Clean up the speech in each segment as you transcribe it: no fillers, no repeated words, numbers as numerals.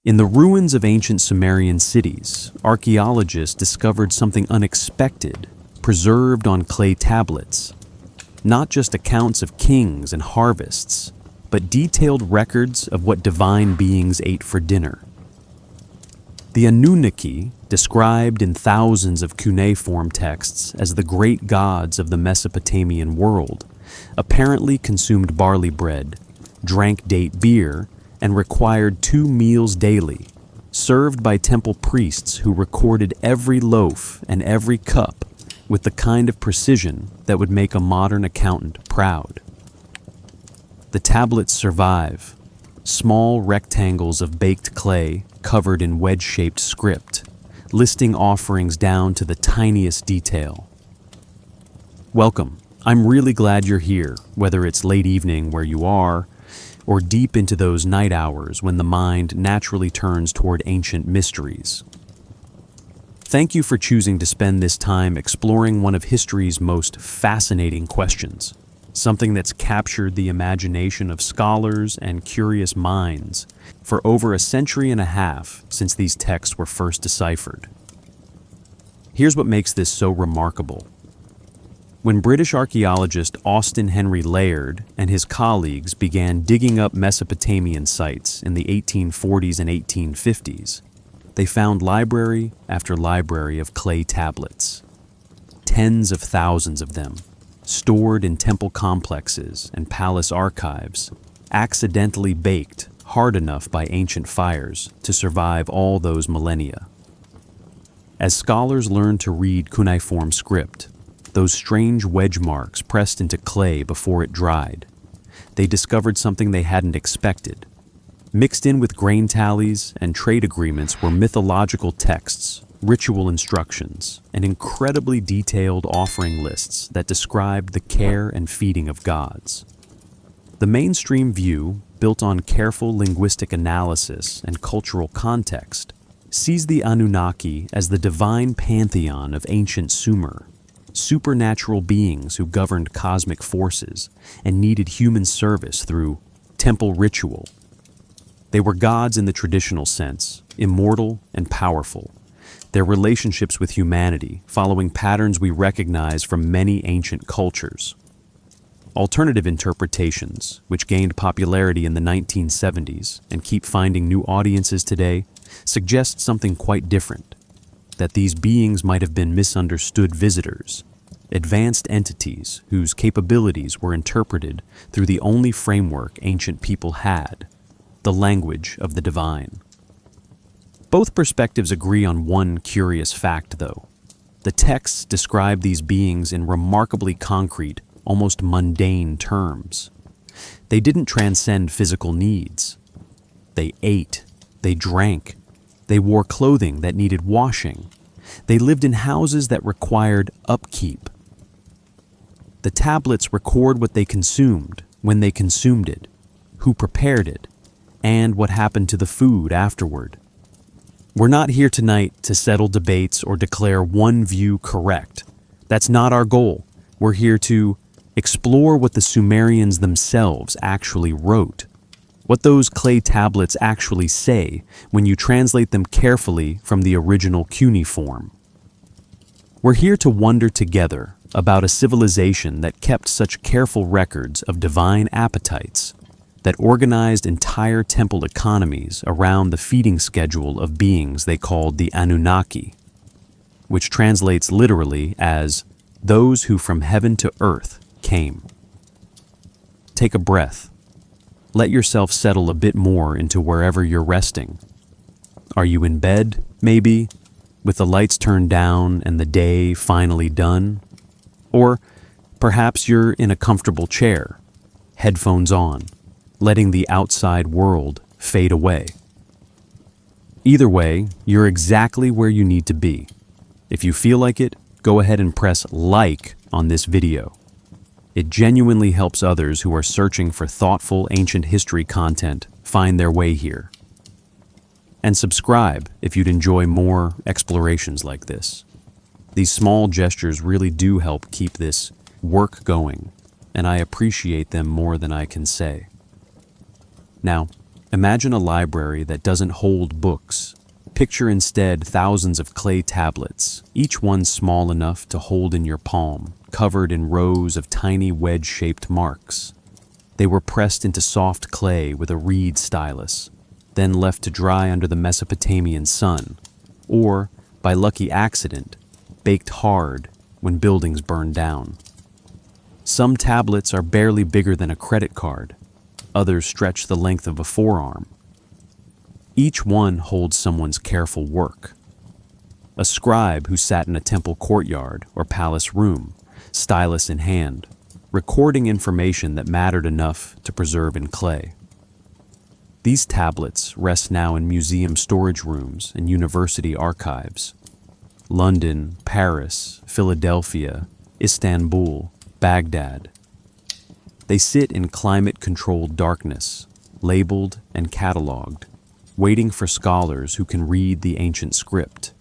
In the ruins of ancient Sumerian cities, archaeologists discovered something unexpected, preserved on clay tablets. Not just accounts of kings and harvests, but detailed records of what divine beings ate for dinner. The Anunnaki, described in thousands of cuneiform texts as the great gods of the Mesopotamian world, apparently consumed barley bread, drank date beer, and required 2 meals daily, served by temple priests who recorded every loaf and every cup with the kind of precision that would make a modern accountant proud. The tablets survive, small rectangles of baked clay covered in wedge-shaped script, listing offerings down to the tiniest detail. Welcome. I'm really glad you're here, whether it's late evening where you are, or deep into those night hours when the mind naturally turns toward ancient mysteries. Thank you for choosing to spend this time exploring one of history's most fascinating questions, something that's captured the imagination of scholars and curious minds for over a century and a half since these texts were first deciphered. Here's what makes this so remarkable. When British archaeologist Austen Henry Layard and his colleagues began digging up Mesopotamian sites in the 1840s and 1850s, they found library after library of clay tablets, tens of thousands of them, stored in temple complexes and palace archives, accidentally baked hard enough by ancient fires to survive all those millennia. As scholars learned to read cuneiform script, those strange wedge marks pressed into clay before it dried, they discovered something they hadn't expected. Mixed in with grain tallies and trade agreements were mythological texts, ritual instructions, and incredibly detailed offering lists that described the care and feeding of gods. The mainstream view, built on careful linguistic analysis and cultural context, sees the Anunnaki as the divine pantheon of ancient Sumer, supernatural beings who governed cosmic forces and needed human service through temple ritual. They were gods in the traditional sense, immortal and powerful, their relationships with humanity following patterns we recognize from many ancient cultures. Alternative interpretations, which gained popularity in the 1970s and keep finding new audiences today, suggest something quite different. That these beings might have been misunderstood visitors, advanced entities whose capabilities were interpreted through the only framework ancient people had, the language of the divine. Both perspectives agree on one curious fact, though. The texts describe these beings in remarkably concrete, almost mundane terms. They didn't transcend physical needs. They ate, they drank, they wore clothing that needed washing. They lived in houses that required upkeep. The tablets record what they consumed, when they consumed it, who prepared it, and what happened to the food afterward. We're not here tonight to settle debates or declare one view correct. That's not our goal. We're here to explore what the Sumerians themselves actually wrote, what those clay tablets actually say when you translate them carefully from the original cuneiform. We're here to wonder together about a civilization that kept such careful records of divine appetites, that organized entire temple economies around the feeding schedule of beings they called the Anunnaki, which translates literally as those who from heaven to earth came. Take a breath. Let yourself settle a bit more into wherever you're resting. Are you in bed, maybe, with the lights turned down and the day finally done? Or perhaps you're in a comfortable chair, headphones on, letting the outside world fade away. Either way, you're exactly where you need to be. If you feel like it, go ahead and press like on this video. It genuinely helps others who are searching for thoughtful ancient history content find their way here. And subscribe if you'd enjoy more explorations like this. These small gestures really do help keep this work going, and I appreciate them more than I can say. Now, Imagine a library that doesn't hold books. Picture instead thousands of clay tablets, each one small enough to hold in your palm, covered in rows of tiny wedge-shaped marks. They were pressed into soft clay with a reed stylus, then left to dry under the Mesopotamian sun, or, by lucky accident, baked hard when buildings burned down. Some tablets are barely bigger than a credit card. Others stretch the length of a forearm. Each one holds someone's careful work. A scribe who sat in a temple courtyard or palace room, stylus in hand, recording information that mattered enough to preserve in clay. These tablets rest now in museum storage rooms and university archives. London, Paris, Philadelphia, Istanbul, Baghdad. They sit in climate-controlled darkness, labeled and cataloged, waiting for scholars who can read the ancient script.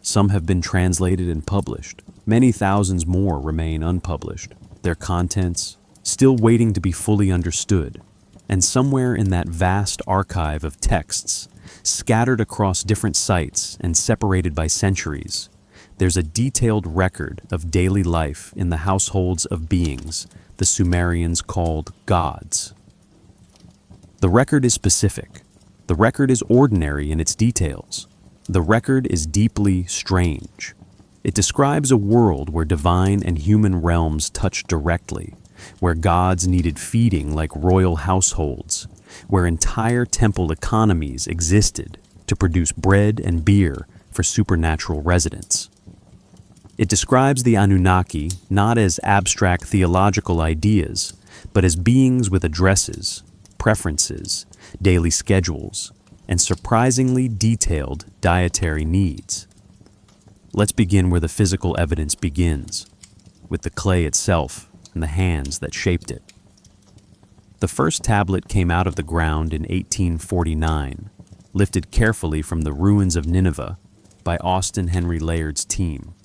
Some have been translated and published. Many thousands more remain unpublished, their contents still waiting to be fully understood. And somewhere in that vast archive of texts, scattered across different sites and separated by centuries, there's a detailed record of daily life in the households of beings the Sumerians called gods. The record is specific. The record is ordinary in its details. The record is deeply strange. It describes a world where divine and human realms touched directly, where gods needed feeding like royal households, where entire temple economies existed to produce bread and beer for supernatural residents. It describes the Anunnaki not as abstract theological ideas, but as beings with addresses, preferences, daily schedules, and surprisingly detailed dietary needs. Let's begin where the physical evidence begins, with the clay itself and the hands that shaped it. The first tablet came out of the ground in 1849, lifted carefully from the ruins of Nineveh by Austin Henry Layard's team.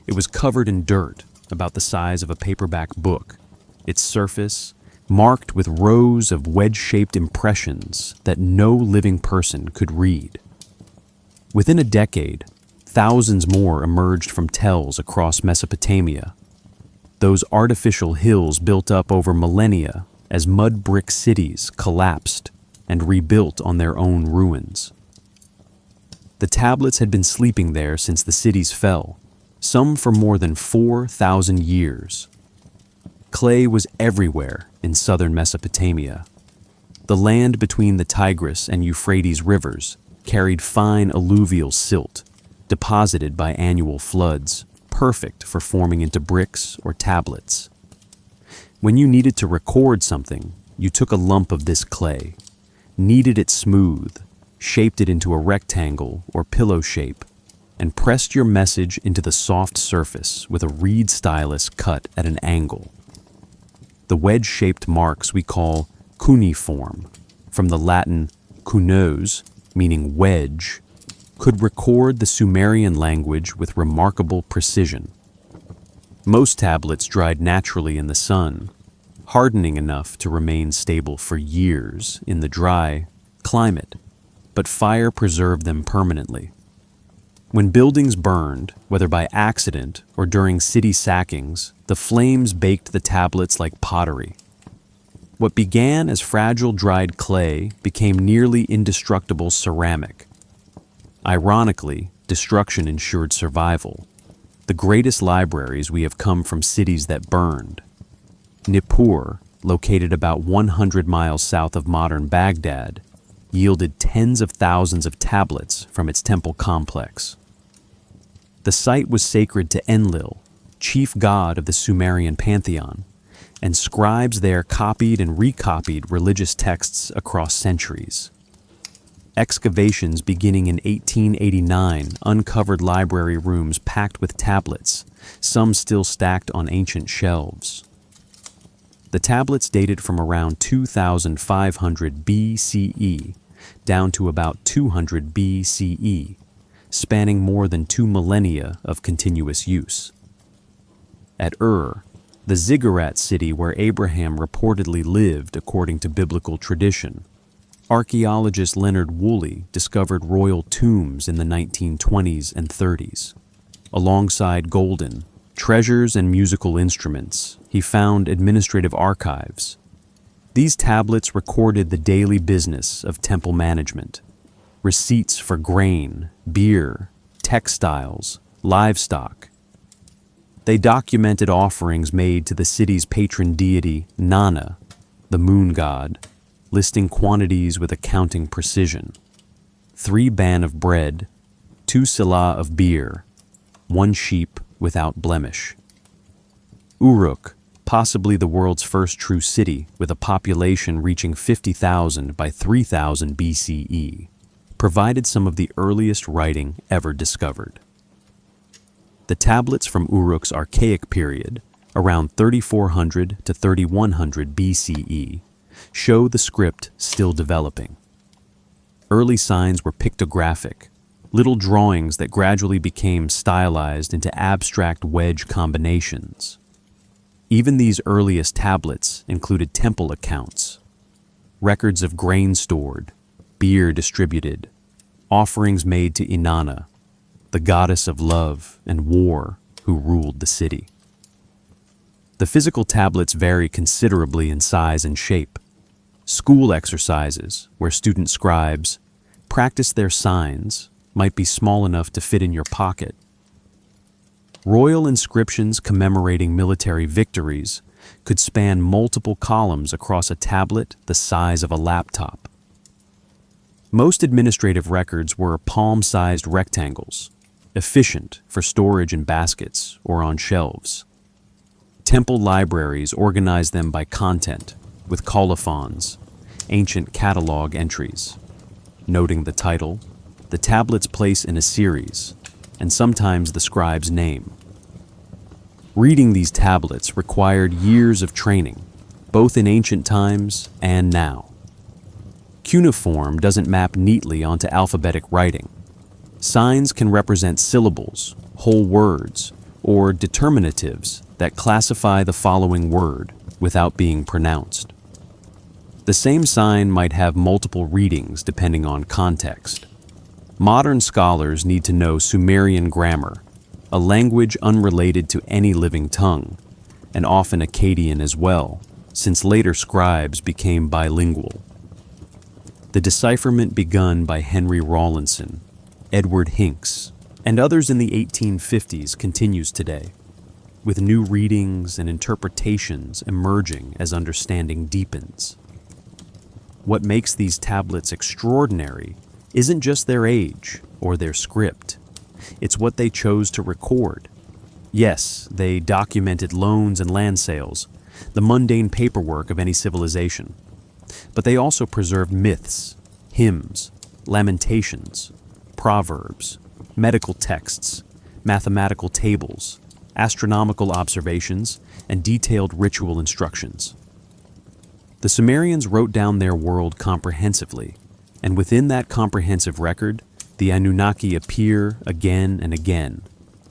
It was covered in dirt, about the size of a paperback book, its surface marked with rows of wedge-shaped impressions that no living person could read. Within a decade, thousands more emerged from tells across Mesopotamia, those artificial hills built up over millennia as mud brick cities collapsed and rebuilt on their own ruins. The tablets had been sleeping there since the cities fell, some for more than 4,000 years. Clay was everywhere in southern Mesopotamia. The land between the Tigris and Euphrates rivers carried fine alluvial silt, deposited by annual floods, perfect for forming into bricks or tablets. When you needed to record something, you took a lump of this clay, kneaded it smooth, shaped it into a rectangle or pillow shape, and pressed your message into the soft surface with a reed stylus cut at an angle. The wedge-shaped marks we call cuneiform, from the Latin cunos, meaning wedge, could record the Sumerian language with remarkable precision. Most tablets dried naturally in the sun, hardening enough to remain stable for years in the dry climate, but fire preserved them permanently. When buildings burned, whether by accident or during city sackings, the flames baked the tablets like pottery. What began as fragile dried clay became nearly indestructible ceramic. Ironically, destruction ensured survival. The greatest libraries we have come from cities that burned. Nippur, located about 100 miles south of modern Baghdad, yielded tens of thousands of tablets from its temple complex. The site was sacred to Enlil, chief god of the Sumerian pantheon, and scribes there copied and recopied religious texts across centuries. Excavations beginning in 1889 uncovered library rooms packed with tablets, some still stacked on ancient shelves. The tablets dated from around 2500 BCE down to about 200 BCE, spanning more than 2 millennia of continuous use. At Ur, the ziggurat city where Abraham reportedly lived according to biblical tradition, Archaeologist Leonard Woolley discovered royal tombs in the 1920s and 30s. Alongside golden treasures and musical instruments, he found administrative archives. These tablets recorded the daily business of temple management, receipts for grain, beer, textiles, livestock. They documented offerings made to the city's patron deity, Nana, the moon god, listing quantities with accounting precision. 3 ban of bread, 2 selah of beer, 1 sheep without blemish. Uruk, possibly the world's first true city with a population reaching 50,000 by 3000 BCE, provided some of the earliest writing ever discovered. The tablets from Uruk's archaic period, around 3400 to 3100 BCE, show the script still developing. Early signs were pictographic, little drawings that gradually became stylized into abstract wedge combinations. Even these earliest tablets included temple accounts, records of grain stored, beer distributed, offerings made to Inanna, the goddess of love and war who ruled the city. The physical tablets vary considerably in size and shape. School exercises, where student scribes practice their signs, might be small enough to fit in your pocket. Royal inscriptions commemorating military victories could span multiple columns across a tablet the size of a laptop. Most administrative records were palm-sized rectangles, efficient for storage in baskets or on shelves. Temple libraries organized them by content, with colophons, ancient catalog entries, noting the title, the tablet's place in a series, and sometimes the scribe's name. Reading these tablets required years of training, both in ancient times and now. Cuneiform doesn't map neatly onto alphabetic writing. Signs can represent syllables, whole words, or determinatives that classify the following word without being pronounced. The same sign might have multiple readings depending on context. Modern scholars need to know Sumerian grammar, a language unrelated to any living tongue, and often Akkadian as well, since later scribes became bilingual. The decipherment begun by Henry Rawlinson, Edward Hincks, and others in the 1850s continues today, with new readings and interpretations emerging as understanding deepens. What makes these tablets extraordinary isn't just their age or their script. It's what they chose to record. Yes, they documented loans and land sales, the mundane paperwork of any civilization. But they also preserved myths, hymns, lamentations, proverbs, medical texts, mathematical tables, astronomical observations, and detailed ritual instructions. The Sumerians wrote down their world comprehensively, and within that comprehensive record, the Anunnaki appear again and again,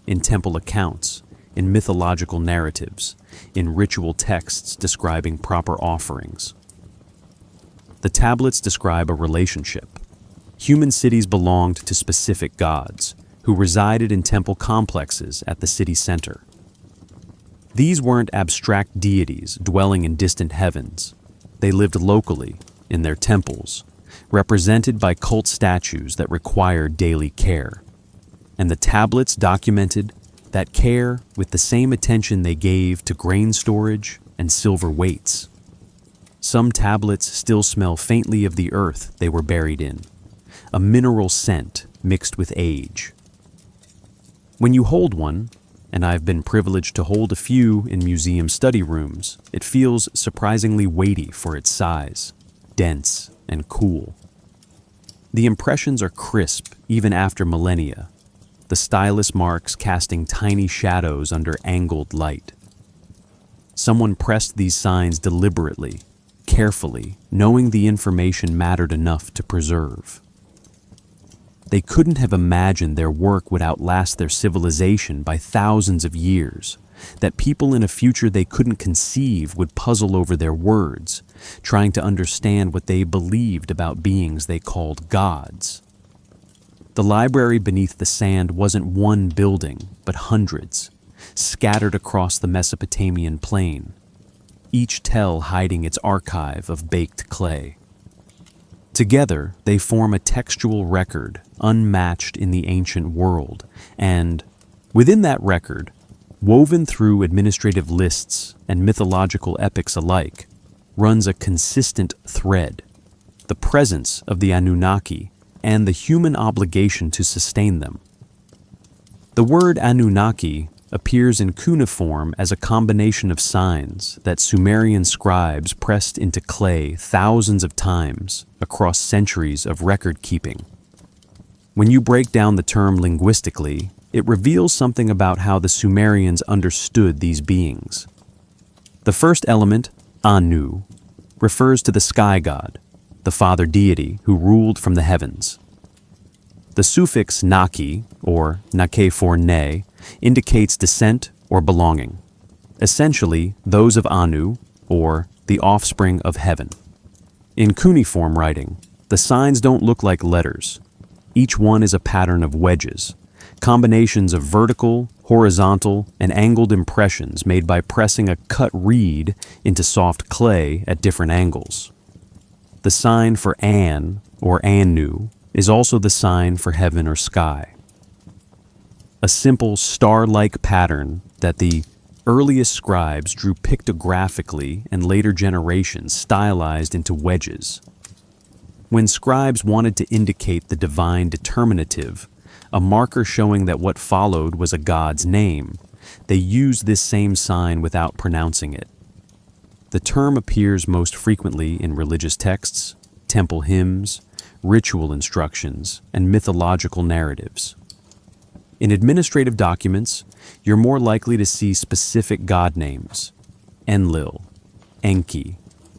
in temple accounts, in mythological narratives, in ritual texts describing proper offerings. The tablets describe a relationship. Human cities belonged to specific gods, who resided in temple complexes at the city center. These weren't abstract deities dwelling in distant heavens. They lived locally, in their temples, represented by cult statues that required daily care. And the tablets documented that care with the same attention they gave to grain storage and silver weights. Some tablets still smell faintly of the earth they were buried in, a mineral scent mixed with age. When you hold one, and I've been privileged to hold a few in museum study rooms, it feels surprisingly weighty for its size, dense and cool. The impressions are crisp even after millennia, the stylus marks casting tiny shadows under angled light. Someone pressed these signs deliberately, carefully, knowing the information mattered enough to preserve. They couldn't have imagined their work would outlast their civilization by thousands of years, that people in a future they couldn't conceive would puzzle over their words, trying to understand what they believed about beings they called gods. The library beneath the sand wasn't one building, but hundreds, scattered across the Mesopotamian plain, each tell hiding its archive of baked clay. Together, they form a textual record unmatched in the ancient world, and, within that record, woven through administrative lists and mythological epics alike, runs a consistent thread: the presence of the Anunnaki and the human obligation to sustain them. The word Anunnaki appears in cuneiform as a combination of signs that Sumerian scribes pressed into clay thousands of times across centuries of record-keeping. When you break down the term linguistically, it reveals something about how the Sumerians understood these beings. The first element, Anu, refers to the sky god, the father deity who ruled from the heavens. The suffix naki, or nake for ne, indicates descent or belonging, essentially those of Anu, or the offspring of heaven. In cuneiform writing, the signs don't look like letters. Each one is a pattern of wedges, combinations of vertical, horizontal, and angled impressions made by pressing a cut reed into soft clay at different angles. The sign for An, or Anu, is also the sign for heaven or sky. A simple star-like pattern that the earliest scribes drew pictographically and later generations stylized into wedges. When scribes wanted to indicate the divine determinative, a marker showing that what followed was a god's name, they used this same sign without pronouncing it. The term appears most frequently in religious texts, temple hymns, ritual instructions, and mythological narratives. In administrative documents, you're more likely to see specific god names: Enlil, Enki,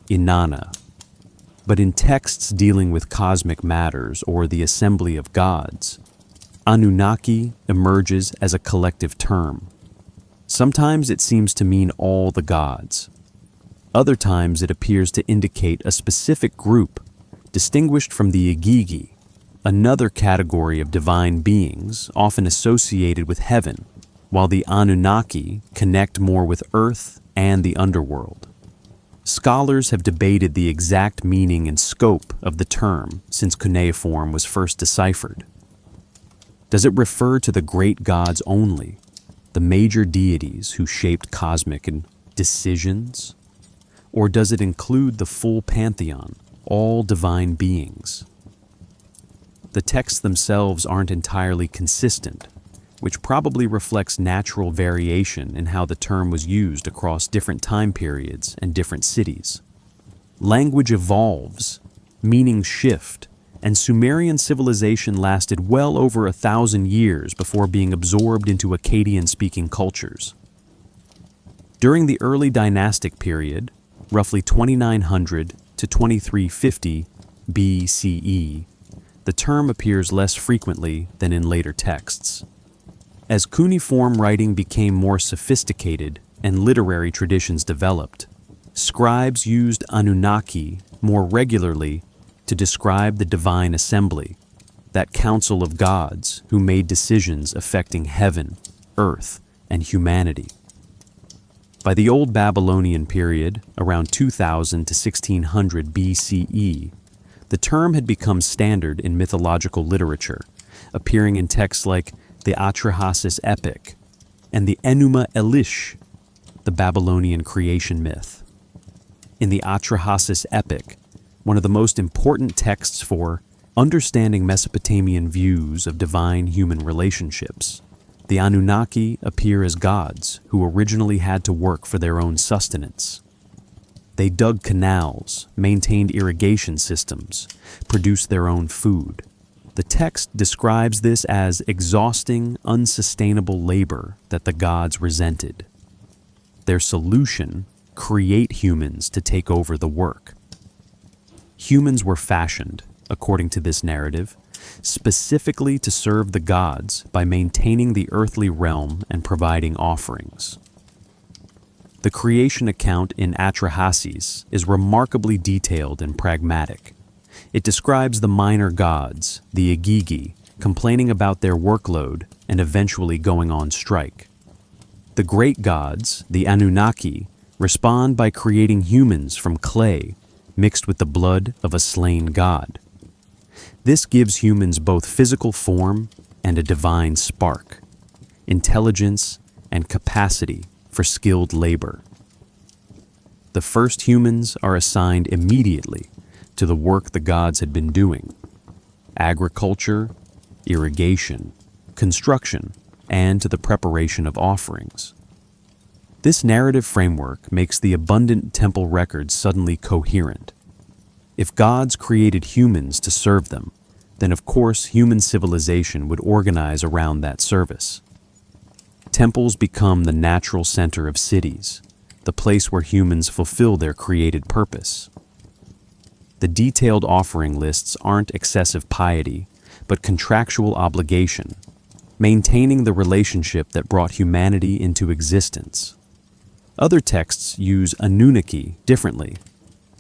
Inanna. But in texts dealing with cosmic matters or the assembly of gods, Anunnaki emerges as a collective term. Sometimes it seems to mean all the gods. Other times it appears to indicate a specific group, distinguished from the Igigi, another category of divine beings often associated with heaven, while the Anunnaki connect more with earth and the underworld. Scholars have debated the exact meaning and scope of the term since cuneiform was first deciphered. Does it refer to the great gods only, the major deities who shaped cosmic decisions? Or does it include the full pantheon, all divine beings? The texts themselves aren't entirely consistent, which probably reflects natural variation in how the term was used across different time periods and different cities. Language evolves, meanings shift, and Sumerian civilization lasted well over 1,000 years before being absorbed into Akkadian-speaking cultures. During the early dynastic period, roughly 2900 to 2350 BCE, the term appears less frequently than in later texts. As cuneiform writing became more sophisticated and literary traditions developed, scribes used Anunnaki more regularly to describe the divine assembly, that council of gods who made decisions affecting heaven, earth, and humanity. By the Old Babylonian period, around 2000 to 1600 BCE, the term had become standard in mythological literature, appearing in texts like the Atrahasis epic and the Enuma Elish, the Babylonian creation myth. In the Atrahasis epic, one of the most important texts for understanding Mesopotamian views of divine human relationships, the Anunnaki appear as gods who originally had to work for their own sustenance. They dug canals, maintained irrigation systems, produced their own food. The text describes this as exhausting, unsustainable labor that the gods resented. Their solution: create humans to take over the work. Humans were fashioned, according to this narrative, specifically to serve the gods by maintaining the earthly realm and providing offerings. The creation account in Atrahasis is remarkably detailed and pragmatic. It describes the minor gods, the Igigi, complaining about their workload and eventually going on strike. The great gods, the Anunnaki, respond by creating humans from clay mixed with the blood of a slain god. This gives humans both physical form and a divine spark, intelligence and capacity for skilled labor. The first humans are assigned immediately to the work the gods had been doing: agriculture, irrigation, construction, and to the preparation of offerings. This narrative framework makes the abundant temple records suddenly coherent. If gods created humans to serve them, then of course human civilization would organize around that service. Temples become the natural center of cities, the place where humans fulfill their created purpose. The detailed offering lists aren't excessive piety, but contractual obligation, maintaining the relationship that brought humanity into existence. Other texts use Anunnaki differently.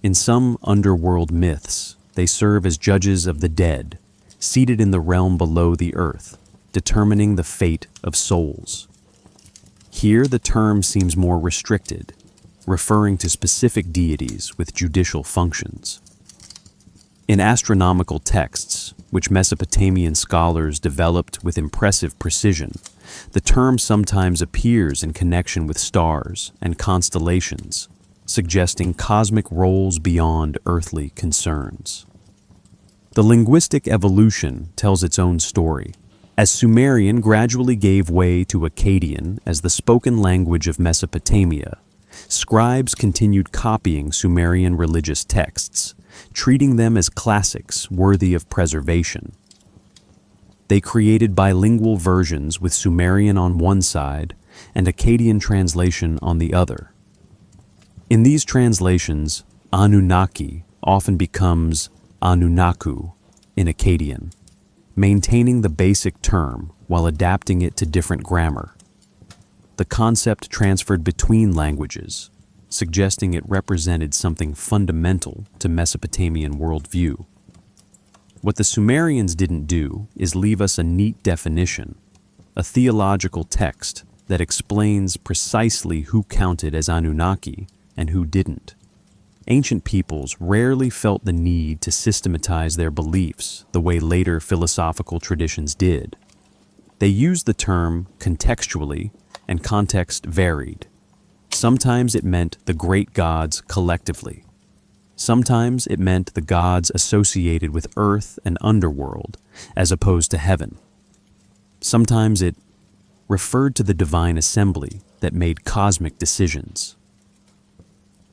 In some underworld myths, they serve as judges of the dead, seated in the realm below the earth, determining the fate of souls. Here the term seems more restricted, referring to specific deities with judicial functions. In astronomical texts, which Mesopotamian scholars developed with impressive precision, the term sometimes appears in connection with stars and constellations, suggesting cosmic roles beyond earthly concerns. The linguistic evolution tells its own story. As Sumerian gradually gave way to Akkadian as the spoken language of Mesopotamia, scribes continued copying Sumerian religious texts, treating them as classics worthy of preservation. They created bilingual versions with Sumerian on one side and Akkadian translation on the other. In these translations, Anunnaki often becomes Anunnaku in Akkadian, maintaining the basic term while adapting it to different grammar. The concept transferred between languages, suggesting it represented something fundamental to Mesopotamian worldview. What the Sumerians didn't do is leave us a neat definition, a theological text that explains precisely who counted as Anunnaki and who didn't. Ancient peoples rarely felt the need to systematize their beliefs the way later philosophical traditions did. They used the term contextually, and context varied. Sometimes it meant the great gods collectively. Sometimes it meant the gods associated with earth and underworld, as opposed to heaven. Sometimes it referred to the divine assembly that made cosmic decisions.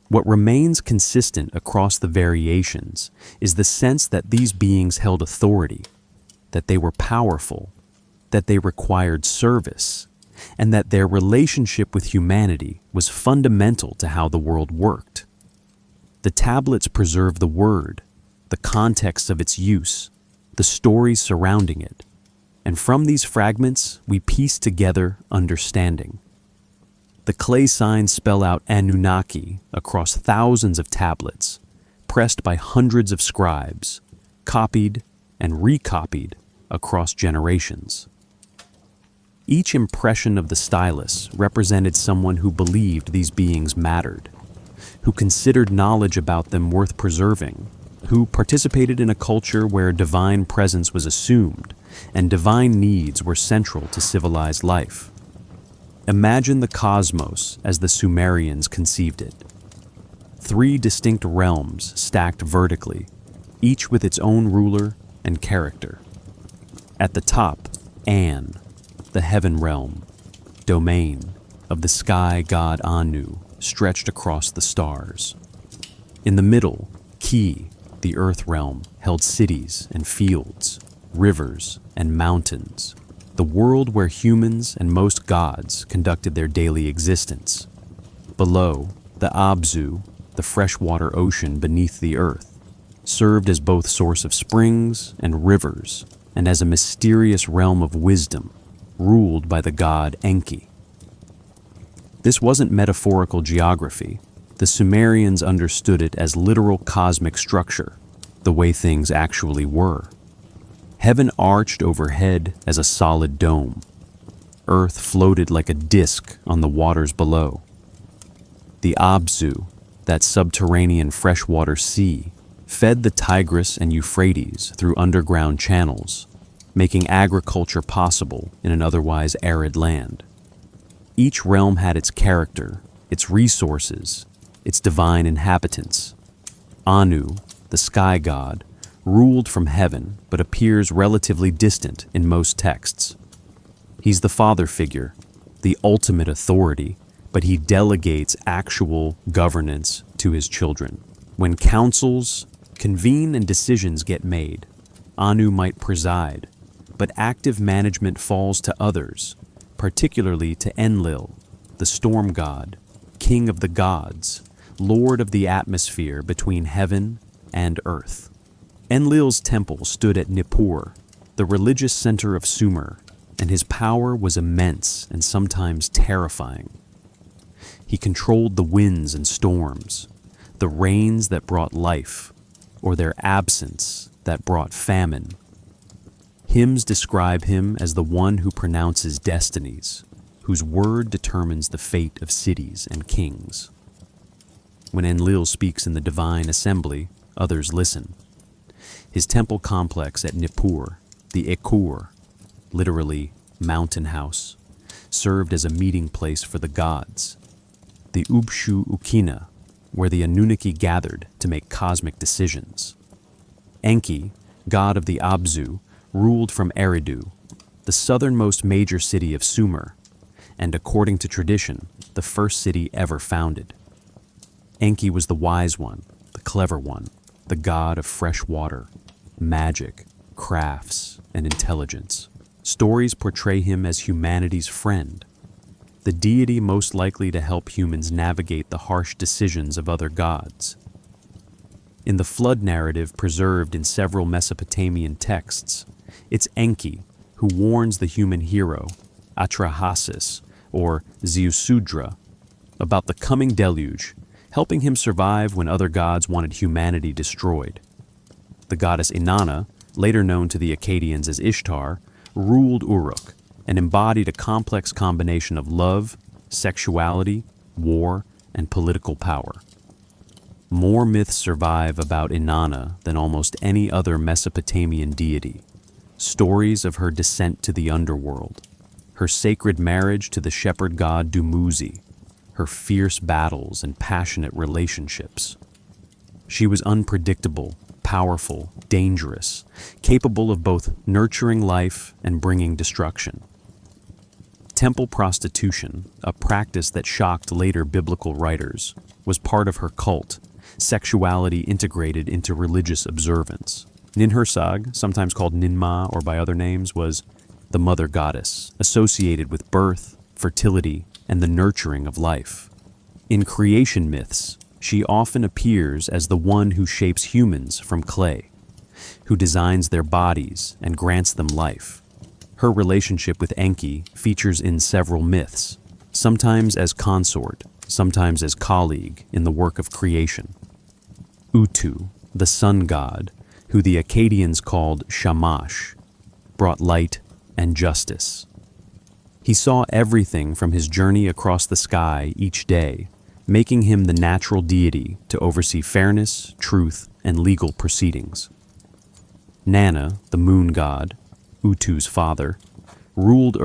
What remains consistent across the variations is the sense that these beings held authority, that they were powerful, that they required service, and that their relationship with humanity was fundamental to how the world worked. The tablets preserve the word, the context of its use, the stories surrounding it, and from these fragments we piece together understanding. The clay signs spell out Anunnaki across thousands of tablets, pressed by hundreds of scribes, copied and recopied across generations. Each impression of the stylus represented someone who believed these beings mattered, who considered knowledge about them worth preserving, who participated in a culture where divine presence was assumed and divine needs were central to civilized life. Imagine the cosmos as the Sumerians conceived it. 3 distinct realms stacked vertically, each with its own ruler and character. At the top, An, the heaven realm, domain of the sky god Anu, stretched across the stars. In the middle, Ki, the earth realm, held cities and fields, rivers and mountains, the world where humans and most gods conducted their daily existence. Below, the Abzu, the freshwater ocean beneath the earth, served as both source of springs and rivers, and as a mysterious realm of wisdom, ruled by the god Enki. This wasn't metaphorical geography. The Sumerians understood it as literal cosmic structure, the way things actually were. Heaven arched overhead as a solid dome. Earth floated like a disk on the waters below. The Abzu, that subterranean freshwater sea, fed the Tigris and Euphrates through underground channels, making agriculture possible in an otherwise arid land. Each realm had its character, its resources, its divine inhabitants. Anu, the sky god, ruled from heaven but appears relatively distant in most texts. He's the father figure, the ultimate authority, but he delegates actual governance to his children. When councils convene and decisions get made, Anu might preside, but active management falls to others, particularly to Enlil, the storm god, king of the gods, lord of the atmosphere between heaven and earth. Enlil's temple stood at Nippur, the religious center of Sumer, and his power was immense and sometimes terrifying. He controlled the winds and storms, the rains that brought life, or their absence that brought famine. Hymns describe him as the one who pronounces destinies, whose word determines the fate of cities and kings. When Enlil speaks in the divine assembly, others listen. His temple complex at Nippur, the Ekur, literally mountain house, served as a meeting place for the gods. The Ubshu Ukina, where the Anunnaki gathered to make cosmic decisions. Enki, god of the Abzu, ruled from Eridu, the southernmost major city of Sumer, and according to tradition, the first city ever founded. Enki was the wise one, the clever one, the god of fresh water, magic, crafts, and intelligence. Stories portray him as humanity's friend, the deity most likely to help humans navigate the harsh decisions of other gods. In the flood narrative preserved in several Mesopotamian texts, it's Enki who warns the human hero, Atrahasis, or Ziusudra, about the coming deluge, helping him survive when other gods wanted humanity destroyed. The goddess Inanna, later known to the Akkadians as Ishtar, ruled Uruk and embodied a complex combination of love, sexuality, war, and political power. More myths survive about Inanna than almost any other Mesopotamian deity. Stories of her descent to the underworld, her sacred marriage to the shepherd god Dumuzi, her fierce battles and passionate relationships. She was unpredictable, powerful, dangerous, capable of both nurturing life and bringing destruction. Temple prostitution, a practice that shocked later biblical writers, was part of her cult, sexuality integrated into religious observance. Ninhursag, sometimes called Ninmah or by other names, was the mother goddess, associated with birth, fertility, and the nurturing of life. In creation myths, she often appears as the one who shapes humans from clay, who designs their bodies and grants them life. Her relationship with Enki features in several myths, sometimes as consort, sometimes as colleague in the work of creation. Utu, the sun god, who the Akkadians called Shamash, brought light and justice. He saw everything from his journey across the sky each day, making him the natural deity to oversee fairness, truth, and legal proceedings. Nana, the moon god, Utu's father, ruled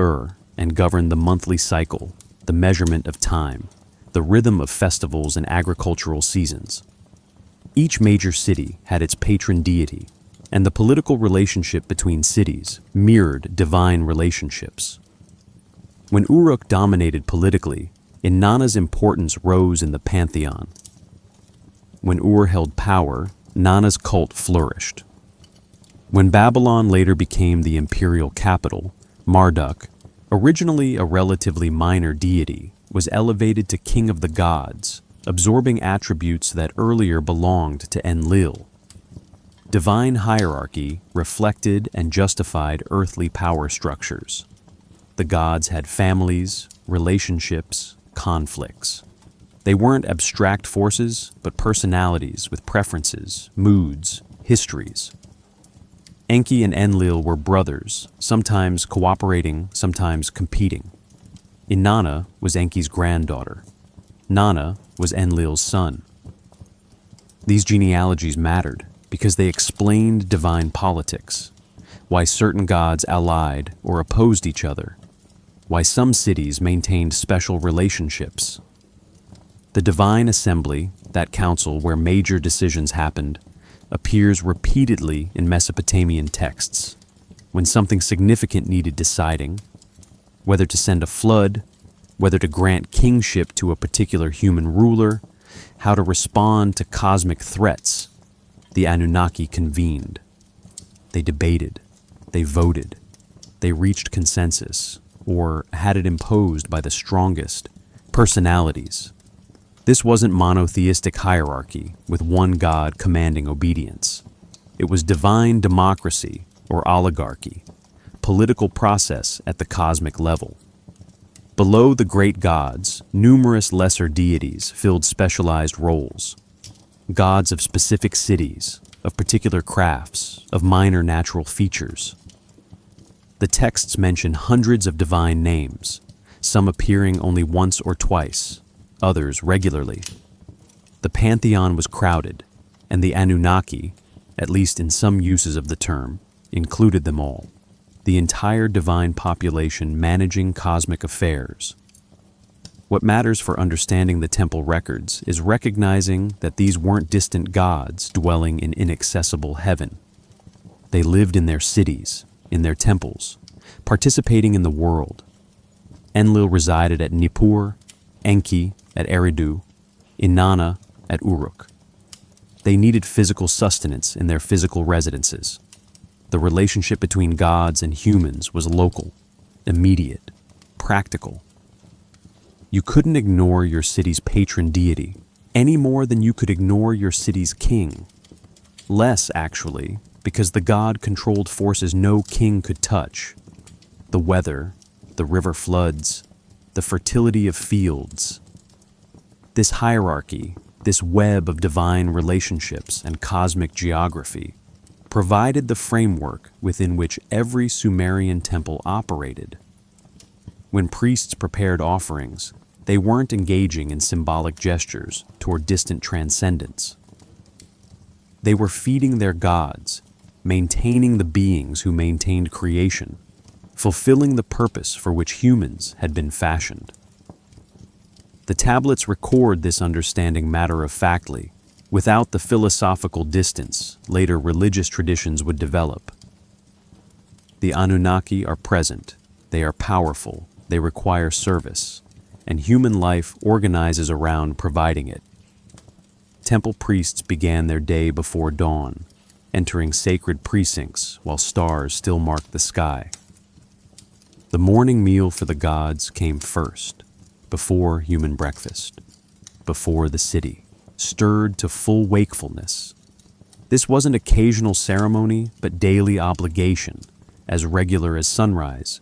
and governed the monthly cycle, the measurement of time, the rhythm of festivals and agricultural seasons. Each major city had its patron deity, and the political relationship between cities mirrored divine relationships. When Uruk dominated politically, Inanna's importance rose in the pantheon. When Ur held power, Nana's cult flourished. When Babylon later became the imperial capital, Marduk, originally a relatively minor deity, was elevated to king of the gods, absorbing attributes that earlier belonged to Enlil. Divine hierarchy reflected and justified earthly power structures. The gods had families, relationships, conflicts. They weren't abstract forces, but personalities with preferences, moods, histories. Enki and Enlil were brothers, sometimes cooperating, sometimes competing. Inanna was Enki's granddaughter. Nanna was Enlil's son. These genealogies mattered because they explained divine politics, why certain gods allied or opposed each other, why some cities maintained special relationships. The divine assembly, that council where major decisions happened, appears repeatedly in Mesopotamian texts. When something significant needed deciding, whether to send a flood, whether to grant kingship to a particular human ruler, how to respond to cosmic threats, the Anunnaki convened. They debated, they voted, they reached consensus, or had it imposed by the strongest personalities. This wasn't monotheistic hierarchy with one god commanding obedience. It was divine democracy or oligarchy, political process at the cosmic level. Below the great gods, numerous lesser deities filled specialized roles. Gods of specific cities, of particular crafts, of minor natural features. The texts mention hundreds of divine names, some appearing only once or twice, others regularly. The pantheon was crowded, and the Anunnaki, at least in some uses of the term, included them all. The entire divine population managing cosmic affairs. What matters for understanding the temple records is recognizing that these weren't distant gods dwelling in inaccessible heaven. They lived in their cities, in their temples, participating in the world. Enlil resided at Nippur, Enki at Eridu, Inanna at Uruk. They needed physical sustenance in their physical residences. The relationship between gods and humans was local, immediate, practical. You couldn't ignore your city's patron deity any more than you could ignore your city's king. Less, actually, because the god controlled forces no king could touch. The weather, the river floods, the fertility of fields. This hierarchy, this web of divine relationships and cosmic geography, provided the framework within which every Sumerian temple operated. When priests prepared offerings, they weren't engaging in symbolic gestures toward distant transcendence. They were feeding their gods, maintaining the beings who maintained creation, fulfilling the purpose for which humans had been fashioned. The tablets record this understanding matter-of-factly, without the philosophical distance later religious traditions would develop. The Anunnaki are present, they are powerful, they require service, and human life organizes around providing it. Temple priests began their day before dawn, entering sacred precincts while stars still marked the sky. The morning meal for the gods came first, before human breakfast, before the city, stirred to full wakefulness. This wasn't occasional ceremony, but daily obligation, as regular as sunrise,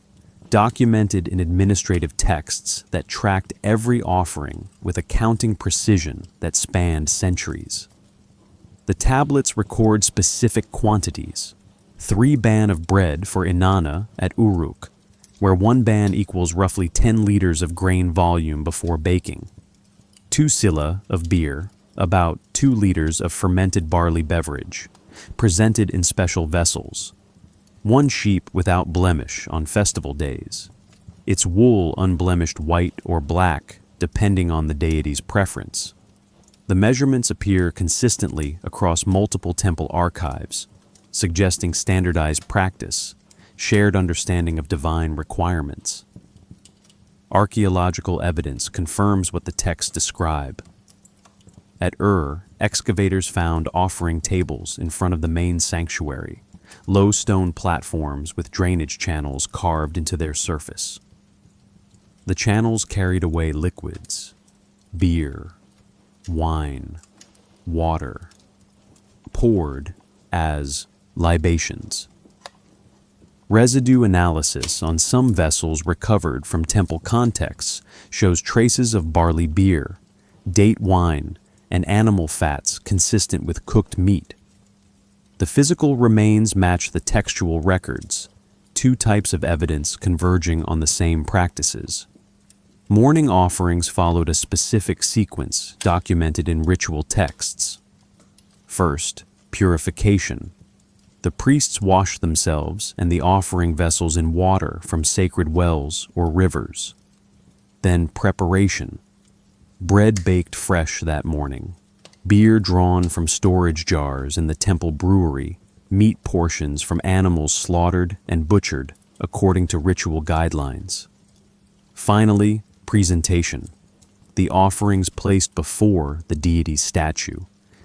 documented in administrative texts that tracked every offering with accounting precision that spanned centuries. The tablets record specific quantities: 3 ban of bread for Inanna at Uruk, where 1 ban equals roughly 10 liters of grain volume before baking, 2 silla of beer, about 2 liters of fermented barley beverage, presented in special vessels, 1 sheep without blemish on festival days, its wool unblemished white or black, depending on the deity's preference. The measurements appear consistently across multiple temple archives, suggesting standardized practice, shared understanding of divine requirements. Archaeological evidence confirms what the texts describe. At excavators found offering tables in front of the main sanctuary, low stone platforms with drainage channels carved into their surface. The channels carried away liquids, beer, wine, water, poured as libations. Residue analysis on some vessels recovered from temple contexts shows traces of barley beer, date wine, and animal fats consistent with cooked meat. The physical remains match the textual records, two types of evidence converging on the same practices. Morning offerings followed a specific sequence documented in ritual texts. First, purification. The priests washed themselves and the offering vessels in water from sacred wells or rivers. Then preparation. Bread baked fresh that morning, beer drawn from storage jars in the temple brewery, meat portions from animals slaughtered and butchered according to ritual guidelines. Finally, presentation. The offerings placed before the deity's statue,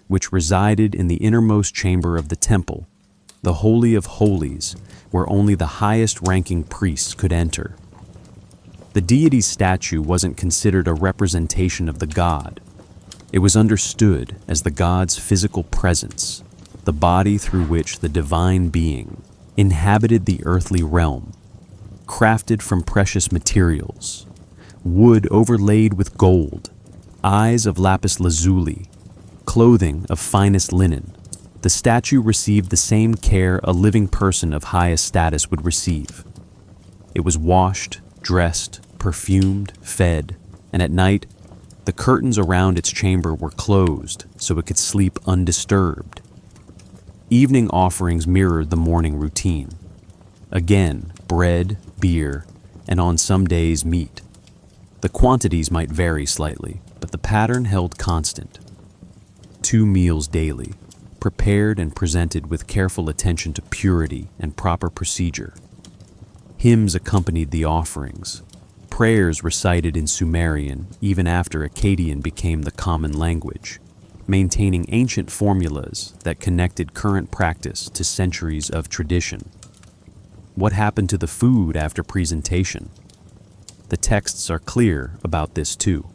which resided in the innermost chamber of the temple, the Holy of Holies, where only the highest-ranking priests could enter. The deity's statue wasn't considered a representation of the god. It was understood as the god's physical presence, the body through which the divine being inhabited the earthly realm, crafted from precious materials, wood overlaid with gold, eyes of lapis lazuli, clothing of finest linen. The statue received the same care a living person of highest status would receive. It was washed, dressed, perfumed, fed, and at night, the curtains around its chamber were closed so it could sleep undisturbed. Evening offerings mirrored the morning routine. Again, bread, beer, and on some days meat. The quantities might vary slightly, but the pattern held constant. 2 meals daily, prepared and presented with careful attention to purity and proper procedure. Hymns accompanied the offerings, prayers recited in Sumerian even after Akkadian became the common language, maintaining ancient formulas that connected current practice to centuries of tradition. What happened to the food after presentation? The texts are clear about this too.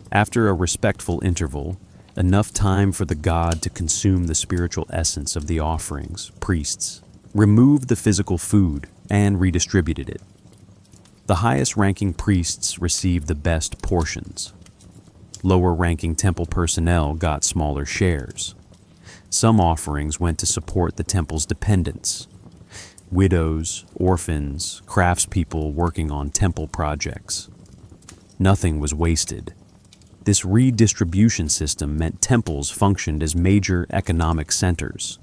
After a respectful interval, enough time for the god to consume the spiritual essence of the offerings, priests removed the physical food and redistributed it. The highest-ranking priests received the best portions. Lower-ranking temple personnel got smaller shares. Some offerings went to support the temple's dependents: widows, orphans, craftspeople working on temple projects. Nothing was wasted. This redistribution system meant temples functioned as major economic centers.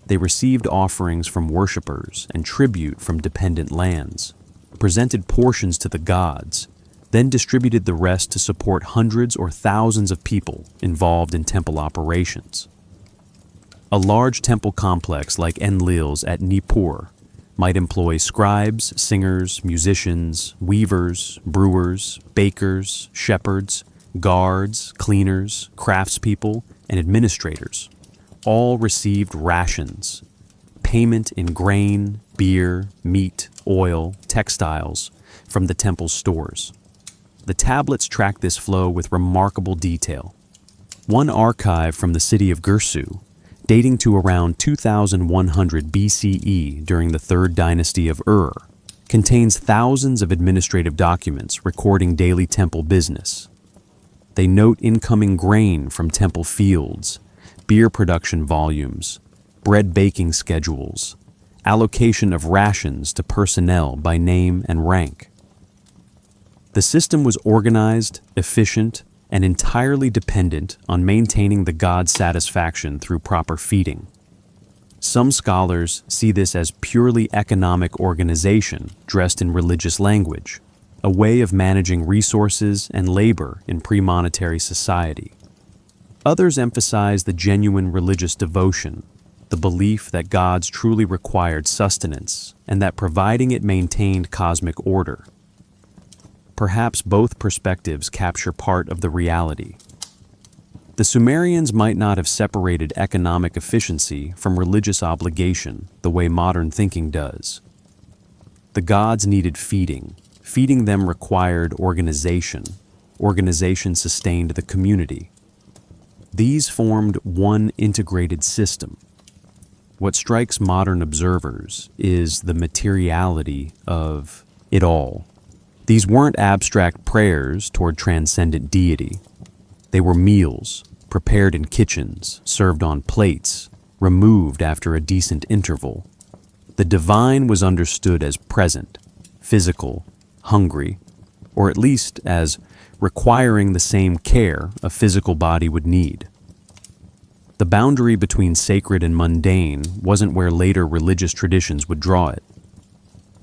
They received offerings from worshippers and tribute from dependent lands, presented portions to the gods, then distributed the rest to support hundreds or thousands of people involved in temple operations. A large temple complex like Enlil's at Nippur might employ scribes, singers, musicians, weavers, brewers, bakers, shepherds, guards, cleaners, craftspeople, and administrators. All received rations, payment in grain, beer, meat, oil, textiles from the temple's stores. The tablets track this flow with remarkable detail. One archive from the city of Girsu, dating to around 2100 BCE during the Third Dynasty of Ur, contains thousands of administrative documents recording daily temple business. They note incoming grain from temple fields, beer production volumes, bread baking schedules, allocation of rations to personnel by name and rank. The system was organized, efficient, and entirely dependent on maintaining the god's satisfaction through proper feeding. Some scholars see this as purely economic organization dressed in religious language, a way of managing resources and labor in pre-monetary society. Others emphasize the genuine religious devotion, the belief that gods truly required sustenance and that providing it maintained cosmic order. Perhaps both perspectives capture part of the reality. The Sumerians might not have separated economic efficiency from religious obligation the way modern thinking does. The gods needed feeding. Feeding them required organization. Organization sustained the community. These formed one integrated system. What strikes modern observers is the materiality of it all. These weren't abstract prayers toward transcendent deity. They were meals, prepared in kitchens, served on plates, removed after a decent interval. The divine was understood as present, physical, hungry, or at least as requiring the same care a physical body would need. The boundary between sacred and mundane wasn't where later religious traditions would draw it.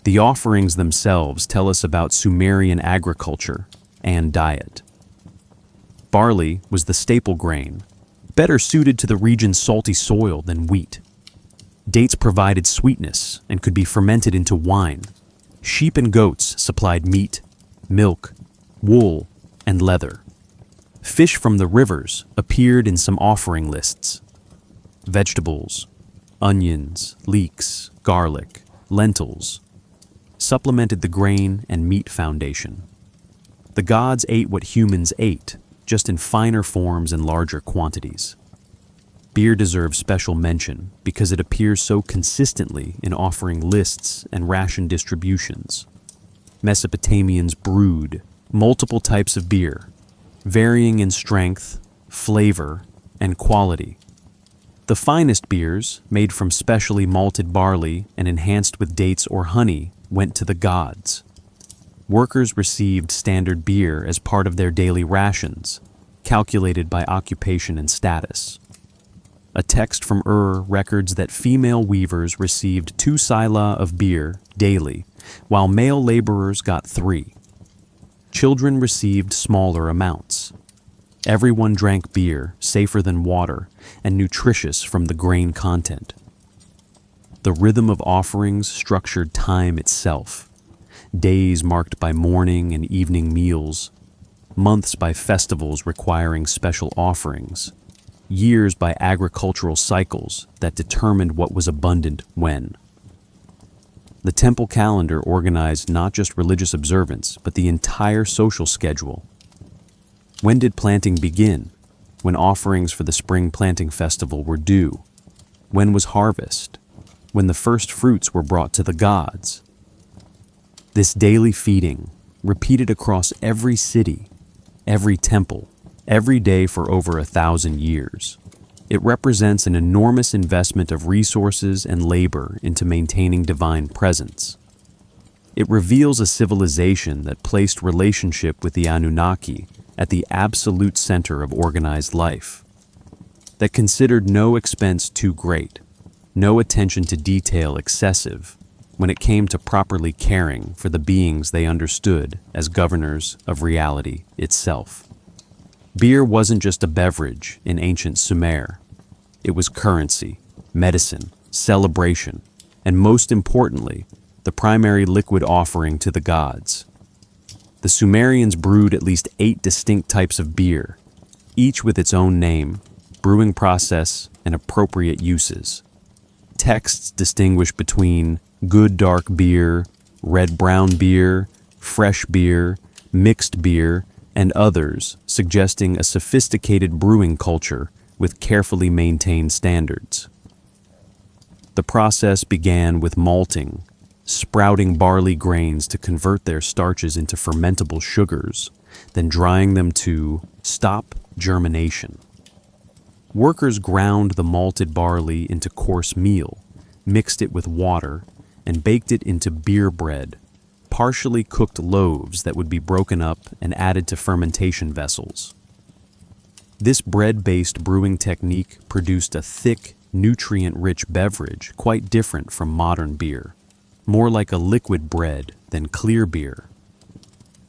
The offerings themselves tell us about Sumerian agriculture and diet. Barley was the staple grain, better suited to the region's salty soil than wheat. Dates provided sweetness and could be fermented into wine. Sheep and goats supplied meat, milk, wool, and leather. Fish from the rivers appeared in some offering lists. Vegetables, onions, leeks, garlic, lentils supplemented the grain and meat foundation. The gods ate what humans ate, just in finer forms and larger quantities. Beer deserves special mention because it appears so consistently in offering lists and ration distributions. Mesopotamians brewed multiple types of beer, varying in strength, flavor, and quality. The finest beers, made from specially malted barley and enhanced with dates or honey, went to the gods. Workers received standard beer as part of their daily rations, calculated by occupation and status. A text from records that female weavers received 2 sila of beer daily, while male laborers got 3. Children received smaller amounts. Everyone drank beer, safer than water, and nutritious from the grain content. The rhythm of offerings structured time itself. Days marked by morning and evening meals, months by festivals requiring special offerings, years by agricultural cycles that determined what was abundant when. The temple calendar organized not just religious observance, but the entire social schedule. When did planting begin? When offerings for the spring planting festival were due? When was harvest? When the first fruits were brought to the gods? This daily feeding, repeated across every city, every temple, every day for over 1,000 years. It represents an enormous investment of resources and labor into maintaining divine presence. It reveals a civilization that placed relationship with the Anunnaki at the absolute center of organized life, that considered no expense too great, no attention to detail excessive, when it came to properly caring for the beings they understood as governors of reality itself. Beer wasn't just a beverage in ancient Sumer. It was currency, medicine, celebration, and most importantly, the primary liquid offering to the gods. The Sumerians brewed at least 8 distinct types of beer, each with its own name, brewing process, and appropriate uses. Texts distinguish between good dark beer, red-brown beer, fresh beer, mixed beer, and others, suggesting a sophisticated brewing culture with carefully maintained standards. The process began with malting, sprouting barley grains to convert their starches into fermentable sugars, then drying them to stop germination. Workers ground the malted barley into coarse meal, mixed it with water, and baked it into beer bread, partially cooked loaves that would be broken up and added to fermentation vessels. This bread-based brewing technique produced a thick, nutrient-rich beverage quite different from modern beer, more like a liquid bread than clear beer.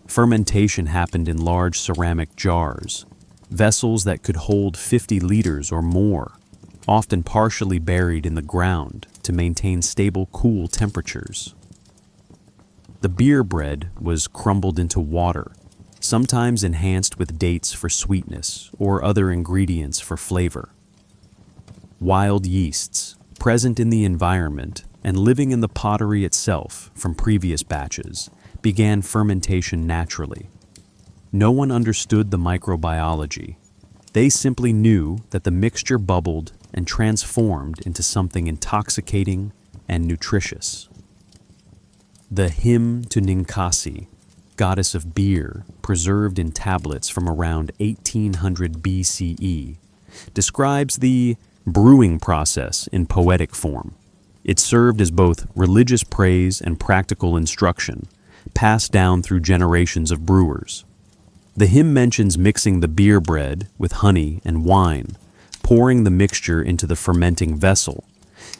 Fermentation happened in large ceramic jars, vessels that could hold 50 liters or more, often partially buried in the ground to maintain stable, cool temperatures. The beer bread was crumbled into water, sometimes enhanced with dates for sweetness or other ingredients for flavor. Wild yeasts, present in the environment and living in the pottery itself from previous batches, began fermentation naturally. No one understood the microbiology. They simply knew that the mixture bubbled and transformed into something intoxicating and nutritious. The Hymn to Ninkasi, goddess of beer, preserved in tablets from around 1800 BCE, describes the brewing process in poetic form. It served as both religious praise and practical instruction, passed down through generations of brewers. The hymn mentions mixing the beer bread with honey and wine, pouring the mixture into the fermenting vessel,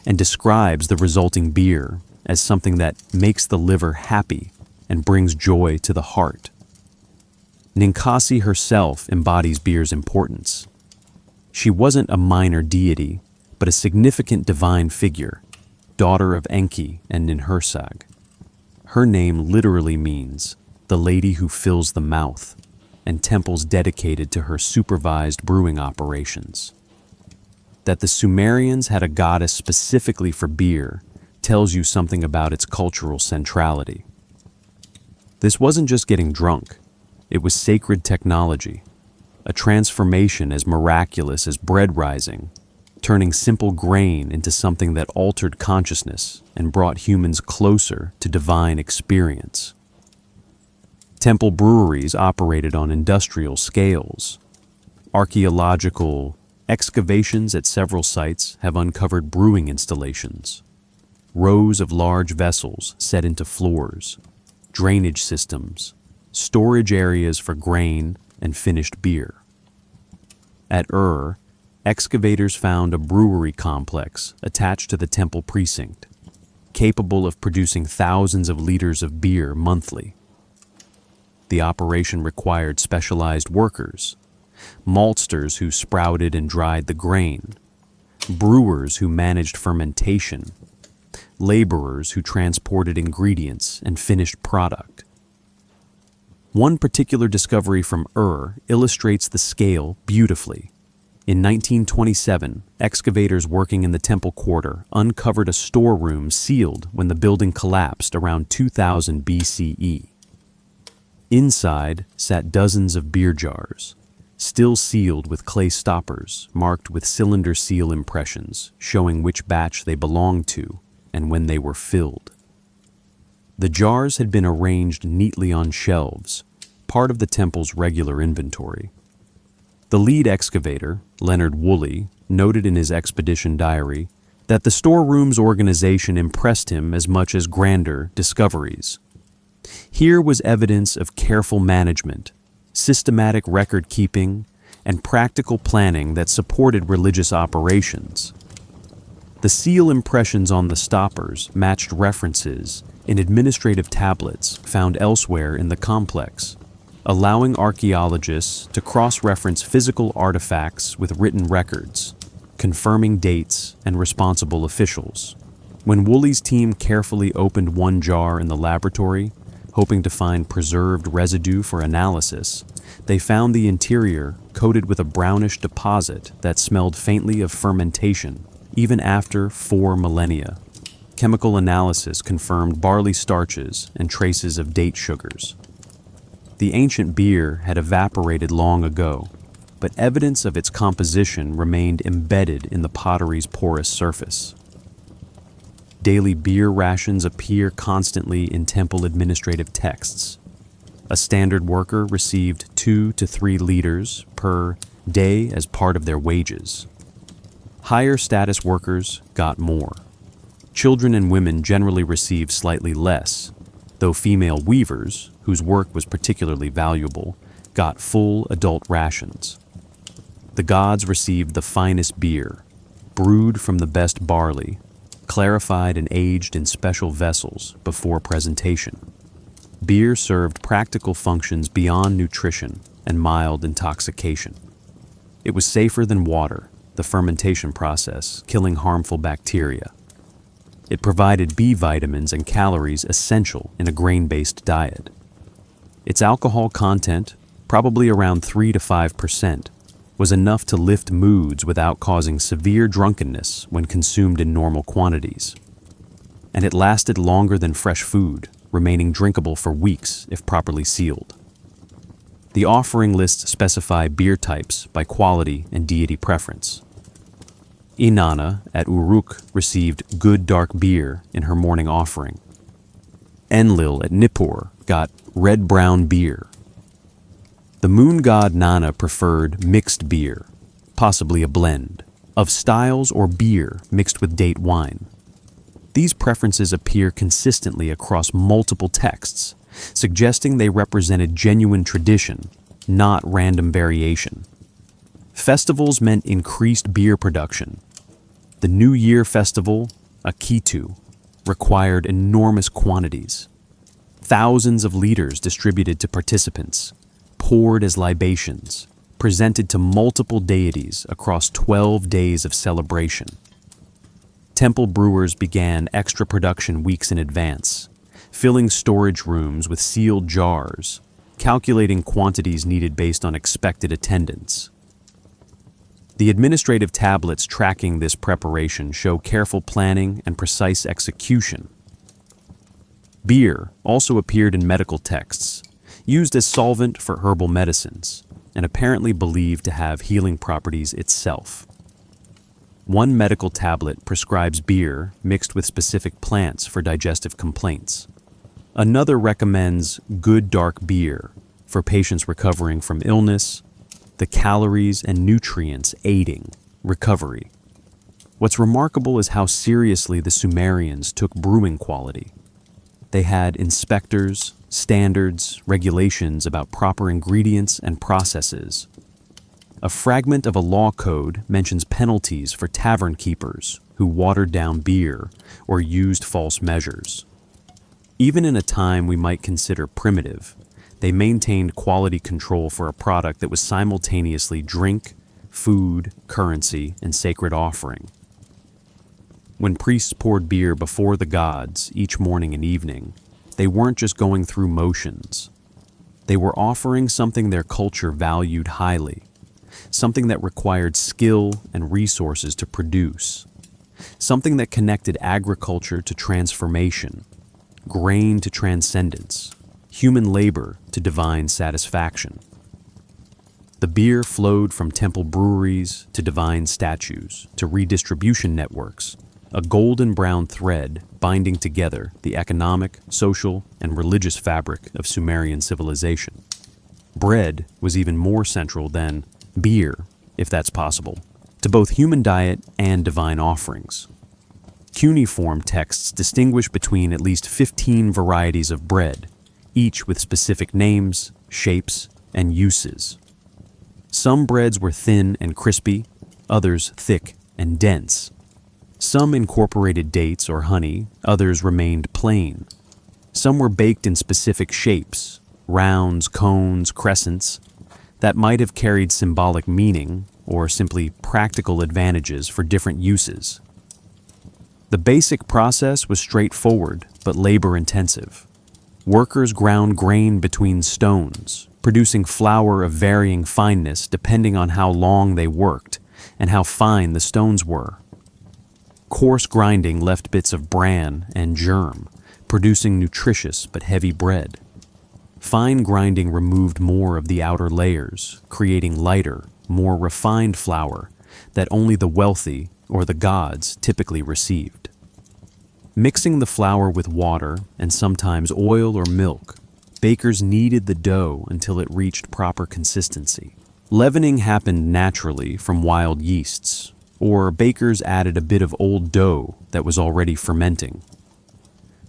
and describes the resulting beer as something that makes the liver happy and brings joy to the heart. Ninkasi herself embodies beer's importance. She wasn't a minor deity, but a significant divine figure, daughter of Enki and Ninhursag. Her name literally means the lady who fills the mouth, and temples dedicated to her supervised brewing operations. That the Sumerians had a goddess specifically for beer tells you something about its cultural centrality. This wasn't just getting drunk, it was sacred technology, a transformation as miraculous as bread rising, turning simple grain into something that altered consciousness and brought humans closer to divine experience. Temple breweries operated on industrial scales. Archaeological excavations at several sites have uncovered brewing installations, rows of large vessels set into floors, drainage systems, storage areas for grain and finished beer. At excavators found a brewery complex attached to the temple precinct, capable of producing thousands of liters of beer monthly. The operation required specialized workers, maltsters who sprouted and dried the grain, brewers who managed fermentation, laborers who transported ingredients and finished product. One particular discovery from illustrates the scale beautifully. In 1927, excavators working in the temple quarter uncovered a storeroom sealed when the building collapsed around 2000 BCE. Inside sat dozens of beer jars, still sealed with clay stoppers marked with cylinder seal impressions showing which batch they belonged to and when they were filled. The jars had been arranged neatly on shelves, part of the temple's regular inventory. The lead excavator, Leonard Woolley, noted in his expedition diary that the storeroom's organization impressed him as much as grander discoveries. Here was evidence of careful management, systematic record-keeping, and practical planning that supported religious operations. The seal impressions on the stoppers matched references in administrative tablets found elsewhere in the complex, allowing archaeologists to cross-reference physical artifacts with written records, confirming dates and responsible officials. When Woolley's team carefully opened one jar in the laboratory, hoping to find preserved residue for analysis, they found the interior coated with a brownish deposit that smelled faintly of fermentation, even after 4 millennia. Chemical analysis confirmed barley starches and traces of date sugars. The ancient beer had evaporated long ago, but evidence of its composition remained embedded in the pottery's porous surface. Daily beer rations appear constantly in temple administrative texts. A standard worker received 2 to 3 liters per day as part of their wages. Higher status workers got more. Children and women generally received slightly less, though female weavers, whose work was particularly valuable, got full adult rations. The gods received the finest beer, brewed from the best barley, clarified and aged in special vessels before presentation. Beer served practical functions beyond nutrition and mild intoxication. It was safer than water, the fermentation process, killing harmful bacteria. It provided B vitamins and calories essential in a grain-based diet. Its alcohol content, probably around 3 to 5%, was enough to lift moods without causing severe drunkenness when consumed in normal quantities. And it lasted longer than fresh food, remaining drinkable for weeks if properly sealed. The offering lists specify beer types by quality and deity preference. Inanna at Uruk received good dark beer in her morning offering. Enlil at Nippur got red-brown beer. The moon god Nana preferred mixed beer, possibly a blend, of styles or beer mixed with date wine. These preferences appear consistently across multiple texts, suggesting they represented genuine tradition, not random variation. Festivals meant increased beer production. The New Year festival, Akitu, required enormous quantities. Thousands of liters distributed to participants, poured as libations, presented to multiple deities across 12 days of celebration. Temple brewers began extra production weeks in advance, filling storage rooms with sealed jars, calculating quantities needed based on expected attendance. The administrative tablets tracking this preparation show careful planning and precise execution. Beer also appeared in medical texts, used as solvent for herbal medicines, and apparently believed to have healing properties itself. One medical tablet prescribes beer mixed with specific plants for digestive complaints. Another recommends good dark beer for patients recovering from illness, the calories and nutrients aiding recovery. What's remarkable is how seriously the Sumerians took brewing quality. They had inspectors, standards, regulations about proper ingredients and processes. A fragment of a law code mentions penalties for tavern keepers who watered down beer or used false measures. Even in a time we might consider primitive, they maintained quality control for a product that was simultaneously drink, food, currency, and sacred offering. When priests poured beer before the gods each morning and evening, they weren't just going through motions. They were offering something their culture valued highly, something that required skill and resources to produce, something that connected agriculture to transformation, grain to transcendence, human labor to divine satisfaction. The beer flowed from temple breweries to divine statues to redistribution networks, a golden brown thread binding together the economic, social, and religious fabric of Sumerian civilization. Bread was even more central than beer, if that's possible, to both human diet and divine offerings. Cuneiform texts distinguish between at least 15 varieties of bread, each with specific names, shapes, and uses. Some breads were thin and crispy, others thick and dense. Some incorporated dates or honey, others remained plain. Some were baked in specific shapes, rounds, cones, crescents, that might have carried symbolic meaning or simply practical advantages for different uses. The basic process was straightforward but labor-intensive. Workers ground grain between stones, producing flour of varying fineness depending on how long they worked and how fine the stones were. Coarse grinding left bits of bran and germ, producing nutritious but heavy bread. Fine grinding removed more of the outer layers, creating lighter, more refined flour that only the wealthy or the gods typically received. Mixing the flour with water and sometimes oil or milk, bakers kneaded the dough until it reached proper consistency. Leavening happened naturally from wild yeasts, or bakers added a bit of old dough that was already fermenting.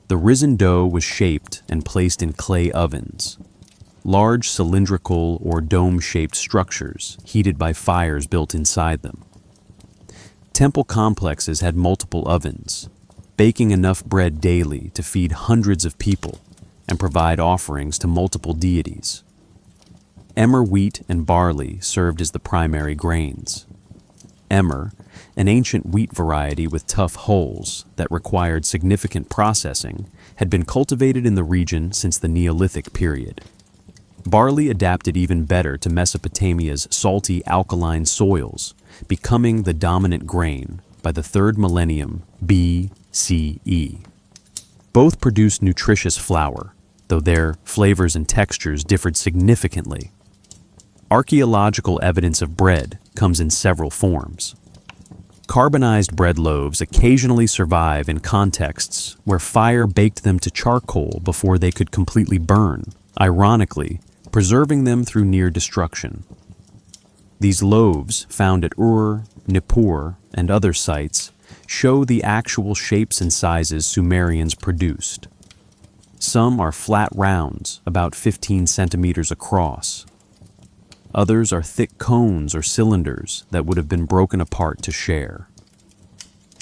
The risen dough was shaped and placed in clay ovens, large cylindrical or dome-shaped structures heated by fires built inside them. Temple complexes had multiple ovens, baking enough bread daily to feed hundreds of people and provide offerings to multiple deities. Emmer wheat and barley served as the primary grains. Emmer, an ancient wheat variety with tough hulls that required significant processing, had been cultivated in the region since the Neolithic period. Barley adapted even better to Mesopotamia's salty alkaline soils, becoming the dominant grain by the 3rd millennium BCE. Both produced nutritious flour, though their flavors and textures differed significantly. Archaeological evidence of bread comes in several forms. Carbonized bread loaves occasionally survive in contexts where fire baked them to charcoal before they could completely burn, ironically, preserving them through near destruction. These loaves, found at Ur, Nippur, and other sites, show the actual shapes and sizes Sumerians produced. Some are flat rounds, about 15 centimeters across. Others are thick cones or cylinders that would have been broken apart to share.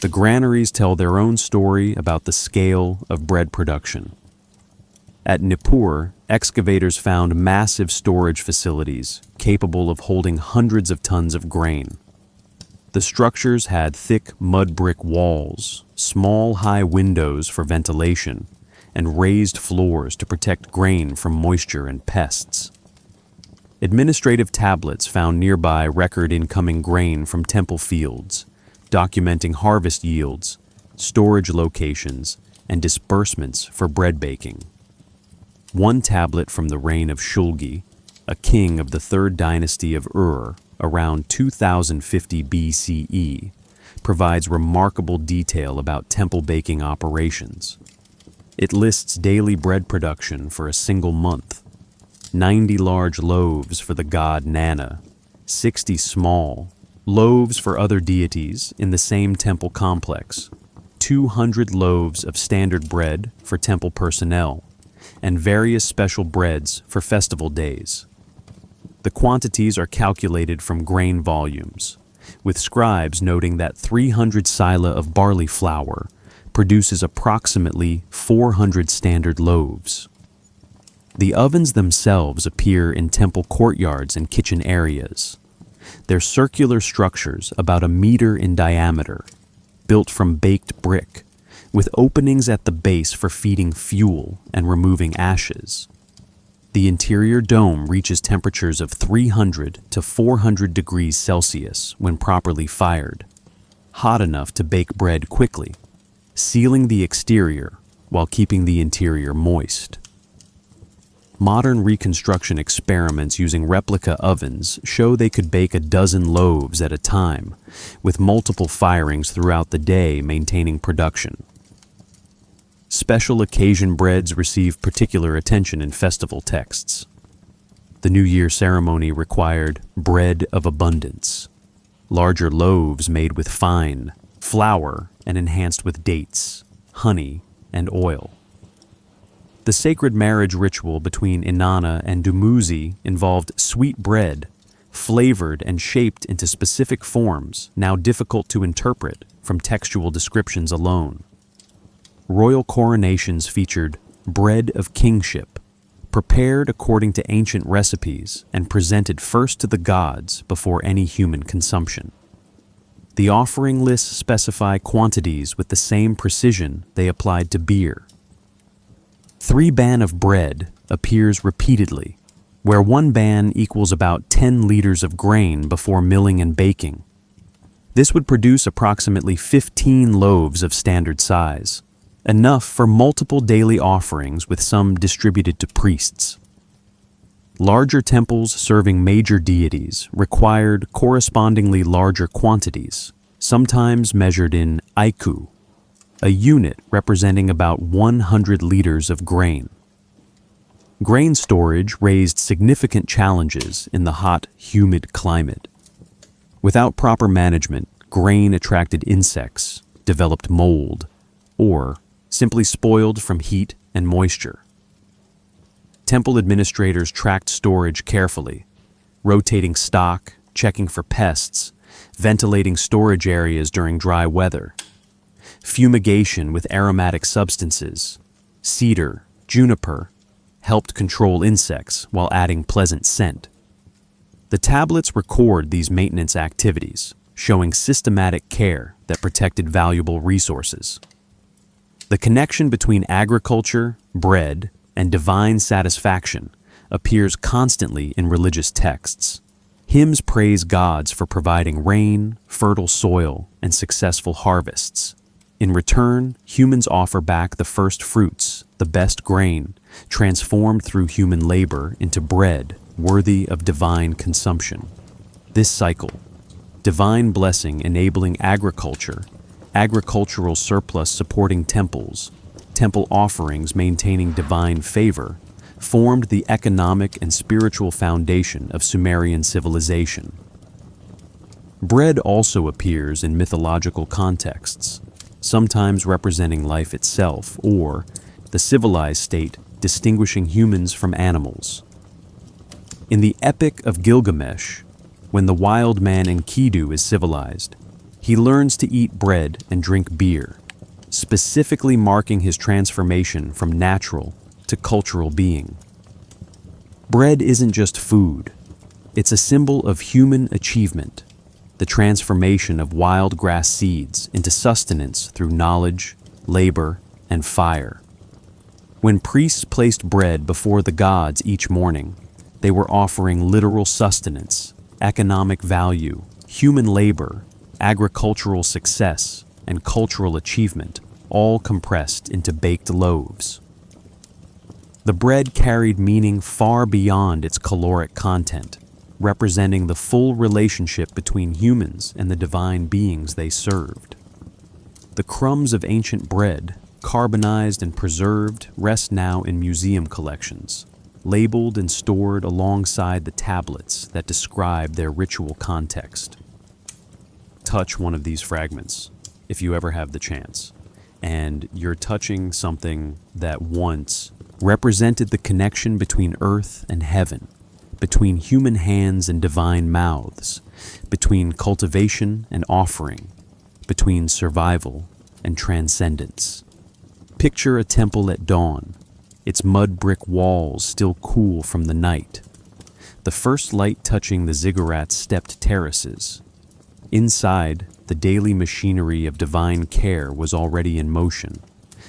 The granaries tell their own story about the scale of bread production. At Nippur, excavators found massive storage facilities capable of holding hundreds of tons of grain. The structures had thick mud brick walls, small high windows for ventilation, and raised floors to protect grain from moisture and pests. Administrative tablets found nearby record incoming grain from temple fields, documenting harvest yields, storage locations, and disbursements for bread baking. One tablet from the reign of Shulgi, a king of the third dynasty of Ur, around 2050 BCE, provides remarkable detail about temple baking operations. It lists daily bread production for a single month, 90 large loaves for the god Nana, 60 small loaves for other deities in the same temple complex, 200 loaves of standard bread for temple personnel, and various special breads for festival days. The quantities are calculated from grain volumes, with scribes noting that 300 sila of barley flour produces approximately 400 standard loaves. The ovens themselves appear in temple courtyards and kitchen areas. They're circular structures about a meter in diameter, built from baked brick, with openings at the base for feeding fuel and removing ashes. The interior dome reaches temperatures of 300 to 400 degrees Celsius when properly fired, hot enough to bake bread quickly, sealing the exterior while keeping the interior moist. Modern reconstruction experiments using replica ovens show they could bake a dozen loaves at a time, with multiple firings throughout the day maintaining production. Special occasion breads receive particular attention in festival texts. The New Year ceremony required bread of abundance, larger loaves made with fine flour and enhanced with dates, honey, and oil. The sacred marriage ritual between Inanna and Dumuzi involved sweet bread, flavored and shaped into specific forms now difficult to interpret from textual descriptions alone. Royal coronations featured bread of kingship, prepared according to ancient recipes and presented first to the gods before any human consumption. The offering lists specify quantities with the same precision they applied to beer. 3 ban of bread appears repeatedly, where 1 ban equals about 10 liters of grain before milling and baking. This would produce approximately 15 loaves of standard size, enough for multiple daily offerings with some distributed to priests. Larger temples serving major deities required correspondingly larger quantities, sometimes measured in aiku, a unit representing about 100 liters of grain. Grain storage raised significant challenges in the hot, humid climate. Without proper management, grain attracted insects, developed mold, or simply spoiled from heat and moisture. Temple administrators tracked storage carefully, rotating stock, checking for pests, ventilating storage areas during dry weather. Fumigation with aromatic substances, cedar, juniper, helped control insects while adding pleasant scent. The tablets record these maintenance activities, showing systematic care that protected valuable resources. The connection between agriculture, bread, and divine satisfaction appears constantly in religious texts. Hymns praise gods for providing rain, fertile soil, and successful harvests. In return, humans offer back the first fruits, the best grain, transformed through human labor into bread worthy of divine consumption. This cycle, divine blessing enabling agriculture, agricultural surplus supporting temples, temple offerings maintaining divine favor, formed the economic and spiritual foundation of Sumerian civilization. Bread also appears in mythological contexts, sometimes representing life itself or the civilized state distinguishing humans from animals. In the Epic of Gilgamesh, when the wild man Enkidu is civilized, he learns to eat bread and drink beer, specifically marking his transformation from natural to cultural being. Bread isn't just food, it's a symbol of human achievement, the transformation of wild grass seeds into sustenance through knowledge, labor, and fire. When priests placed bread before the gods each morning, they were offering literal sustenance, economic value, human labor, agricultural success, and cultural achievement, all compressed into baked loaves. The bread carried meaning far beyond its caloric content, representing the full relationship between humans and the divine beings they served. The crumbs of ancient bread, carbonized and preserved, rest now in museum collections, labeled and stored alongside the tablets that describe their ritual context. Touch one of these fragments, if you ever have the chance, and you're touching something that once represented the connection between earth and heaven, between human hands and divine mouths, between cultivation and offering, between survival and transcendence. Picture a temple at dawn, its mud brick walls still cool from the night, the first light touching the ziggurat-stepped terraces. Inside, the daily machinery of divine care was already in motion,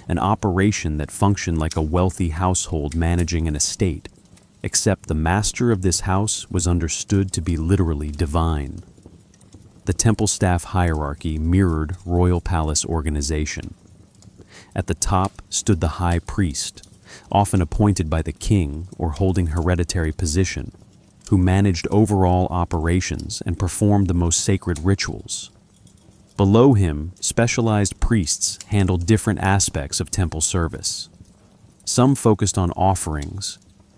an operation that functioned like a wealthy household managing an estate, except the master of this house was understood to be literally divine. The temple staff hierarchy mirrored royal palace organization. At the top stood the high priest, often appointed by the king or holding hereditary position, who managed overall operations and performed the most sacred rituals. Below him, specialized priests handled different aspects of temple service. Some focused on offerings,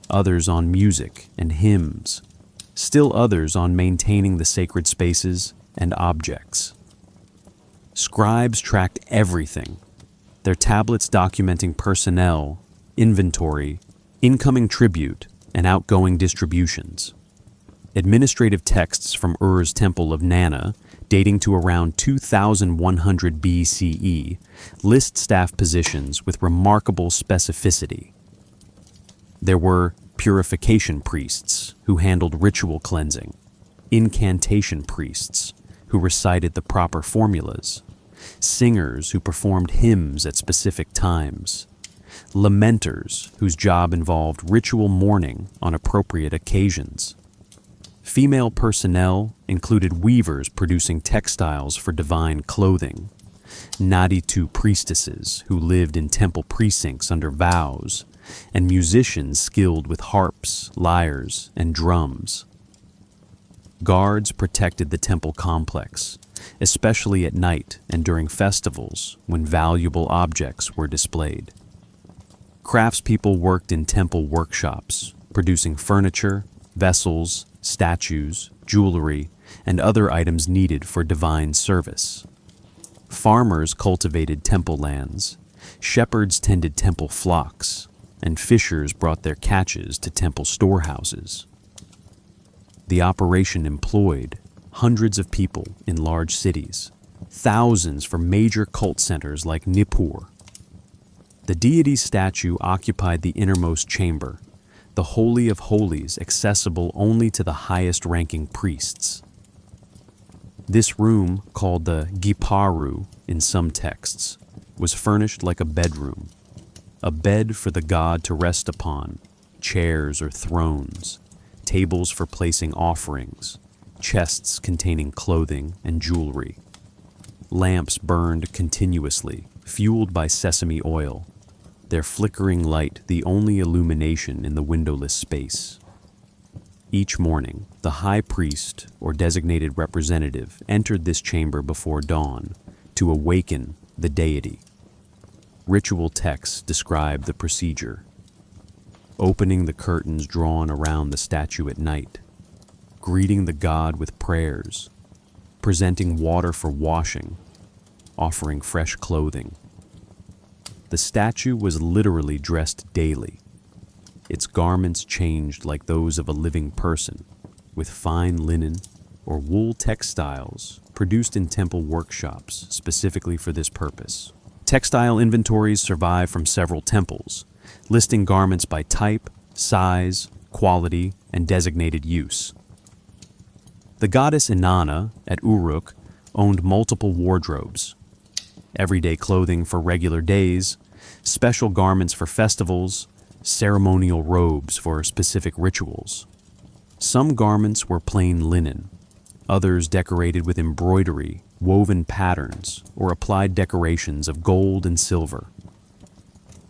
others on music and hymns, still others on maintaining the sacred spaces and objects. Scribes tracked everything, their tablets documenting personnel, inventory, incoming tribute, and outgoing distributions. Administrative texts from Ur's Temple of Nana, dating to around 2100 BCE, list staff positions with remarkable specificity. There were purification priests who handled ritual cleansing, incantation priests who recited the proper formulas, singers who performed hymns at specific times, lamenters whose job involved ritual mourning on appropriate occasions. Female personnel included weavers producing textiles for divine clothing, Naditu priestesses who lived in temple precincts under vows, and musicians skilled with harps, lyres, and drums. Guards protected the temple complex, especially at night and during festivals when valuable objects were displayed. Craftspeople worked in temple workshops, producing furniture, vessels, statues, jewelry, and other items needed for divine service. Farmers cultivated temple lands, shepherds tended temple flocks, and fishers brought their catches to temple storehouses. The operation employed hundreds of people in large cities, thousands for major cult centers like Nippur. The deity's statue occupied the innermost chamber, the Holy of Holies accessible only to the highest-ranking priests. This room, called the Giparu in some texts, was furnished like a bedroom, a bed for the god to rest upon, chairs or thrones, tables for placing offerings, chests containing clothing and jewelry. Lamps burned continuously, fueled by sesame oil, their flickering light the only illumination in the windowless space. Each morning, the high priest or designated representative entered this chamber before dawn to awaken the deity. Ritual texts describe the procedure: opening the curtains drawn around the statue at night, greeting the god with prayers, presenting water for washing, offering fresh clothing. The statue was literally dressed daily. Its garments changed like those of a living person, with fine linen or wool textiles produced in temple workshops specifically for this purpose. Textile inventories survive from several temples, listing garments by type, size, quality, and designated use. The goddess Inanna at Uruk owned multiple wardrobes: everyday clothing for regular days, special garments for festivals, ceremonial robes for specific rituals. Some garments were plain linen, others decorated with embroidery, woven patterns, or applied decorations of gold and silver.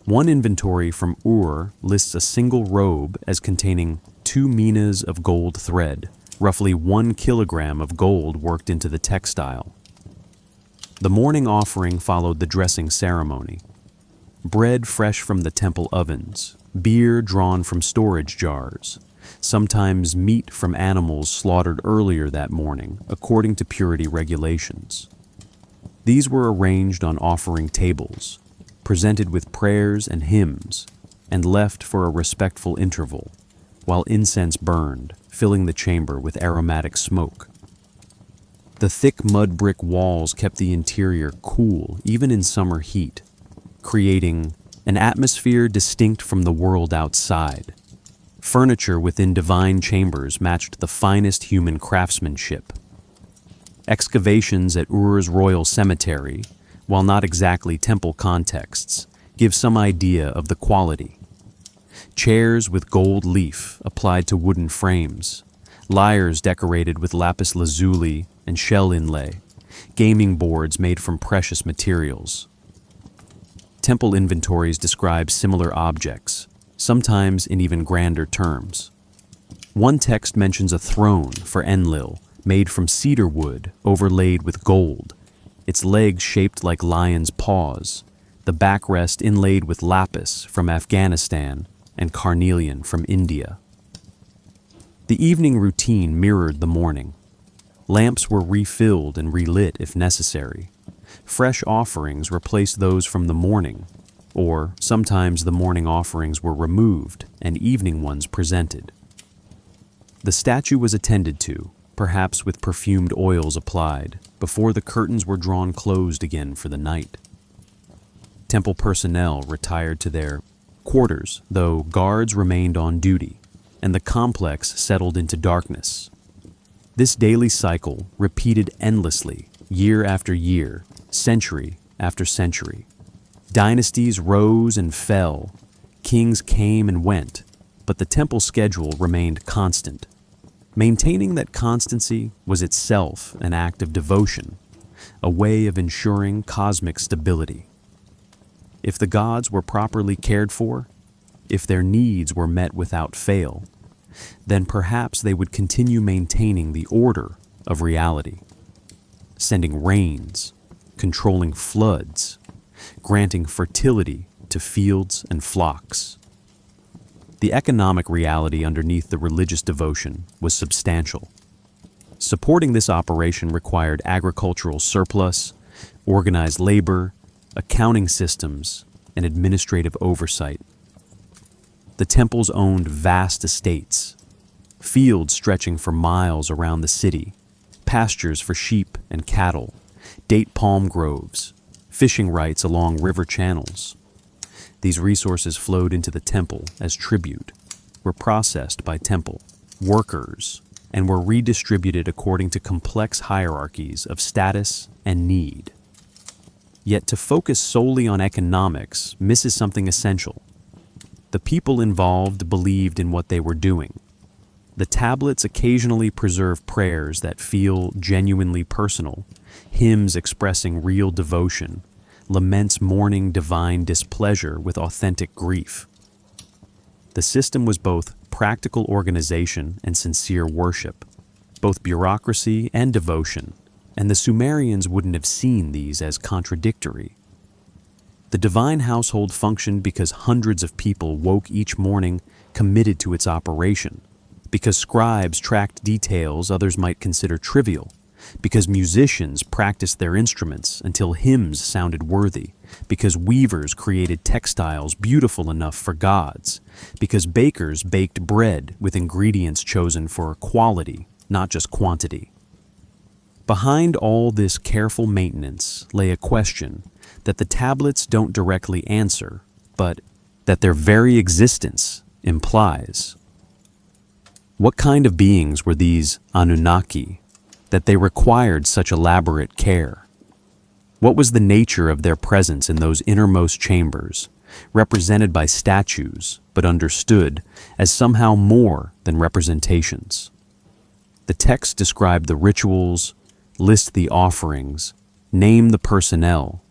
One inventory from Ur lists a single robe as containing 2 minas of gold thread, roughly 1 kilogram of gold worked into the textile. The morning offering followed the dressing ceremony. Bread fresh from the temple ovens, beer drawn from storage jars, sometimes meat from animals slaughtered earlier that morning, according to purity regulations. These were arranged on offering tables, presented with prayers and hymns, and left for a respectful interval, while incense burned, filling the chamber with aromatic smoke. The thick mud brick walls kept the interior cool even in summer heat, creating an atmosphere distinct from the world outside. Furniture within divine chambers matched the finest human craftsmanship. Excavations at Ur's royal cemetery, while not exactly temple contexts, give some idea of the quality. Chairs with gold leaf applied to wooden frames, lyres decorated with lapis lazuli and shell inlay, gaming boards made from precious materials. Temple inventories describe similar objects, sometimes in even grander terms. One text mentions a throne for Enlil, made from cedar wood overlaid with gold, its legs shaped like lion's paws, the backrest inlaid with lapis from Afghanistan and carnelian from India. The evening routine mirrored the morning. Lamps were refilled and relit if necessary. Fresh offerings replaced those from the morning, or sometimes the morning offerings were removed and evening ones presented. The statue was attended to, perhaps with perfumed oils applied, before the curtains were drawn closed again for the night. Temple personnel retired to their quarters, though guards remained on duty, and the complex settled into darkness. This daily cycle repeated endlessly, year after year, century after century. Dynasties rose and fell, kings came and went, but the temple schedule remained constant. Maintaining that constancy was itself an act of devotion, a way of ensuring cosmic stability. If the gods were properly cared for, if their needs were met without fail, then perhaps they would continue maintaining the order of reality, sending rains, controlling floods, granting fertility to fields and flocks. The economic reality underneath the religious devotion was substantial. Supporting this operation required agricultural surplus, organized labor, accounting systems, and administrative oversight. The temples owned vast estates, fields stretching for miles around the city, pastures for sheep and cattle, date palm groves, fishing rights along river channels. These resources flowed into the temple as tribute, were processed by temple workers, and were redistributed according to complex hierarchies of status and need. Yet to focus solely on economics misses something essential. The people involved believed in what they were doing. The tablets occasionally preserve prayers that feel genuinely personal, hymns expressing real devotion, laments mourning divine displeasure with authentic grief. The system was both practical organization and sincere worship, both bureaucracy and devotion, and the Sumerians wouldn't have seen these as contradictory. The divine household functioned because hundreds of people woke each morning committed to its operation, because scribes tracked details others might consider trivial, because musicians practiced their instruments until hymns sounded worthy, because weavers created textiles beautiful enough for gods, because bakers baked bread with ingredients chosen for quality, not just quantity. Behind all this careful maintenance lay a question that the tablets don't directly answer, but that their very existence implies. What kind of beings were these Anunnaki, that they required such elaborate care? What was the nature of their presence in those innermost chambers, represented by statues, but understood as somehow more than representations? The text describe the rituals, list the offerings, name the personnel,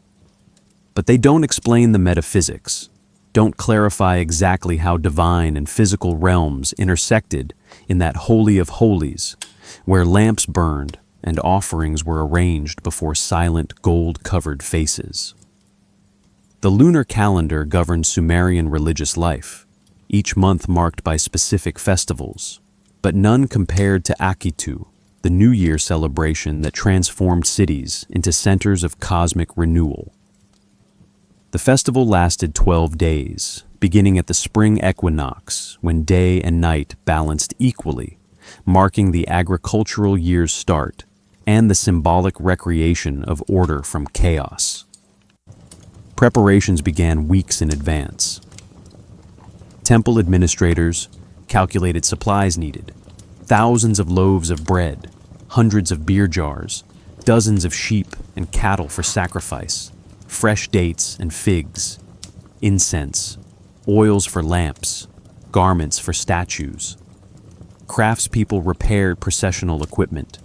but they don't explain the metaphysics, don't clarify exactly how divine and physical realms intersected in that Holy of Holies, where lamps burned and offerings were arranged before silent gold-covered faces. The lunar calendar governed Sumerian religious life, each month marked by specific festivals, but none compared to Akitu, the New Year celebration that transformed cities into centers of cosmic renewal. The festival lasted 12 days, beginning at the spring equinox, when day and night balanced equally, marking the agricultural year's start and the symbolic recreation of order from chaos. Preparations began weeks in advance. Temple administrators calculated supplies needed, thousands of loaves of bread, hundreds of beer jars, dozens of sheep and cattle for sacrifice, fresh dates and figs, incense, oils for lamps, garments for statues. Craftspeople repaired processional equipment.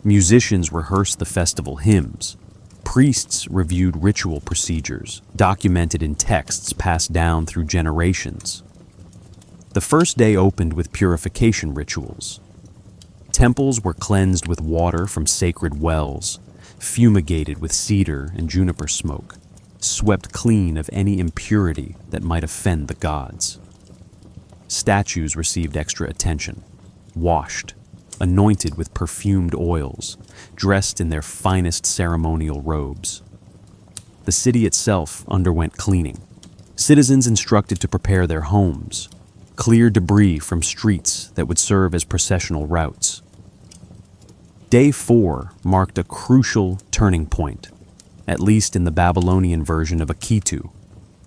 Musicians rehearsed the festival hymns. Priests reviewed ritual procedures, documented in texts passed down through generations. The first day opened with purification rituals. Temples were cleansed with water from sacred wells, fumigated with cedar and juniper smoke, swept clean of any impurity that might offend the gods. Statues received extra attention, washed, anointed with perfumed oils, dressed in their finest ceremonial robes. The city itself underwent cleaning. Citizens instructed to prepare their homes, clear debris from streets that would serve as processional routes. Day 4 marked a crucial turning point, at least in the Babylonian version of Akitu,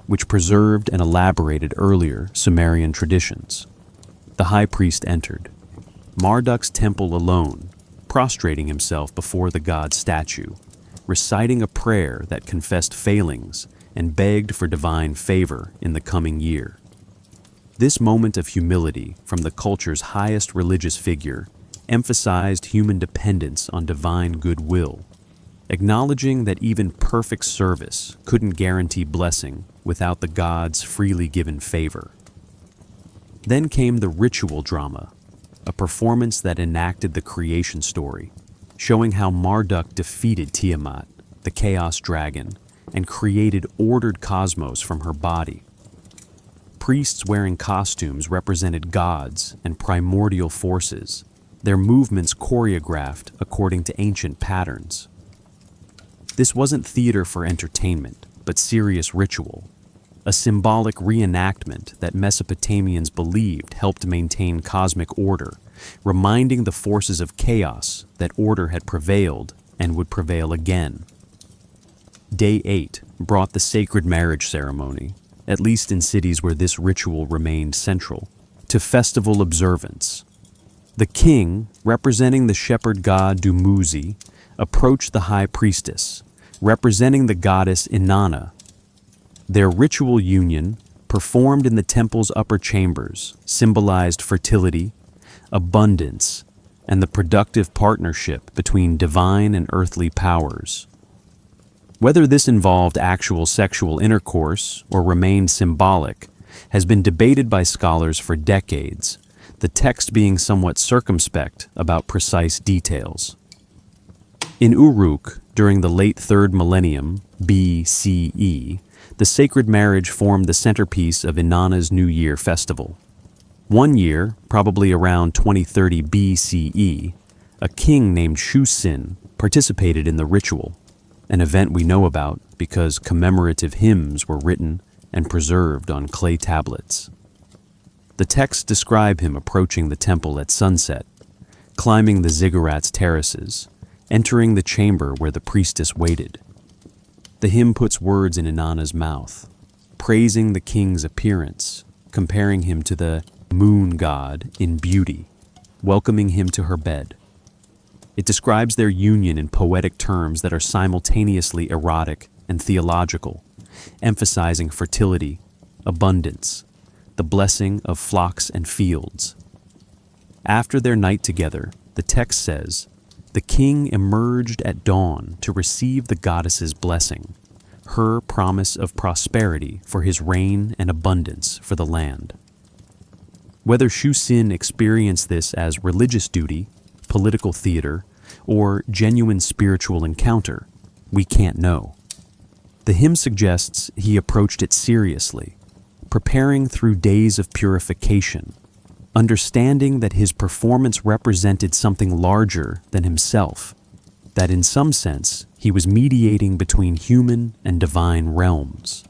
which preserved and elaborated earlier Sumerian traditions. The high priest entered, Marduk's temple alone, prostrating himself before the god's statue, reciting a prayer that confessed failings and begged for divine favor in the coming year. This moment of humility from the culture's highest religious figure emphasized human dependence on divine goodwill, acknowledging that even perfect service couldn't guarantee blessing without the gods' freely given favor. Then came the ritual drama, a performance that enacted the creation story, showing how Marduk defeated Tiamat, the chaos dragon, and created ordered cosmos from her body. Priests wearing costumes represented gods and primordial forces, their movements choreographed according to ancient patterns. This wasn't theater for entertainment, but serious ritual, a symbolic reenactment that Mesopotamians believed helped maintain cosmic order, reminding the forces of chaos that order had prevailed and would prevail again. Day 8 brought the sacred marriage ceremony, at least in cities where this ritual remained central, to festival observance. The king, representing the shepherd god Dumuzi, approached the high priestess, representing the goddess Inanna. Their ritual union, performed in the temple's upper chambers, symbolized fertility, abundance, and the productive partnership between divine and earthly powers. Whether this involved actual sexual intercourse or remained symbolic has been debated by scholars for decades, the text being somewhat circumspect about precise details. In Uruk, during the late 3rd millennium BCE, the sacred marriage formed the centerpiece of Inanna's New Year festival. One year, probably around 2030 BCE, a king named Shusin participated in the ritual, an event we know about because commemorative hymns were written and preserved on clay tablets. The texts describe him approaching the temple at sunset, climbing the ziggurat's terraces, entering the chamber where the priestess waited. The hymn puts words in Inanna's mouth, praising the king's appearance, comparing him to the moon god in beauty, welcoming him to her bed. It describes their union in poetic terms that are simultaneously erotic and theological, emphasizing fertility, abundance, the blessing of flocks and fields. After their night together, the text says, the king emerged at dawn to receive the goddess's blessing, her promise of prosperity for his reign and abundance for the land. Whether Shusin experienced this as religious duty, political theater, or genuine spiritual encounter, we can't know. The hymn suggests he approached it seriously, preparing through days of purification, understanding that his performance represented something larger than himself, that in some sense he was mediating between human and divine realms,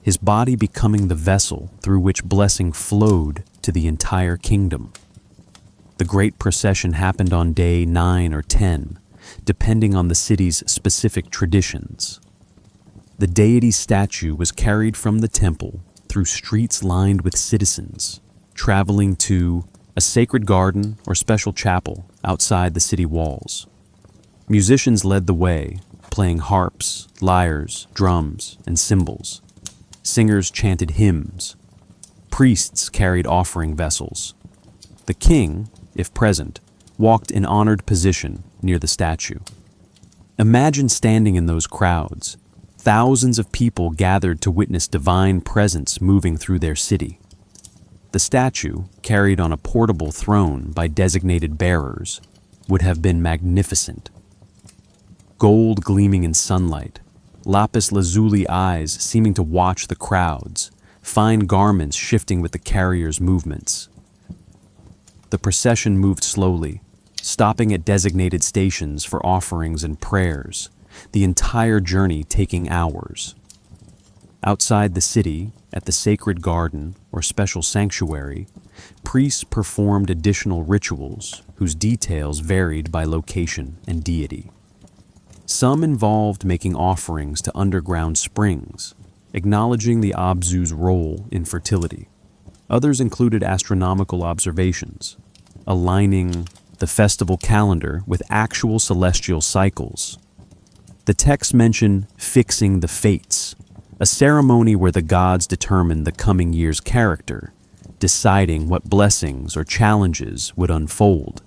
his body becoming the vessel through which blessing flowed to the entire kingdom. The great procession happened on day 9 or 10, depending on the city's specific traditions. The deity's statue was carried from the temple through streets lined with citizens, traveling to a sacred garden or special chapel outside the city walls. Musicians led the way, playing harps, lyres, drums, and cymbals. Singers chanted hymns. Priests carried offering vessels. The king, if present, walked in honored position near the statue. Imagine standing in those crowds, thousands of people gathered to witness divine presence moving through their city. The statue, carried on a portable throne by designated bearers, would have been magnificent. Gold gleaming in sunlight, lapis lazuli eyes seeming to watch the crowds, fine garments shifting with the carrier's movements. The procession moved slowly, stopping at designated stations for offerings and prayers, the entire journey taking hours. Outside the city, at the sacred garden or special sanctuary, priests performed additional rituals whose details varied by location and deity. Some involved making offerings to underground springs, acknowledging the Abzu's role in fertility. Others included astronomical observations, aligning the festival calendar with actual celestial cycles. The texts mention fixing the fates, a ceremony where the gods determined the coming year's character, deciding what blessings or challenges would unfold.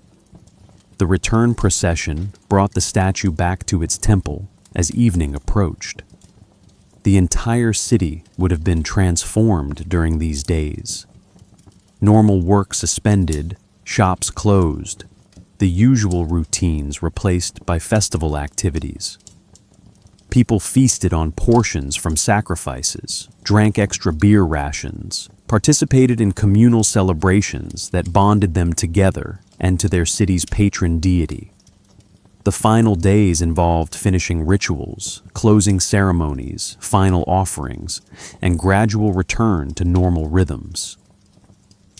The return procession brought the statue back to its temple as evening approached. The entire city would have been transformed during these days. Normal work suspended, shops closed, the usual routines replaced by festival activities. People feasted on portions from sacrifices, drank extra beer rations, participated in communal celebrations that bonded them together and to their city's patron deity. The final days involved finishing rituals, closing ceremonies, final offerings, and gradual return to normal rhythms.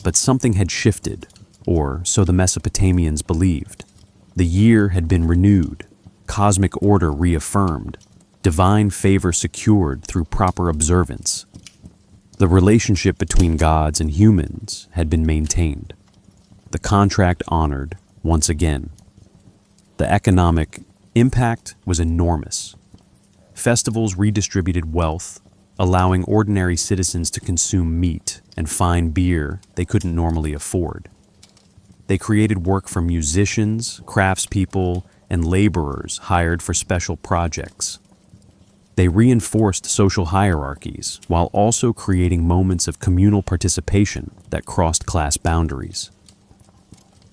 But something had shifted, or so the Mesopotamians believed. The year had been renewed, cosmic order reaffirmed, divine favor secured through proper observance. The relationship between gods and humans had been maintained, the contract honored once again. The economic impact was enormous. Festivals redistributed wealth, allowing ordinary citizens to consume meat and fine beer they couldn't normally afford. They created work for musicians, craftspeople, and laborers hired for special projects. They reinforced social hierarchies while also creating moments of communal participation that crossed class boundaries.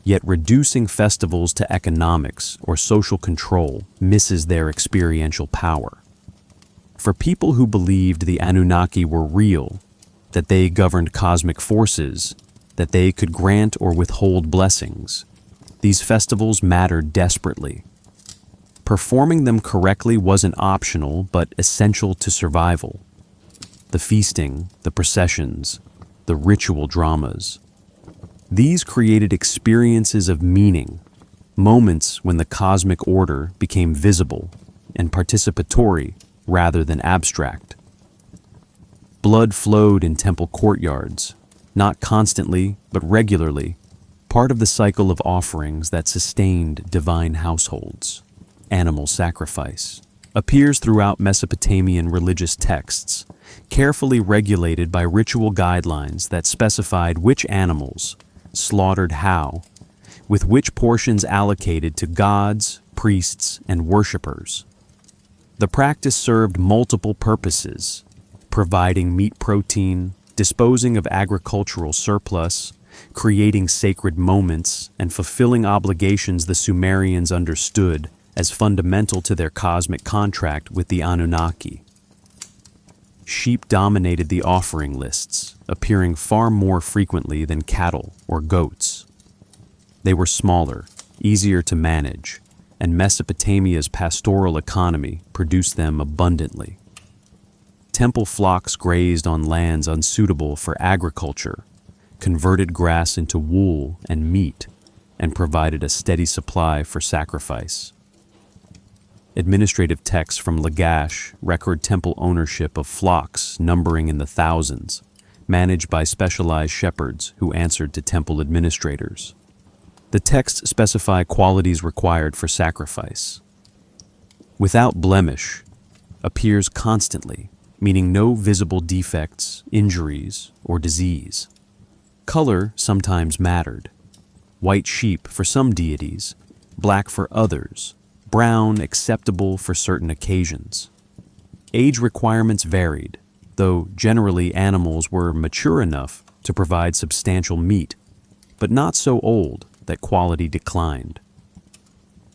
Yet reducing festivals to economics or social control misses their experiential power. For people who believed the Anunnaki were real, that they governed cosmic forces, that they could grant or withhold blessings, these festivals mattered desperately. Performing them correctly wasn't optional but essential to survival. The feasting, the processions, the ritual dramas. These created experiences of meaning, moments when the cosmic order became visible and participatory rather than abstract. Blood flowed in temple courtyards, not constantly but regularly, part of the cycle of offerings that sustained divine households. Animal sacrifice appears throughout Mesopotamian religious texts, carefully regulated by ritual guidelines that specified which animals, slaughtered how, with which portions allocated to gods, priests, and worshippers. The practice served multiple purposes, providing meat protein, disposing of agricultural surplus, creating sacred moments, and fulfilling obligations the Sumerians understood as fundamental to their cosmic contract with the Anunnaki. Sheep dominated the offering lists, appearing far more frequently than cattle or goats. They were smaller, easier to manage, and Mesopotamia's pastoral economy produced them abundantly. Temple flocks grazed on lands unsuitable for agriculture, converted grass into wool and meat, and provided a steady supply for sacrifice. Administrative texts from Lagash record temple ownership of flocks numbering in the thousands, managed by specialized shepherds who answered to temple administrators. The texts specify qualities required for sacrifice. Without blemish appears constantly, meaning no visible defects, injuries, or disease. Color sometimes mattered. White sheep for some deities, black for others, brown acceptable for certain occasions. Age requirements varied, though generally animals were mature enough to provide substantial meat, but not so old that quality declined.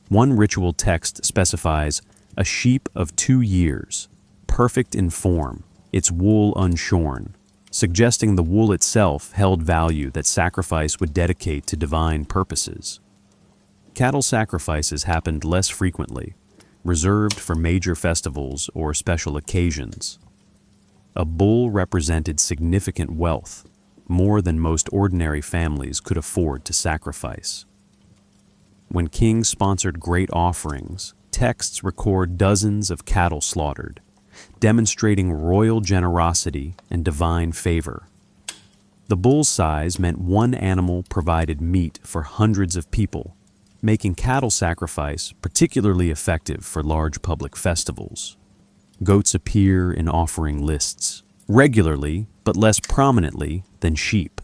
One ritual text specifies a sheep of 2 years, perfect in form, its wool unshorn, suggesting the wool itself held value that sacrifice would dedicate to divine purposes. Cattle sacrifices happened less frequently, reserved for major festivals or special occasions. A bull represented significant wealth, more than most ordinary families could afford to sacrifice. When kings sponsored great offerings, texts record dozens of cattle slaughtered, demonstrating royal generosity and divine favor. The bull's size meant one animal provided meat for hundreds of people, making cattle sacrifice particularly effective for large public festivals. Goats appear in offering lists, regularly but less prominently than sheep.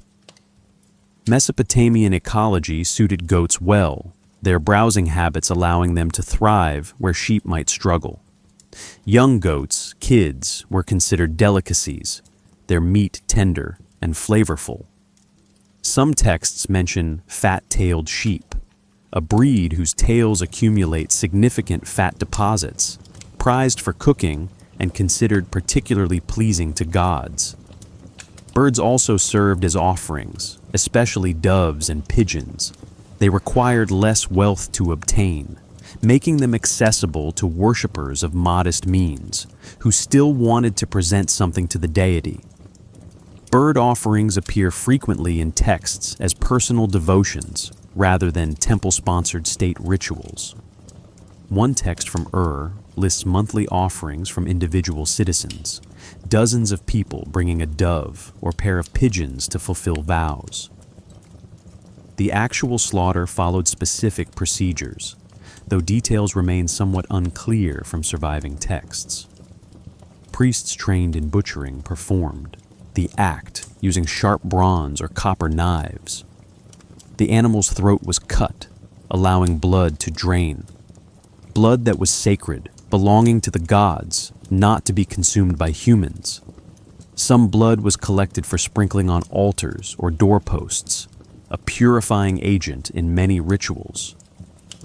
Mesopotamian ecology suited goats well, their browsing habits allowing them to thrive where sheep might struggle. Young goats, kids, were considered delicacies, their meat tender and flavorful. Some texts mention fat-tailed sheep, a breed whose tails accumulate significant fat deposits, prized for cooking and considered particularly pleasing to gods. Birds also served as offerings, especially doves and pigeons. They required less wealth to obtain, making them accessible to worshippers of modest means, who still wanted to present something to the deity. Bird offerings appear frequently in texts as personal devotions, rather than temple-sponsored state rituals. One text from lists monthly offerings from individual citizens, dozens of people bringing a dove or pair of pigeons to fulfill vows. The actual slaughter followed specific procedures, though details remain somewhat unclear from surviving texts. Priests trained in butchering performed the act using sharp bronze or copper knives. The animal's throat was cut, allowing blood to drain. Blood that was sacred, belonging to the gods, not to be consumed by humans. Some blood was collected for sprinkling on altars or doorposts, a purifying agent in many rituals.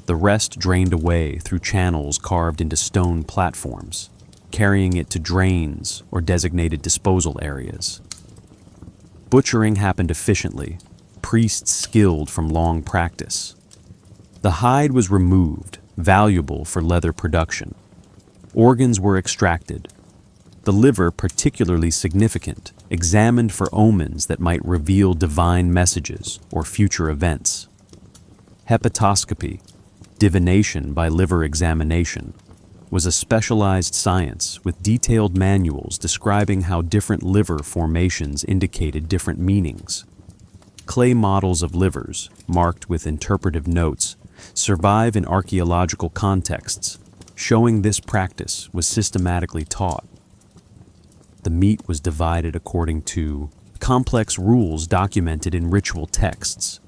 The rest drained away through channels carved into stone platforms, carrying it to drains or designated disposal areas. Butchering happened efficiently, priests skilled from long practice. The hide was removed, valuable for leather production. Organs were extracted. The liver, particularly significant, examined for omens that might reveal divine messages or future events. Hepatoscopy, divination by liver examination, was a specialized science with detailed manuals describing how different liver formations indicated different meanings. Clay models of livers, marked with interpretive notes, survive in archaeological contexts, showing this practice was systematically taught. The meat was divided according to complex rules documented in ritual texts.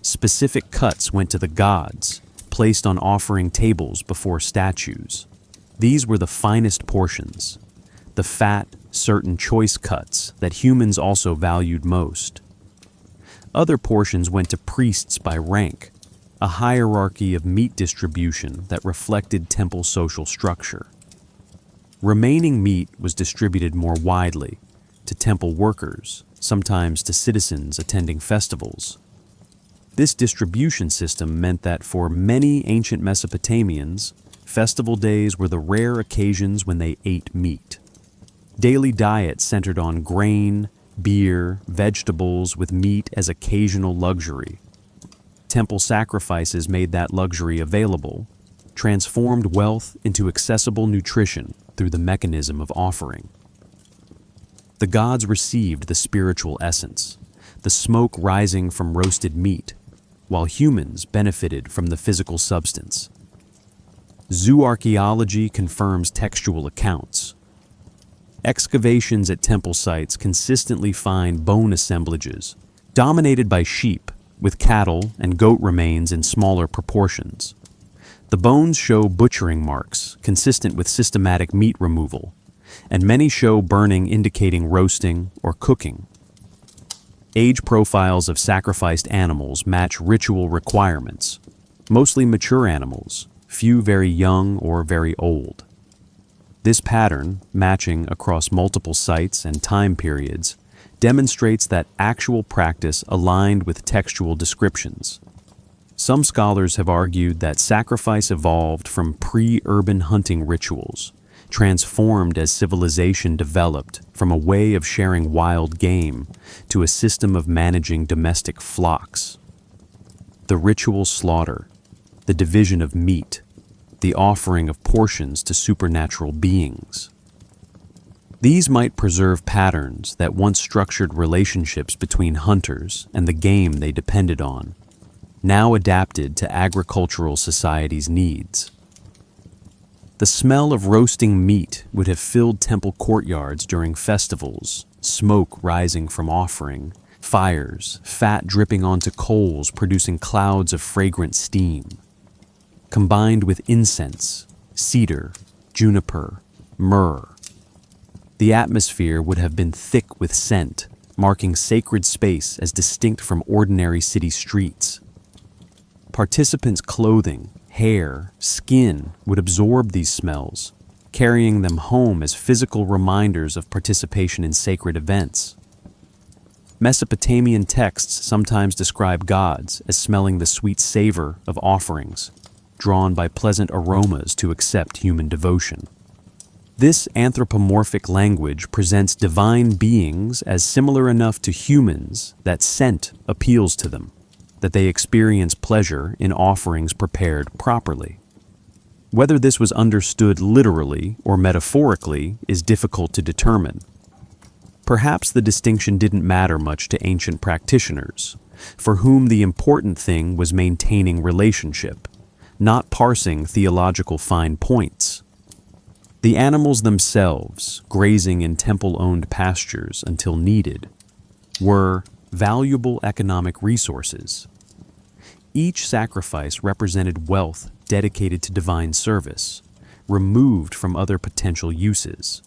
Specific cuts went to the gods, placed on offering tables before statues. These were the finest portions, the fat, certain choice cuts that humans also valued most. Other portions went to priests by rank, a hierarchy of meat distribution that reflected temple social structure. Remaining meat was distributed more widely, to temple workers, sometimes to citizens attending festivals. This distribution system meant that for many ancient Mesopotamians, festival days were the rare occasions when they ate meat. Daily diet centered on grain, beer, vegetables, with meat as occasional luxury. Temple sacrifices made that luxury available, transformed wealth into accessible nutrition through the mechanism of offering. The gods received the spiritual essence, the smoke rising from roasted meat, while humans benefited from the physical substance. Zooarchaeology confirms textual accounts. Excavations at temple sites consistently find bone assemblages, dominated by sheep, with cattle and goat remains in smaller proportions. The bones show butchering marks, consistent with systematic meat removal, and many show burning indicating roasting or cooking. Age profiles of sacrificed animals match ritual requirements, mostly mature animals, few very young or very old. This pattern, matching across multiple sites and time periods, demonstrates that actual practice aligned with textual descriptions. Some scholars have argued that sacrifice evolved from pre-urban hunting rituals, transformed as civilization developed from a way of sharing wild game to a system of managing domestic flocks. The ritual slaughter, the division of meat, the offering of portions to supernatural beings. These might preserve patterns that once structured relationships between hunters and the game they depended on, now adapted to agricultural society's needs. The smell of roasting meat would have filled temple courtyards during festivals, smoke rising from offering, fires, fat dripping onto coals producing clouds of fragrant steam. Combined with incense, cedar, juniper, myrrh, the atmosphere would have been thick with scent, marking sacred space as distinct from ordinary city streets. Participants' clothing, hair, skin would absorb these smells, carrying them home as physical reminders of participation in sacred events. Mesopotamian texts sometimes describe gods as smelling the sweet savor of offerings, drawn by pleasant aromas to accept human devotion. This anthropomorphic language presents divine beings as similar enough to humans that scent appeals to them, that they experience pleasure in offerings prepared properly. Whether this was understood literally or metaphorically is difficult to determine. Perhaps the distinction didn't matter much to ancient practitioners, for whom the important thing was maintaining relationship, not parsing theological fine points. The animals themselves, grazing in temple-owned pastures until needed, were valuable economic resources. Each sacrifice represented wealth dedicated to divine service, removed from other potential uses.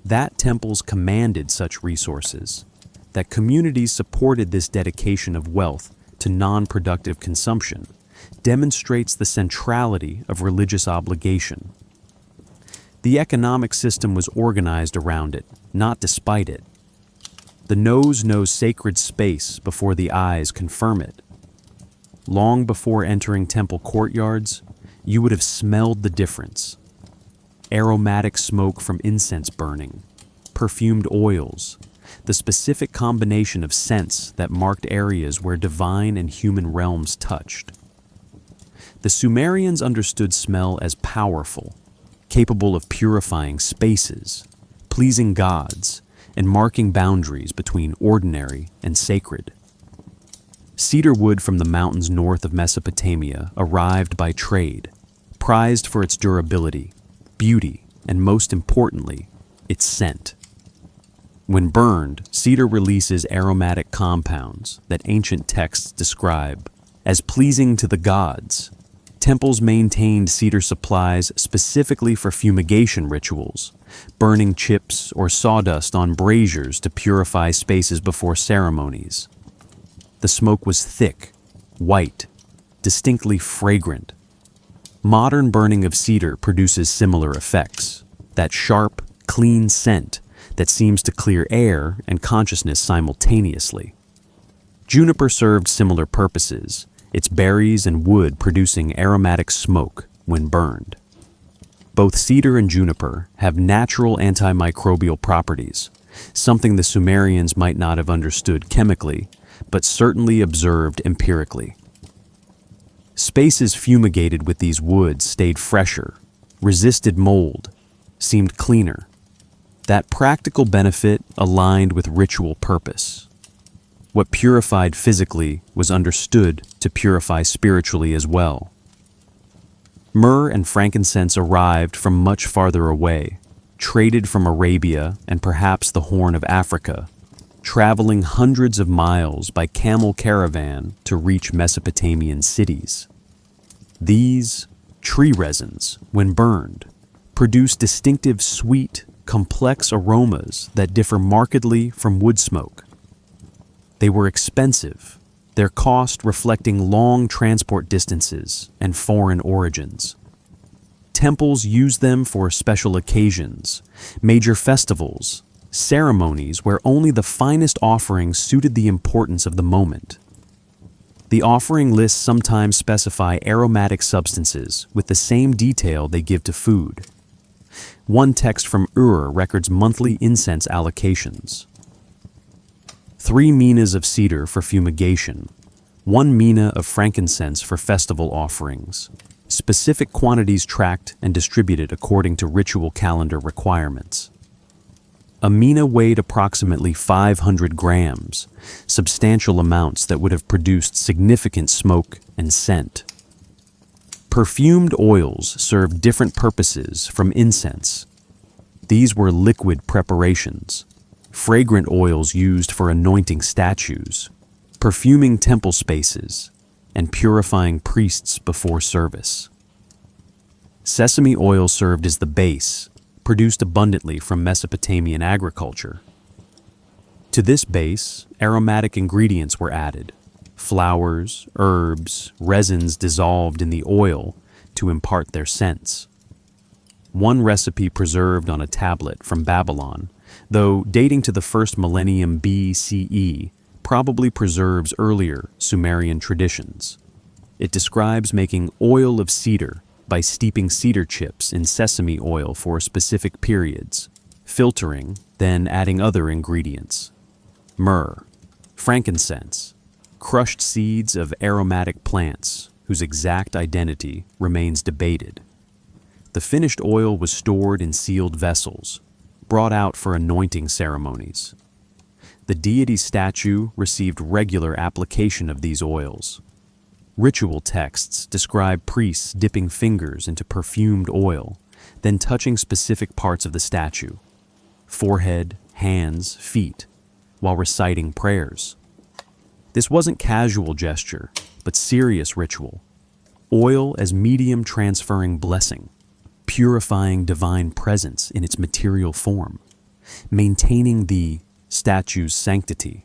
That temples commanded such resources, that communities supported this dedication of wealth to non-productive consumption demonstrates the centrality of religious obligation. The economic system was organized around it, not despite it. The nose knows sacred space before the eyes confirm it. Long before entering temple courtyards, you would have smelled the difference. Aromatic smoke from incense burning, perfumed oils, the specific combination of scents that marked areas where divine and human realms touched. The Sumerians understood smell as powerful, capable of purifying spaces, pleasing gods, and marking boundaries between ordinary and sacred. Cedar wood from the mountains north of Mesopotamia arrived by trade, prized for its durability, beauty, and most importantly, its scent. When burned, cedar releases aromatic compounds that ancient texts describe as pleasing to the gods. Temples maintained cedar supplies specifically for fumigation rituals, burning chips or sawdust on braziers to purify spaces before ceremonies. The smoke was thick, white, distinctly fragrant. Modern burning of cedar produces similar effects, that sharp, clean scent that seems to clear air and consciousness simultaneously. Juniper served similar purposes, its berries and wood producing aromatic smoke when burned. Both cedar and juniper have natural antimicrobial properties, something the Sumerians might not have understood chemically, but certainly observed empirically. Spaces fumigated with these woods stayed fresher, resisted mold, seemed cleaner. That practical benefit aligned with ritual purpose. What purified physically was understood to purify spiritually as well. Myrrh and frankincense arrived from much farther away, traded from Arabia and perhaps the Horn of Africa, traveling hundreds of miles by camel caravan to reach Mesopotamian cities. These tree resins, when burned, produce distinctive sweet, complex aromas that differ markedly from wood smoke. They were expensive, their cost reflecting long transport distances and foreign origins. Temples used them for special occasions, major festivals, ceremonies where only the finest offerings suited the importance of the moment. The offering lists sometimes specify aromatic substances with the same detail they give to food. One text from Ur records monthly incense allocations. 3 minas of cedar for fumigation, 1 mina of frankincense for festival offerings, specific quantities tracked and distributed according to ritual calendar requirements. A mina weighed approximately 500 grams, substantial amounts that would have produced significant smoke and scent. Perfumed oils served different purposes from incense. These were liquid preparations, fragrant oils used for anointing statues, perfuming temple spaces, and purifying priests before service. Sesame oil served as the base, produced abundantly from Mesopotamian agriculture. To this base, aromatic ingredients were added, flowers, herbs, resins dissolved in the oil to impart their scents. One recipe preserved on a tablet from Babylon, though dating to the first millennium BCE, probably preserves earlier Sumerian traditions. It describes making oil of cedar by steeping cedar chips in sesame oil for specific periods, filtering, then adding other ingredients. Myrrh, frankincense, crushed seeds of aromatic plants whose exact identity remains debated. The finished oil was stored in sealed vessels, brought out for anointing ceremonies. The deity statue received regular application of these oils. Ritual texts describe priests dipping fingers into perfumed oil, then touching specific parts of the statue, forehead, hands, feet, while reciting prayers. This wasn't casual gesture, but serious ritual. Oil as medium transferring blessing, purifying divine presence in its material form, maintaining the statues' sanctity.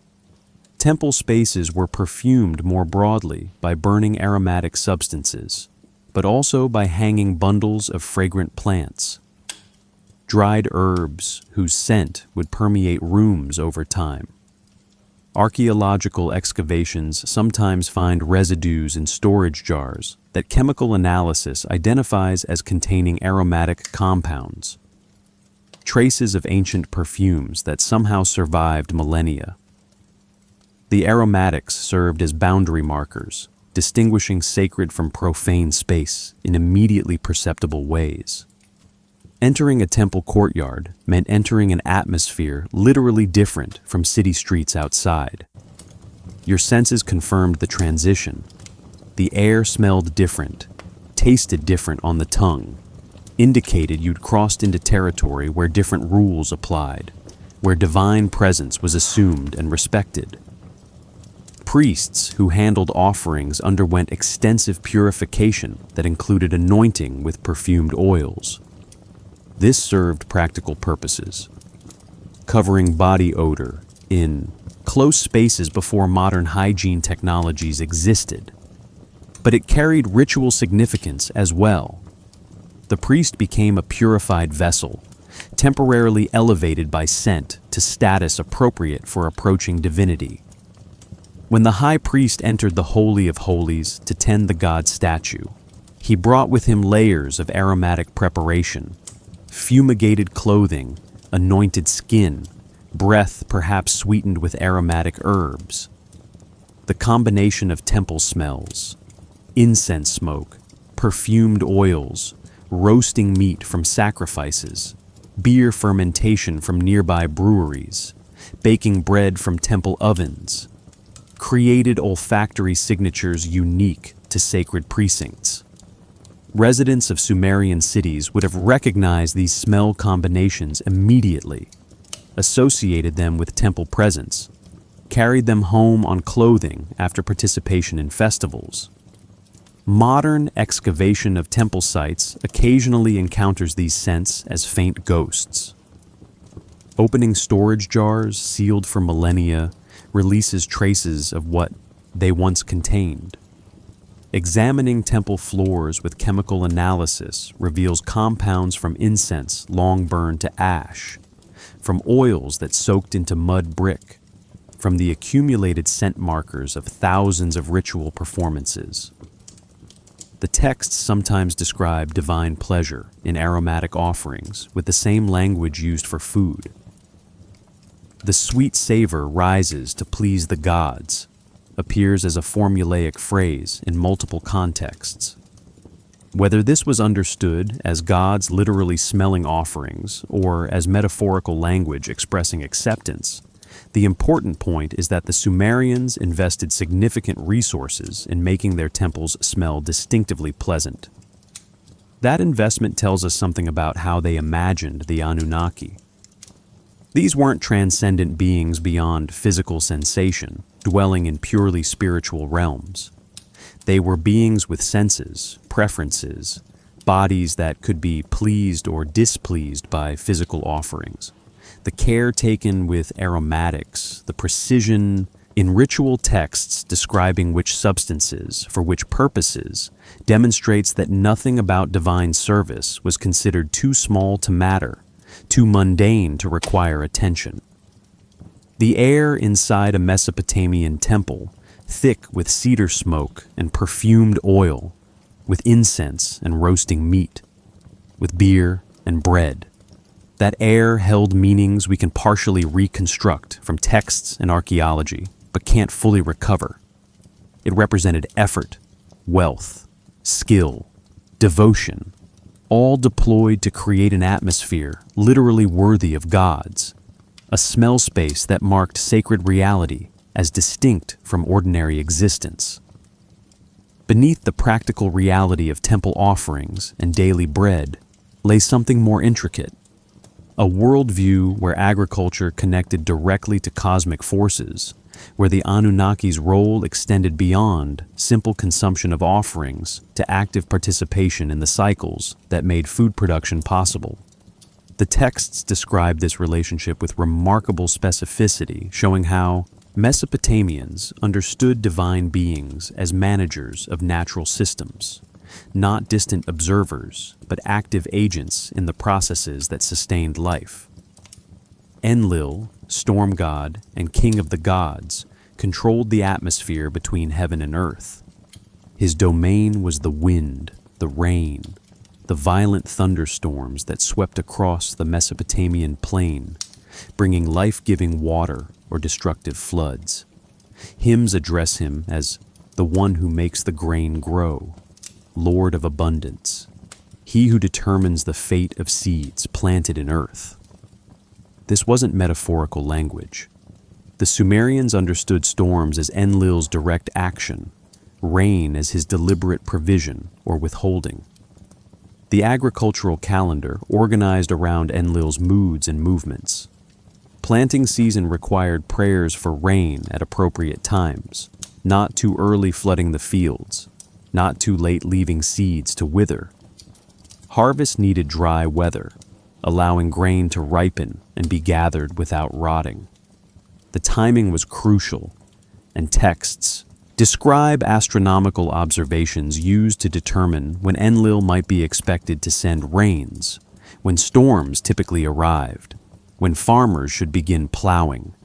Temple spaces were perfumed more broadly by burning aromatic substances, but also by hanging bundles of fragrant plants, dried herbs whose scent would permeate rooms over time. Archaeological excavations sometimes find residues in storage jars that chemical analysis identifies as containing aromatic compounds, traces of ancient perfumes that somehow survived millennia. The aromatics served as boundary markers, distinguishing sacred from profane space in immediately perceptible ways. Entering a temple courtyard meant entering an atmosphere literally different from city streets outside. Your senses confirmed the transition. The air smelled different, tasted different on the tongue, indicated you'd crossed into territory where different rules applied, where divine presence was assumed and respected. Priests who handled offerings underwent extensive purification that included anointing with perfumed oils. This served practical purposes, covering body odor in close spaces before modern hygiene technologies existed. But it carried ritual significance as well. The priest became a purified vessel, temporarily elevated by scent to status appropriate for approaching divinity. When the high priest entered the Holy of Holies to tend the god's statue, he brought with him layers of aromatic preparation, fumigated clothing, anointed skin, breath perhaps sweetened with aromatic herbs. The combination of temple smells, incense smoke, perfumed oils, roasting meat from sacrifices, beer fermentation from nearby breweries, baking bread from temple ovens, created olfactory signatures unique to sacred precincts. Residents of Sumerian cities would have recognized these smell combinations immediately, associated them with temple presence, carried them home on clothing after participation in festivals. Modern excavation of temple sites occasionally encounters these scents as faint ghosts. Opening storage jars sealed for millennia releases traces of what they once contained. Examining temple floors with chemical analysis reveals compounds from incense long burned to ash, from oils that soaked into mud brick, from the accumulated scent markers of thousands of ritual performances. The texts sometimes describe divine pleasure in aromatic offerings with the same language used for food. The sweet savor rises to please the gods appears as a formulaic phrase in multiple contexts. Whether this was understood as gods literally smelling offerings or as metaphorical language expressing acceptance, the important point is that the Sumerians invested significant resources in making their temples smell distinctively pleasant. That investment tells us something about how they imagined the Anunnaki. These weren't transcendent beings beyond physical sensation, dwelling in purely spiritual realms. They were beings with senses, preferences, bodies that could be pleased or displeased by physical offerings. The care taken with aromatics, the precision in ritual texts describing which substances, for which purposes, demonstrates that nothing about divine service was considered too small to matter, too mundane to require attention. The air inside a Mesopotamian temple, thick with cedar smoke and perfumed oil, with incense and roasting meat, with beer and bread. That air held meanings we can partially reconstruct from texts and archaeology, but can't fully recover. It represented effort, wealth, skill, devotion, all deployed to create an atmosphere literally worthy of gods, a smell space that marked sacred reality as distinct from ordinary existence. Beneath the practical reality of temple offerings and daily bread lay something more intricate, a worldview where agriculture connected directly to cosmic forces, where the Anunnaki's role extended beyond simple consumption of offerings to active participation in the cycles that made food production possible. The texts describe this relationship with remarkable specificity, showing how Mesopotamians understood divine beings as managers of natural systems, not distant observers, but active agents in the processes that sustained life. Enlil, storm god and king of the gods, controlled the atmosphere between heaven and earth. His domain was the wind, the rain, the violent thunderstorms that swept across the Mesopotamian plain, bringing life-giving water or destructive floods. Hymns address him as the one who makes the grain grow, Lord of abundance, he who determines the fate of seeds planted in earth. This wasn't metaphorical language. The Sumerians understood storms as Enlil's direct action, rain as his deliberate provision or withholding. The agricultural calendar organized around Enlil's moods and movements. Planting season required prayers for rain at appropriate times, not too early flooding the fields, not too late leaving seeds to wither. Harvest needed dry weather, allowing grain to ripen and be gathered without rotting. The timing was crucial, and texts describe astronomical observations used to determine when Enlil might be expected to send rains, when storms typically arrived, when farmers should begin plowing.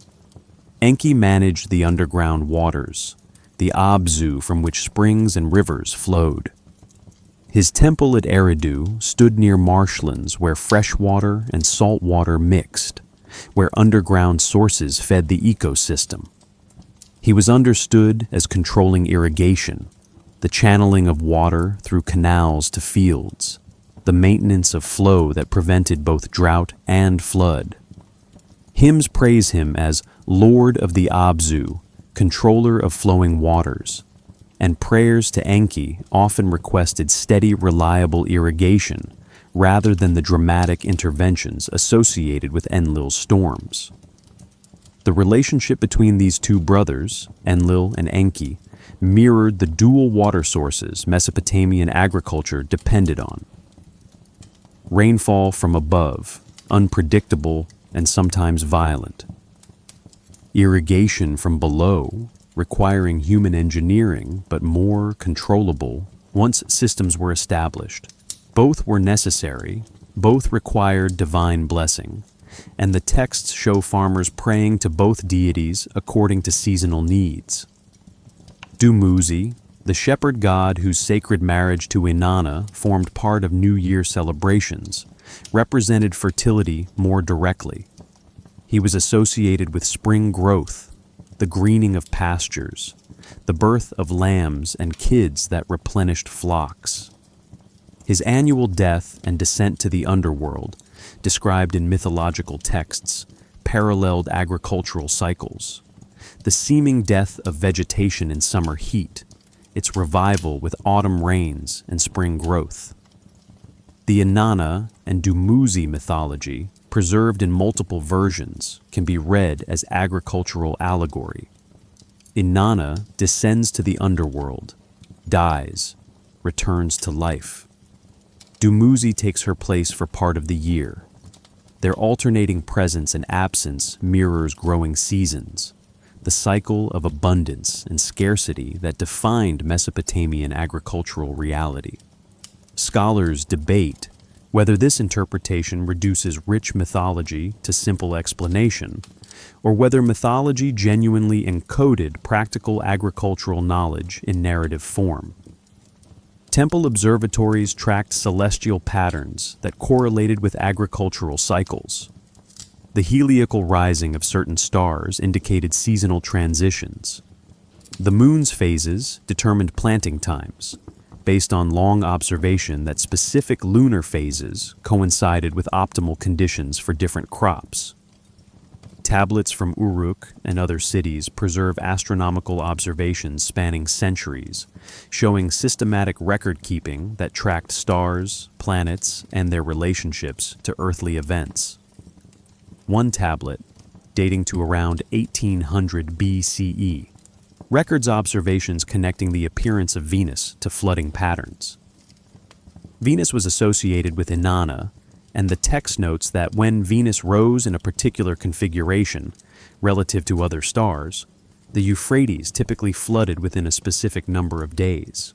Enki managed the underground waters, the Abzu from which springs and rivers flowed. His temple at Eridu stood near marshlands where fresh water and salt water mixed, where underground sources fed the ecosystem. He was understood as controlling irrigation, the channeling of water through canals to fields, the maintenance of flow that prevented both drought and flood. Hymns praise him as Lord of the Abzu, controller of flowing waters, and prayers to Enki often requested steady, reliable irrigation rather than the dramatic interventions associated with Enlil's storms. The relationship between these two brothers, Enlil and Enki, mirrored the dual water sources Mesopotamian agriculture depended on. Rainfall from above, unpredictable and sometimes violent. Irrigation from below, requiring human engineering but more controllable once systems were established. Both were necessary, both required divine blessing, and the texts show farmers praying to both deities according to seasonal needs. Dumuzi, the shepherd god whose sacred marriage to Inanna formed part of New Year celebrations, represented fertility more directly. He was associated with spring growth, the greening of pastures, the birth of lambs and kids that replenished flocks. His annual death and descent to the underworld, described in mythological texts, paralleled agricultural cycles. The seeming death of vegetation in summer heat, its revival with autumn rains and spring growth. The Inanna and Dumuzi mythology, preserved in multiple versions, can be read as agricultural allegory. Inanna descends to the underworld, dies, returns to life. Dumuzi takes her place for part of the year. Their alternating presence and absence mirrors growing seasons, the cycle of abundance and scarcity that defined Mesopotamian agricultural reality. Scholars debate whether this interpretation reduces rich mythology to simple explanation, or whether mythology genuinely encoded practical agricultural knowledge in narrative form. Temple observatories tracked celestial patterns that correlated with agricultural cycles. The heliacal rising of certain stars indicated seasonal transitions. The moon's phases determined planting times, based on long observation that specific lunar phases coincided with optimal conditions for different crops. Tablets from Uruk and other cities preserve astronomical observations spanning centuries, showing systematic record-keeping that tracked stars, planets, and their relationships to earthly events. One tablet, dating to around 1800 BCE, records observations connecting the appearance of Venus to flooding patterns. Venus was associated with Inanna and the text notes that when Venus rose in a particular configuration, relative to other stars, the Euphrates typically flooded within a specific number of days.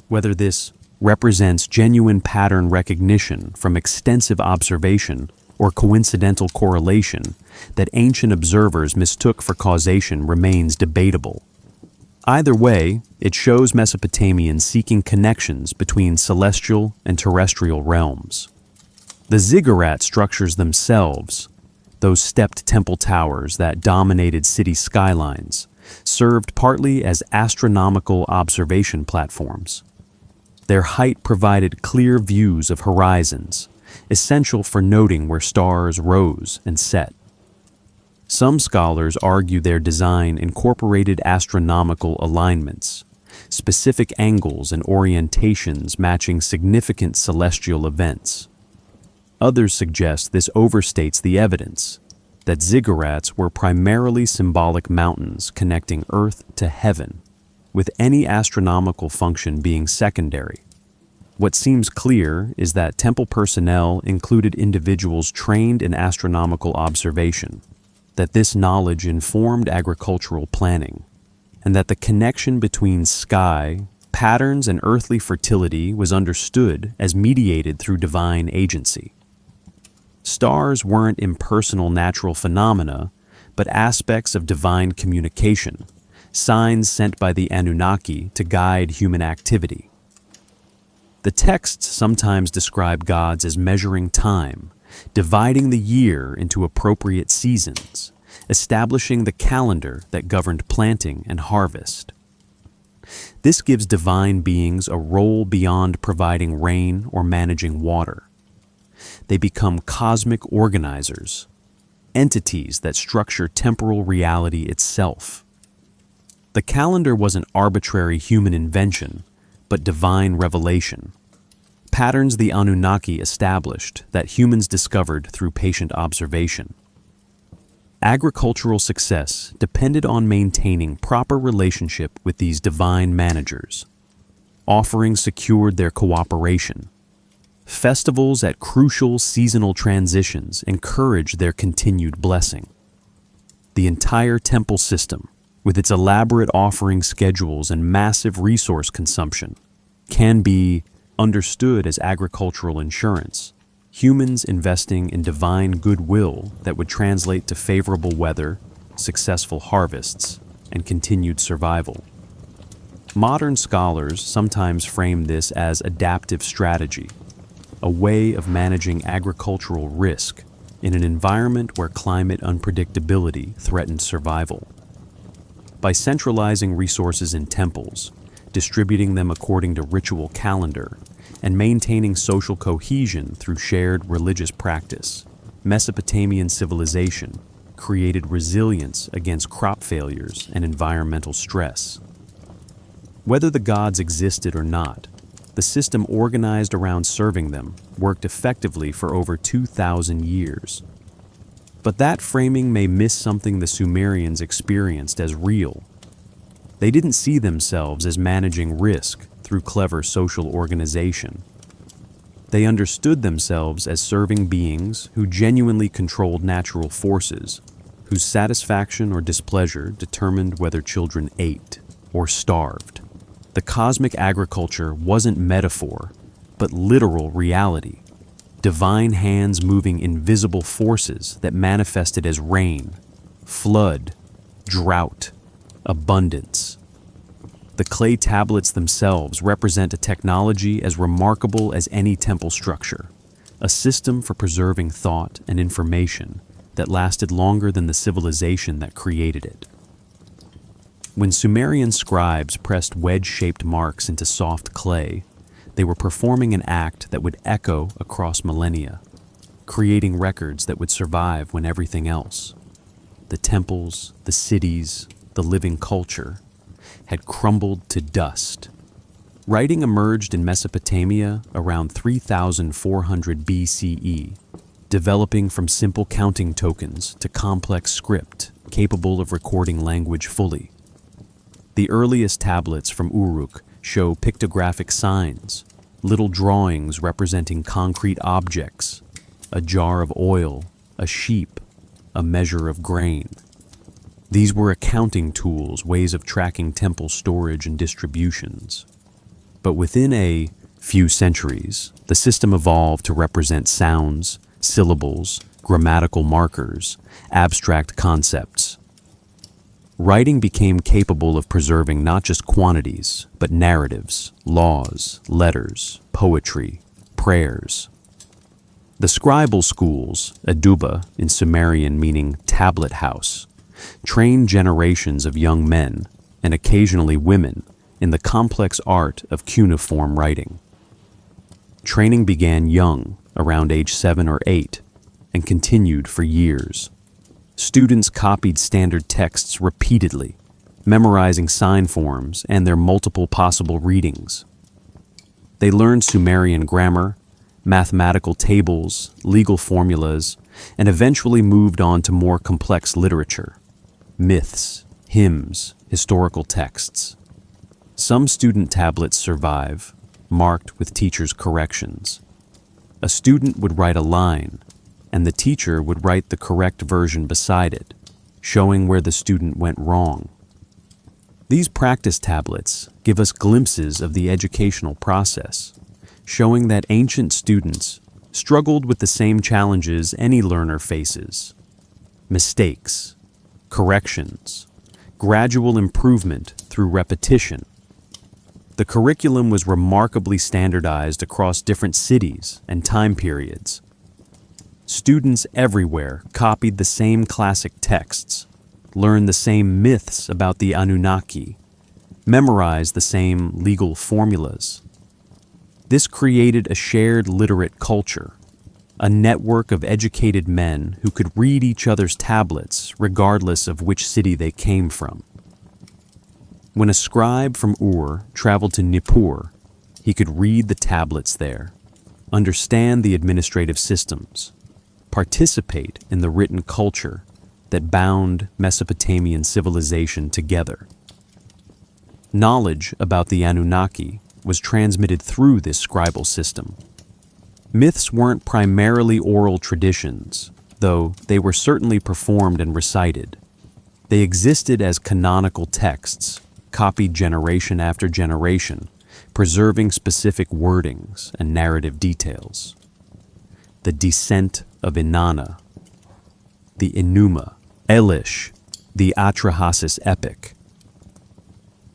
Whether this represents genuine pattern recognition from extensive observation or coincidental correlation that ancient observers mistook for causation remains debatable. Either way, it shows Mesopotamians seeking connections between celestial and terrestrial realms. The ziggurat structures themselves, those stepped temple towers that dominated city skylines, served partly as astronomical observation platforms. Their height provided clear views of horizons, essential for noting where stars rose and set. Some scholars argue their design incorporated astronomical alignments, specific angles and orientations matching significant celestial events. Others suggest this overstates the evidence, that ziggurats were primarily symbolic mountains connecting Earth to heaven, with any astronomical function being secondary. What seems clear is that temple personnel included individuals trained in astronomical observation, that this knowledge informed agricultural planning, and that the connection between sky, patterns, and earthly fertility was understood as mediated through divine agency. Stars weren't impersonal natural phenomena, but aspects of divine communication, signs sent by the Anunnaki to guide human activity. The texts sometimes describe gods as measuring time, dividing the year into appropriate seasons, establishing the calendar that governed planting and harvest. This gives divine beings a role beyond providing rain or managing water. They become cosmic organizers, entities that structure temporal reality itself. The calendar was an arbitrary human invention, but divine revelation. Patterns the Anunnaki established that humans discovered through patient observation. Agricultural success depended on maintaining proper relationship with these divine managers. Offerings secured their cooperation. Festivals at crucial seasonal transitions encouraged their continued blessing. The entire temple system, with its elaborate offering schedules and massive resource consumption, can be understood as agricultural insurance, humans investing in divine goodwill that would translate to favorable weather, successful harvests, and continued survival. Modern scholars sometimes frame this as adaptive strategy, a way of managing agricultural risk in an environment where climate unpredictability threatened survival. By centralizing resources in temples, distributing them according to ritual calendar, and maintaining social cohesion through shared religious practice, Mesopotamian civilization created resilience against crop failures and environmental stress. Whether the gods existed or not, the system organized around serving them worked effectively for over 2,000 years. But that framing may miss something the Sumerians experienced as real. They didn't see themselves as managing risk through clever social organization. They understood themselves as serving beings who genuinely controlled natural forces, whose satisfaction or displeasure determined whether children ate or starved. The cosmic agriculture wasn't metaphor, but literal reality. Divine hands moving invisible forces that manifested as rain, flood, drought, abundance. The clay tablets themselves represent a technology as remarkable as any temple structure, a system for preserving thought and information that lasted longer than the civilization that created it. When Sumerian scribes pressed wedge-shaped marks into soft clay, they were performing an act that would echo across millennia, creating records that would survive when everything else, the temples, the cities, the living culture, had crumbled to dust. Writing emerged in Mesopotamia around 3,400 BCE, developing from simple counting tokens to complex script capable of recording language fully. The earliest tablets from Uruk show pictographic signs, little drawings representing concrete objects, a jar of oil, a sheep, a measure of grain. These were accounting tools, ways of tracking temple storage and distributions. But within a few centuries, the system evolved to represent sounds, syllables, grammatical markers, abstract concepts. Writing became capable of preserving not just quantities, but narratives, laws, letters, poetry, prayers. The scribal schools, aduba in Sumerian meaning tablet house, trained generations of young men, and occasionally women, in the complex art of cuneiform writing. Training began young, around age 7 or 8, and continued for years. Students copied standard texts repeatedly, memorizing sign forms and their multiple possible readings. They learned Sumerian grammar, mathematical tables, legal formulas, and eventually moved on to more complex literature, myths, hymns, historical texts. Some student tablets survive, marked with teachers' corrections. A student would write a line, and the teacher would write the correct version beside it, showing where the student went wrong. These practice tablets give us glimpses of the educational process, showing that ancient students struggled with the same challenges any learner faces: mistakes, corrections, gradual improvement through repetition. The curriculum was remarkably standardized across different cities and time periods. Students everywhere copied the same classic texts, learned the same myths about the Anunnaki, memorized the same legal formulas. This created a shared literate culture, a network of educated men who could read each other's tablets regardless of which city they came from. When a scribe from Ur traveled to Nippur, he could read the tablets there, understand the administrative systems, participate in the written culture that bound Mesopotamian civilization together. Knowledge about the Anunnaki was transmitted through this scribal system. Myths weren't primarily oral traditions, though they were certainly performed and recited. They existed as canonical texts, copied generation after generation, preserving specific wordings and narrative details. The Descent of Inanna, the Enuma Elish, the Atrahasis epic.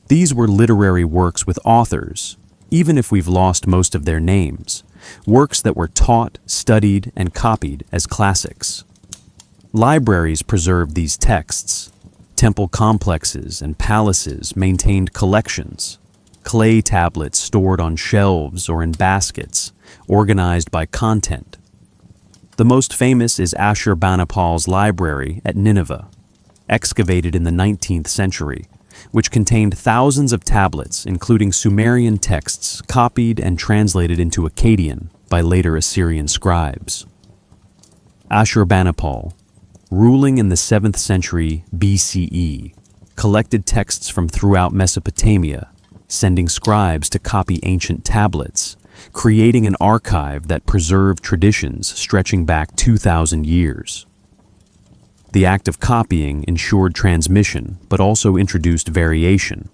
These were literary works with authors, even if we've lost most of their names, works that were taught, studied, and copied as classics. Libraries preserved these texts. Temple complexes and palaces maintained collections. Clay tablets stored on shelves or in baskets, organized by content. The most famous is Ashurbanipal's library at Nineveh, excavated in the 19th century, which contained thousands of tablets, including Sumerian texts copied and translated into Akkadian by later Assyrian scribes. Ashurbanipal, ruling in the 7th century BCE, collected texts from throughout Mesopotamia, sending scribes to copy ancient tablets, creating an archive that preserved traditions stretching back 2,000 years. The act of copying ensured transmission, but also introduced variation.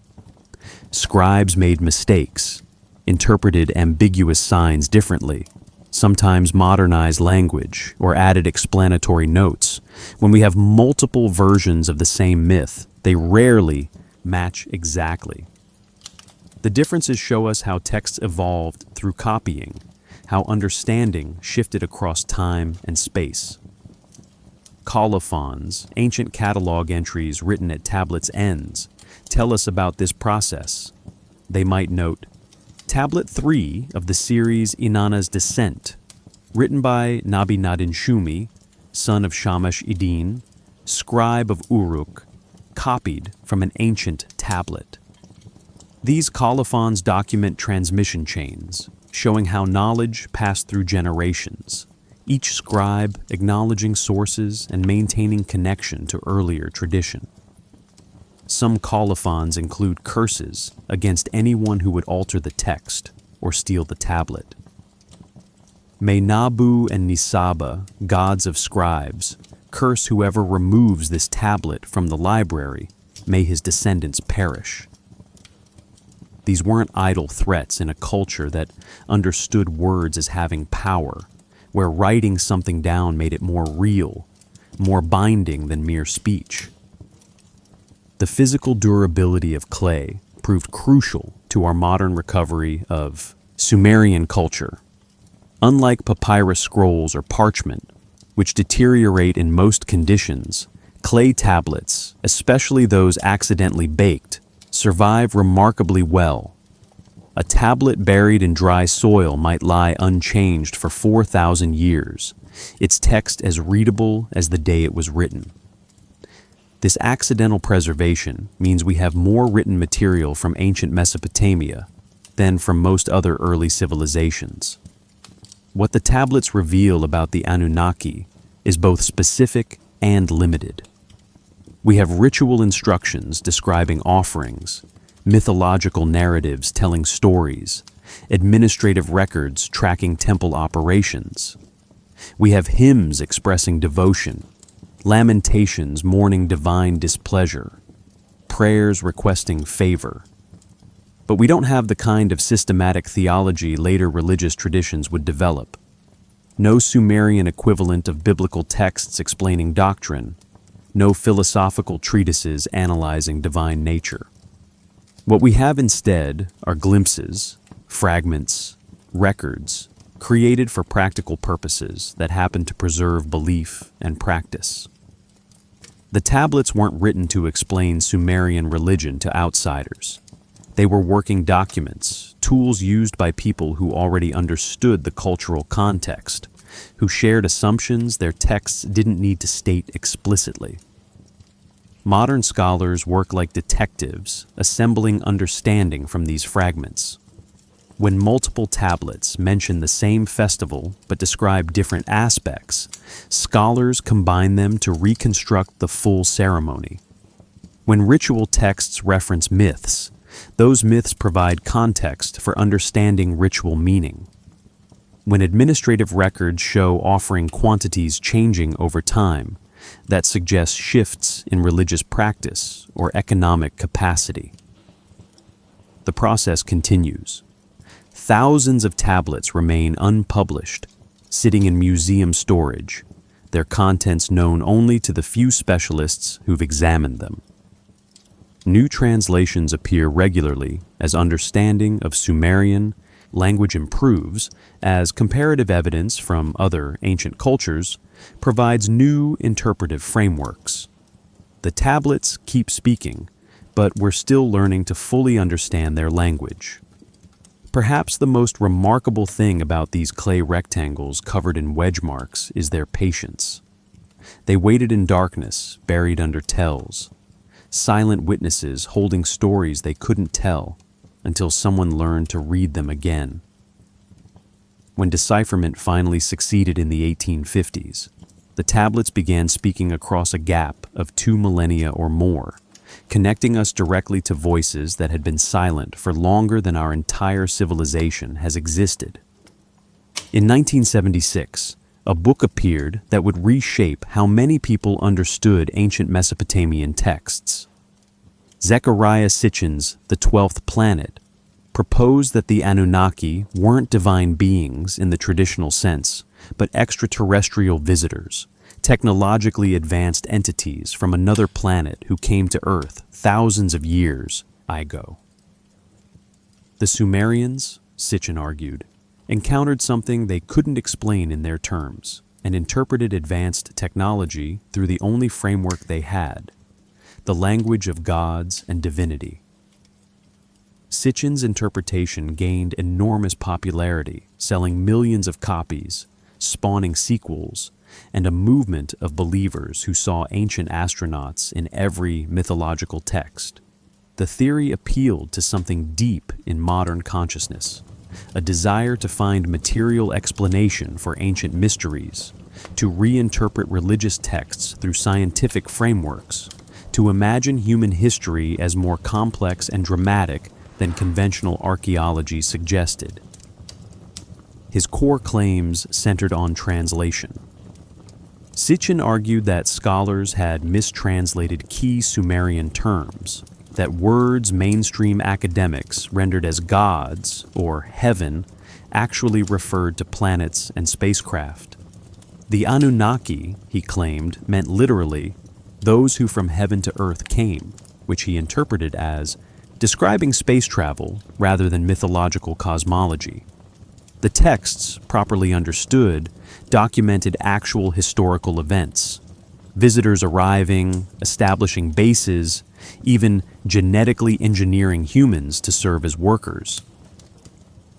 Scribes made mistakes, interpreted ambiguous signs differently, sometimes modernized language or added explanatory notes. When we have multiple versions of the same myth, they rarely match exactly. The differences show us how texts evolved through copying, how understanding shifted across time and space. Colophons, ancient catalog entries written at tablets' ends, tell us about this process. They might note, Tablet 3 of the series Inanna's Descent, written by Nabi-Nadin-Shumi, son of Shamash-Idin, scribe of Uruk, copied from an ancient tablet. These colophons document transmission chains, showing how knowledge passed through generations, each scribe acknowledging sources and maintaining connection to earlier tradition. Some colophons include curses against anyone who would alter the text or steal the tablet. May Nabu and Nisaba, gods of scribes, curse whoever removes this tablet from the library. May his descendants perish. These weren't idle threats in a culture that understood words as having power, where writing something down made it more real, more binding than mere speech. The physical durability of clay proved crucial to our modern recovery of Sumerian culture. Unlike papyrus scrolls or parchment, which deteriorate in most conditions, clay tablets, especially those accidentally baked, survive remarkably well. A tablet buried in dry soil might lie unchanged for 4,000 years, its text as readable as the day it was written. This accidental preservation means we have more written material from ancient Mesopotamia than from most other early civilizations. What the tablets reveal about the Anunnaki is both specific and limited. We have ritual instructions describing offerings, mythological narratives telling stories, administrative records tracking temple operations. We have hymns expressing devotion, lamentations mourning divine displeasure, prayers requesting favor. But we don't have the kind of systematic theology later religious traditions would develop. No Sumerian equivalent of biblical texts explaining doctrine, no philosophical treatises analyzing divine nature. What we have instead are glimpses, fragments, records, created for practical purposes that happen to preserve belief and practice. The tablets weren't written to explain Sumerian religion to outsiders. They were working documents, tools used by people who already understood the cultural context, who shared assumptions their texts didn't need to state explicitly. Modern scholars work like detectives, assembling understanding from these fragments. When multiple tablets mention the same festival but describe different aspects, scholars combine them to reconstruct the full ceremony. When ritual texts reference myths, those myths provide context for understanding ritual meaning. When administrative records show offering quantities changing over time, that suggests shifts in religious practice or economic capacity. The process continues. Thousands of tablets remain unpublished, sitting in museum storage, their contents known only to the few specialists who've examined them. New translations appear regularly as understanding of Sumerian language improves, as comparative evidence from other ancient cultures provides new interpretive frameworks. The tablets keep speaking, but we're still learning to fully understand their language. Perhaps the most remarkable thing about these clay rectangles covered in wedge marks is their patience. They waited in darkness, buried under tells, silent witnesses holding stories they couldn't tell until someone learned to read them again. When decipherment finally succeeded in the 1850s, the tablets began speaking across a gap of 2 millennia or more, connecting us directly to voices that had been silent for longer than our entire civilization has existed. In 1976, a book appeared that would reshape how many people understood ancient Mesopotamian texts. Zecharia Sitchin's The 12th Planet proposed that the Anunnaki weren't divine beings in the traditional sense, but extraterrestrial visitors, technologically advanced entities from another planet who came to Earth thousands of years ago. The Sumerians, Sitchin argued, encountered something they couldn't explain in their terms and interpreted advanced technology through the only framework they had, the language of gods and divinity. Sitchin's interpretation gained enormous popularity, selling millions of copies, spawning sequels, and a movement of believers who saw ancient astronauts in every mythological text. The theory appealed to something deep in modern consciousness, a desire to find material explanation for ancient mysteries, to reinterpret religious texts through scientific frameworks, to imagine human history as more complex and dramatic than conventional archaeology suggested. his core claims centered on translation. Sitchin argued that scholars had mistranslated key Sumerian terms, that words mainstream academics rendered as gods or heaven actually referred to planets and spacecraft. The Anunnaki, he claimed, meant literally those who from heaven to earth came, which he interpreted as describing space travel rather than mythological cosmology. The texts, properly understood, documented actual historical events, visitors arriving, establishing bases, even genetically engineering humans to serve as workers.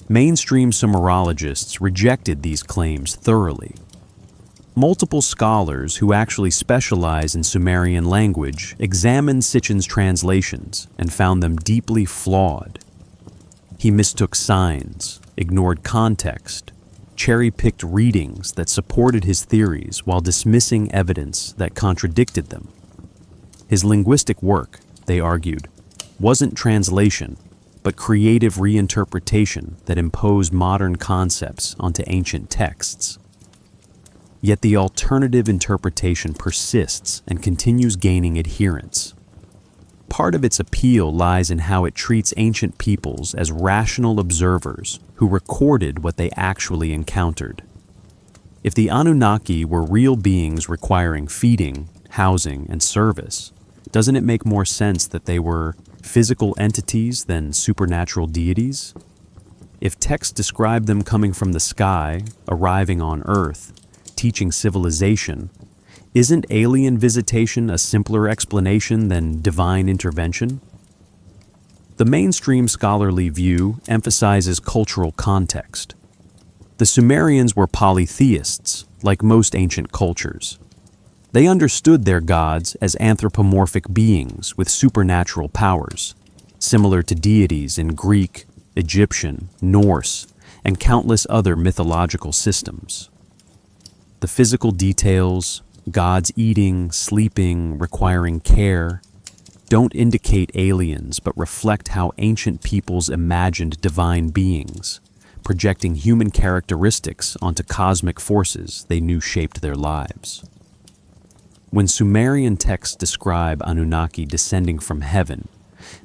Mainstream Sumerologists rejected these claims thoroughly. Multiple scholars who actually specialize in Sumerian language examined Sitchin's translations and found them deeply flawed. He mistook signs, ignored context, cherry-picked readings that supported his theories while dismissing evidence that contradicted them. His linguistic work, they argued, wasn't translation, but creative reinterpretation that imposed modern concepts onto ancient texts. Yet the alternative interpretation persists and continues gaining adherents. Part of its appeal lies in how it treats ancient peoples as rational observers who recorded what they actually encountered. If the Anunnaki were real beings requiring feeding, housing, and service, doesn't it make more sense that they were physical entities than supernatural deities? If texts describe them coming from the sky, arriving on Earth, teaching civilization, isn't alien visitation a simpler explanation than divine intervention? The mainstream scholarly view emphasizes cultural context. The Sumerians were polytheists, like most ancient cultures. They understood their gods as anthropomorphic beings with supernatural powers, similar to deities in Greek, Egyptian, Norse, and countless other mythological systems. The physical details, gods eating, sleeping, requiring care, don't indicate aliens but reflect how ancient peoples imagined divine beings, projecting human characteristics onto cosmic forces they knew shaped their lives. When Sumerian texts describe Anunnaki descending from heaven,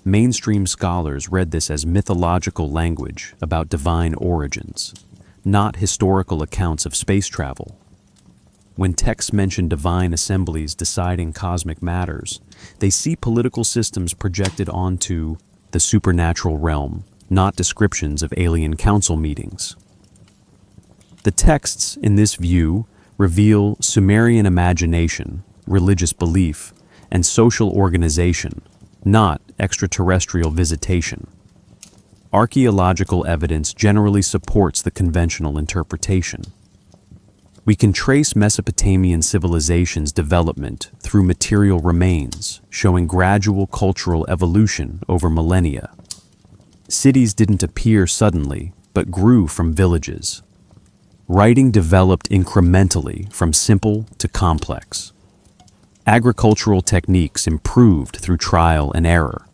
mainstream scholars read this as mythological language about divine origins, not historical accounts of space travel. When texts mention divine assemblies deciding cosmic matters, they see political systems projected onto the supernatural realm, not descriptions of alien council meetings. The texts, in this view, reveal Sumerian imagination, religious belief, and social organization, not extraterrestrial visitation. Archaeological evidence generally supports the conventional interpretation. We can trace Mesopotamian civilization's development through material remains, showing gradual cultural evolution over millennia. Cities didn't appear suddenly, but grew from villages. Writing developed incrementally from simple to complex. Agricultural techniques improved through trial and error.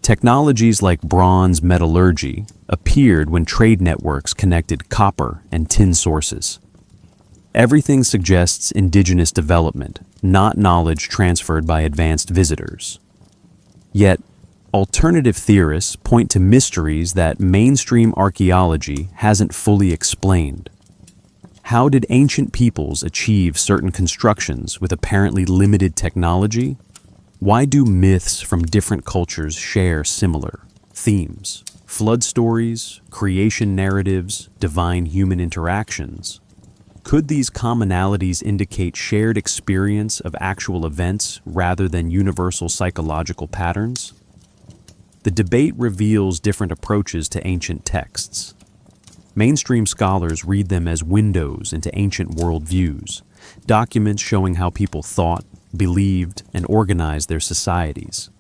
Technologies like bronze metallurgy appeared when trade networks connected copper and tin sources. Everything suggests indigenous development, not knowledge transferred by advanced visitors. Yet, alternative theorists point to mysteries that mainstream archaeology hasn't fully explained. How did ancient peoples achieve certain constructions with apparently limited technology? Why do myths from different cultures share similar themes? Flood stories, creation narratives, divine human interactions. Could these commonalities indicate shared experience of actual events rather than universal psychological patterns? The debate reveals different approaches to ancient texts. Mainstream scholars read them as windows into ancient worldviews, documents showing how people thought, believed, and organized their societies.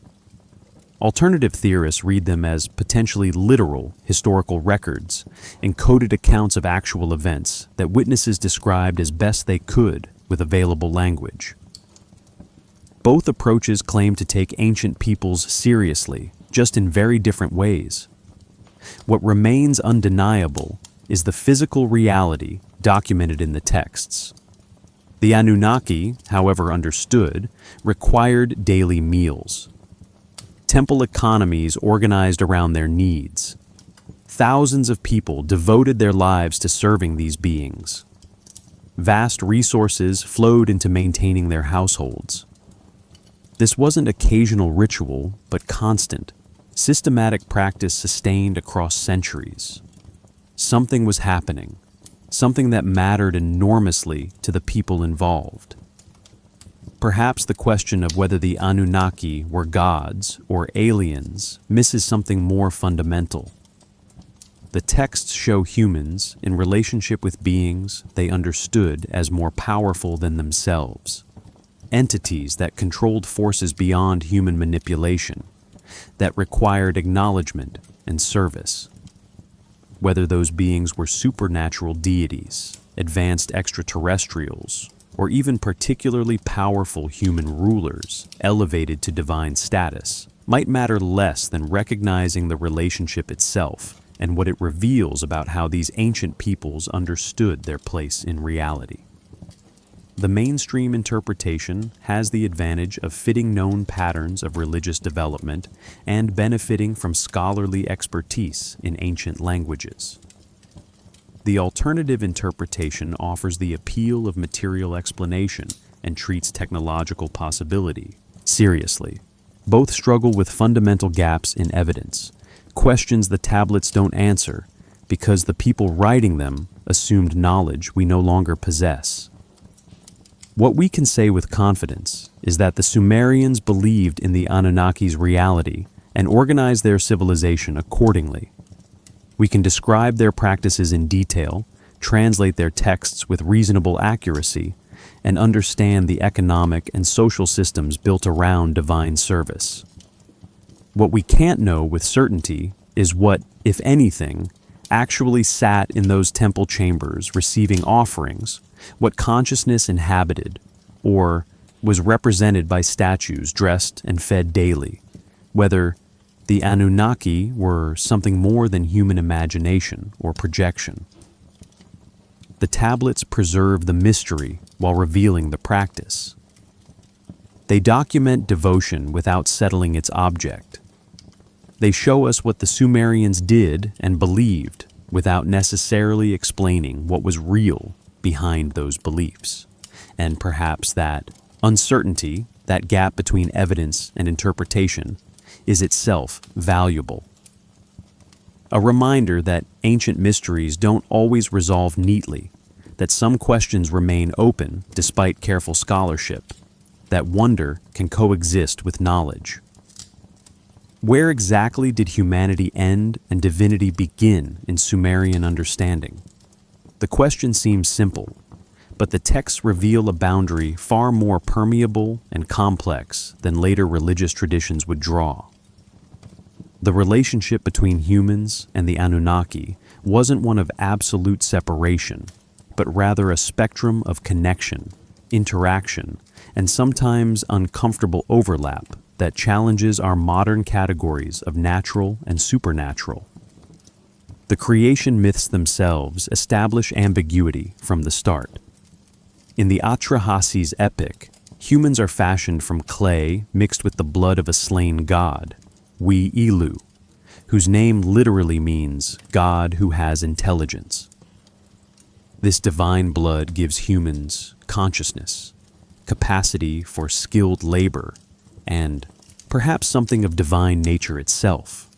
Alternative theorists read them as potentially literal historical records, encoded accounts of actual events that witnesses described as best they could with available language. Both approaches claim to take ancient peoples seriously, just in very different ways. What remains undeniable is the physical reality documented in the texts. The Anunnaki, however understood, required daily meals. Temple economies organized around their needs. Thousands of people devoted their lives to serving these beings. Vast resources flowed into maintaining their households. This wasn't occasional ritual, but constant, systematic practice sustained across centuries. Something was happening, something that mattered enormously to the people involved. Perhaps the question of whether the Anunnaki were gods or aliens misses something more fundamental. The texts show humans in relationship with beings they understood as more powerful than themselves, entities that controlled forces beyond human manipulation, that required acknowledgement and service. Whether those beings were supernatural deities, advanced extraterrestrials, or even particularly powerful human rulers elevated to divine status, might matter less than recognizing the relationship itself and what it reveals about how these ancient peoples understood their place in reality. The mainstream interpretation has the advantage of fitting known patterns of religious development and benefiting from scholarly expertise in ancient languages. The alternative interpretation offers the appeal of material explanation and treats technological possibility seriously. Both struggle with fundamental gaps in evidence, questions the tablets don't answer because the people writing them assumed knowledge we no longer possess. What we can say with confidence is that the Sumerians believed in the Anunnaki's reality and organized their civilization accordingly. We can describe their practices in detail, translate their texts with reasonable accuracy, and understand the economic and social systems built around divine service. What we can't know with certainty is what, if anything, actually sat in those temple chambers receiving offerings, what consciousness inhabited, or was represented by statues dressed and fed daily, whether the Anunnaki were something more than human imagination or projection. The tablets preserve the mystery while revealing the practice. They document devotion without settling its object. They show us what the Sumerians did and believed without necessarily explaining what was real behind those beliefs. And perhaps that uncertainty, that gap between evidence and interpretation, is itself valuable. A reminder that ancient mysteries don't always resolve neatly, that some questions remain open despite careful scholarship, that wonder can coexist with knowledge. Where exactly did humanity end and divinity begin in Sumerian understanding? The question seems simple, but the texts reveal a boundary far more permeable and complex than later religious traditions would draw. The relationship between humans and the Anunnaki wasn't one of absolute separation, but rather a spectrum of connection, interaction, and sometimes uncomfortable overlap that challenges our modern categories of natural and supernatural. The creation myths themselves establish ambiguity from the start. In the Atrahasis epic, humans are fashioned from clay mixed with the blood of a slain god, Ilu, whose name literally means God who has intelligence. This divine blood gives humans consciousness, capacity for skilled labor, and perhaps something of divine nature itself.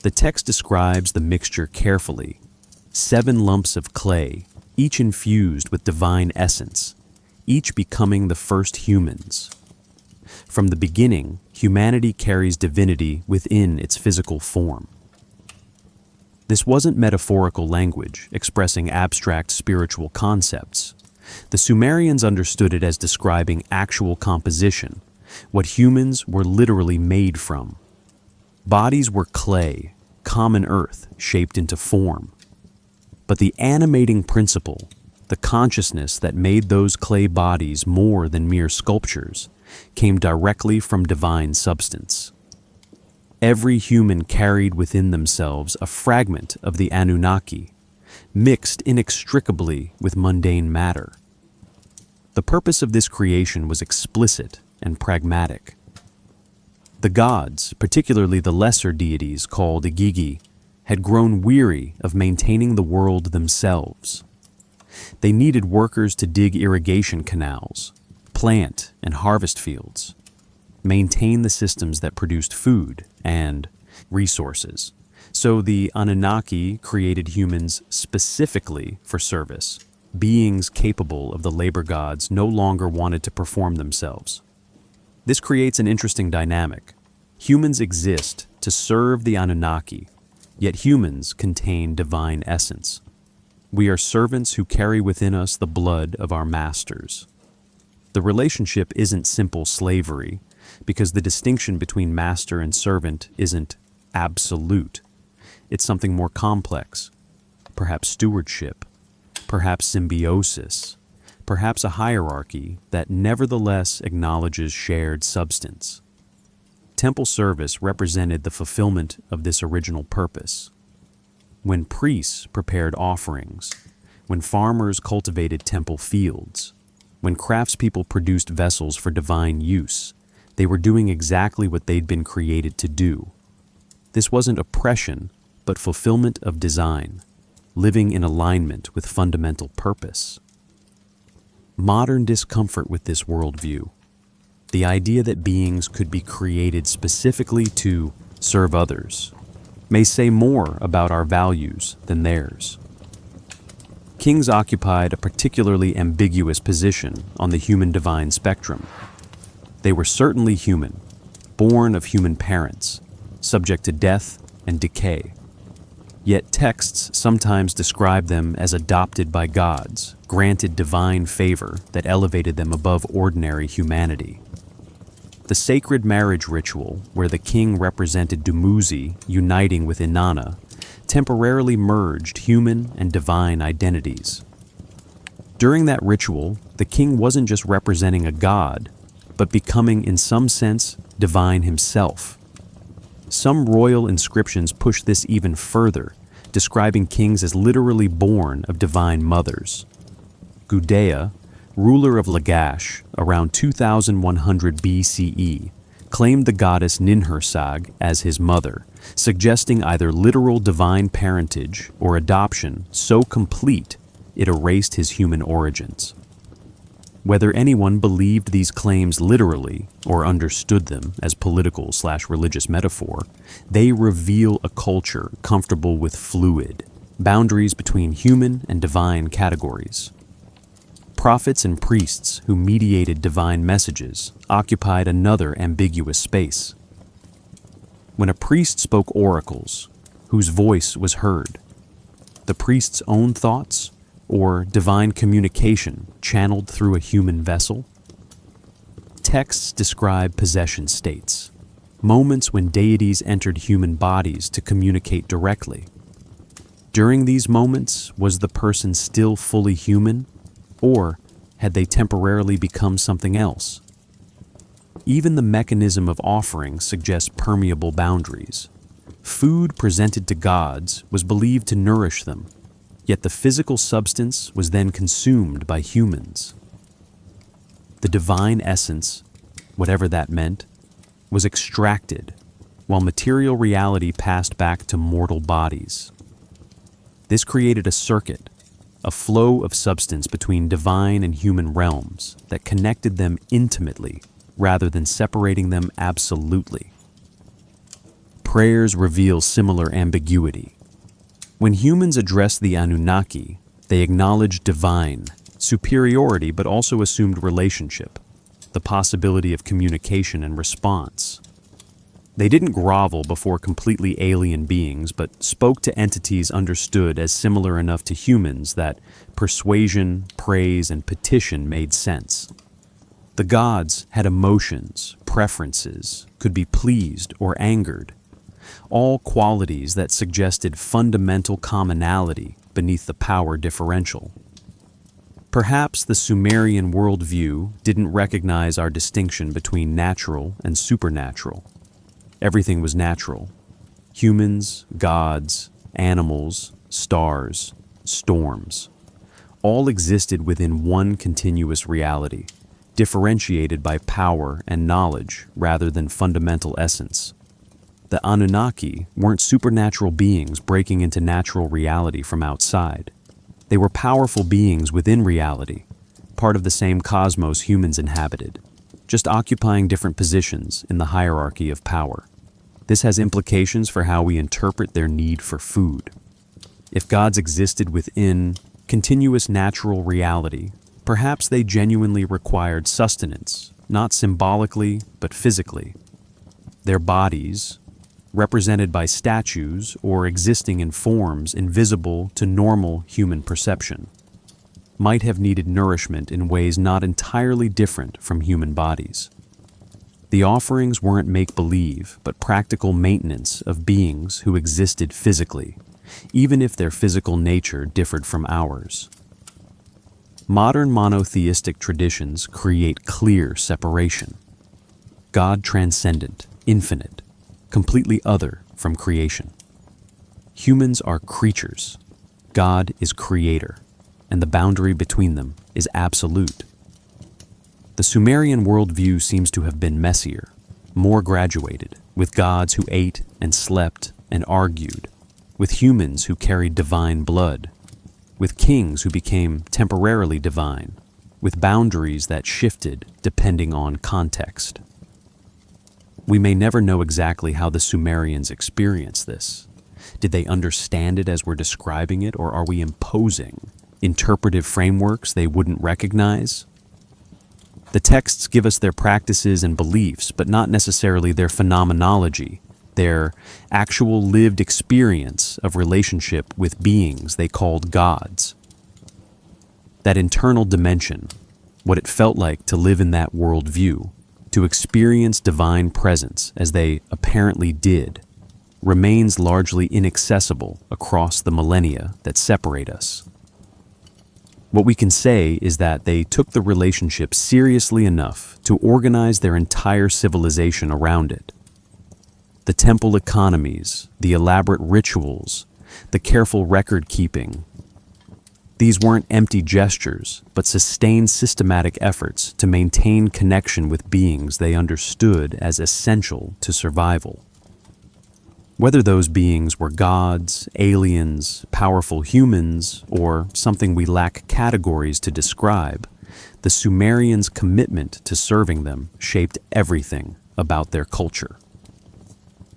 The text describes the mixture carefully: 7 lumps of clay, each infused with divine essence, each becoming the first humans. From the beginning, humanity carries divinity within its physical form. This wasn't metaphorical language expressing abstract spiritual concepts. The Sumerians understood it as describing actual composition, what humans were literally made from. Bodies were clay, common earth shaped into form. But the animating principle, the consciousness that made those clay bodies more than mere sculptures, came directly from divine substance. Every human carried within themselves a fragment of the Anunnaki, mixed inextricably with mundane matter. The purpose of this creation was explicit and pragmatic. The gods, particularly the lesser deities called Igigi, had grown weary of maintaining the world themselves. They needed workers to dig irrigation canals, plant and harvest fields, maintain the systems that produced food and resources. So the Anunnaki created humans specifically for service. Beings capable of the labor gods no longer wanted to perform themselves. This creates an interesting dynamic. Humans exist to serve the Anunnaki, yet humans contain divine essence. We are servants who carry within us the blood of our masters. The relationship isn't simple slavery, because the distinction between master and servant isn't absolute. It's something more complex, perhaps stewardship, perhaps symbiosis, perhaps a hierarchy that nevertheless acknowledges shared substance. Temple service represented the fulfillment of this original purpose. When priests prepared offerings, when farmers cultivated temple fields, when craftspeople produced vessels for divine use, they were doing exactly what they'd been created to do. This wasn't oppression, but fulfillment of design, living in alignment with fundamental purpose. Modern discomfort with this worldview, the idea that beings could be created specifically to serve others, may say more about our values than theirs. Kings occupied a particularly ambiguous position on the human-divine spectrum. They were certainly human, born of human parents, subject to death and decay. Yet texts sometimes describe them as adopted by gods, granted divine favor that elevated them above ordinary humanity. The sacred marriage ritual, where the king represented Dumuzi uniting with Inanna, temporarily merged human and divine identities. During that ritual, the king wasn't just representing a god, but becoming, in some sense, divine himself. Some royal inscriptions push this even further, describing kings as literally born of divine mothers. Gudea, ruler of Lagash around 2100 BCE, claimed the goddess Ninhursag as his mother, suggesting either literal divine parentage or adoption so complete it erased his human origins. Whether anyone believed these claims literally or understood them as political/religious metaphor, they reveal a culture comfortable with fluid boundaries between human and divine categories. Prophets and priests who mediated divine messages occupied another ambiguous space. When a priest spoke oracles, whose voice was heard? The priest's own thoughts, or divine communication channeled through a human vessel? Texts describe possession states, moments when deities entered human bodies to communicate directly. During these moments, was the person still fully human, or had they temporarily become something else? Even the mechanism of offering suggests permeable boundaries. Food presented to gods was believed to nourish them, yet the physical substance was then consumed by humans. The divine essence, whatever that meant, was extracted, while material reality passed back to mortal bodies. This created a circuit, a flow of substance between divine and human realms that connected them intimately rather than separating them absolutely. Prayers reveal similar ambiguity. When humans addressed the Anunnaki, they acknowledged divine superiority but also assumed relationship, the possibility of communication and response. They didn't grovel before completely alien beings, but spoke to entities understood as similar enough to humans that persuasion, praise, and petition made sense. The gods had emotions, preferences, could be pleased or angered, all qualities that suggested fundamental commonality beneath the power differential. Perhaps the Sumerian worldview didn't recognize our distinction between natural and supernatural. Everything was natural. Humans, gods, animals, stars, storms. All existed within one continuous reality, differentiated by power and knowledge rather than fundamental essence. The Anunnaki weren't supernatural beings breaking into natural reality from outside. They were powerful beings within reality, part of the same cosmos humans inhabited, just occupying different positions in the hierarchy of power. This has implications for how we interpret their need for food. If gods existed within continuous natural reality, perhaps they genuinely required sustenance, not symbolically but physically. Their bodies, represented by statues or existing in forms invisible to normal human perception, might have needed nourishment in ways not entirely different from human bodies. The offerings weren't make-believe, but practical maintenance of beings who existed physically, even if their physical nature differed from ours. Modern monotheistic traditions create clear separation. God transcendent, infinite, completely other from creation. Humans are creatures. God is creator, and the boundary between them is absolute. The Sumerian worldview seems to have been messier, more graduated, with gods who ate and slept and argued, with humans who carried divine blood, with kings who became temporarily divine, with boundaries that shifted depending on context. We may never know exactly how the Sumerians experienced this. Did they understand it as we're describing it, or are we imposing interpretive frameworks they wouldn't recognize? The texts give us their practices and beliefs, but not necessarily their phenomenology, their actual lived experience of relationship with beings they called gods. That internal dimension, what it felt like to live in that worldview, to experience divine presence as they apparently did, remains largely inaccessible across the millennia that separate us. What we can say is that they took the relationship seriously enough to organize their entire civilization around it. The temple economies, the elaborate rituals, the careful record keeping. These weren't empty gestures, but sustained systematic efforts to maintain connection with beings they understood as essential to survival. Whether those beings were gods, aliens, powerful humans, or something we lack categories to describe, the Sumerians' commitment to serving them shaped everything about their culture.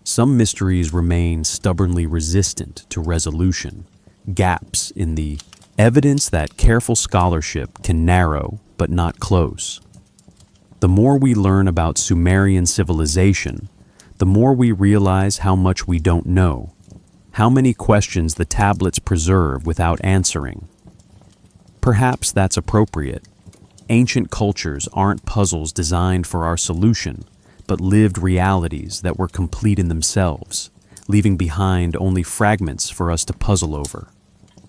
Some mysteries remain stubbornly resistant to resolution, gaps in the evidence that careful scholarship can narrow but not close. The more we learn about Sumerian civilization, the more we realize how much we don't know, how many questions the tablets preserve without answering. Perhaps that's appropriate. Ancient cultures aren't puzzles designed for our solution, but lived realities that were complete in themselves, leaving behind only fragments for us to puzzle over.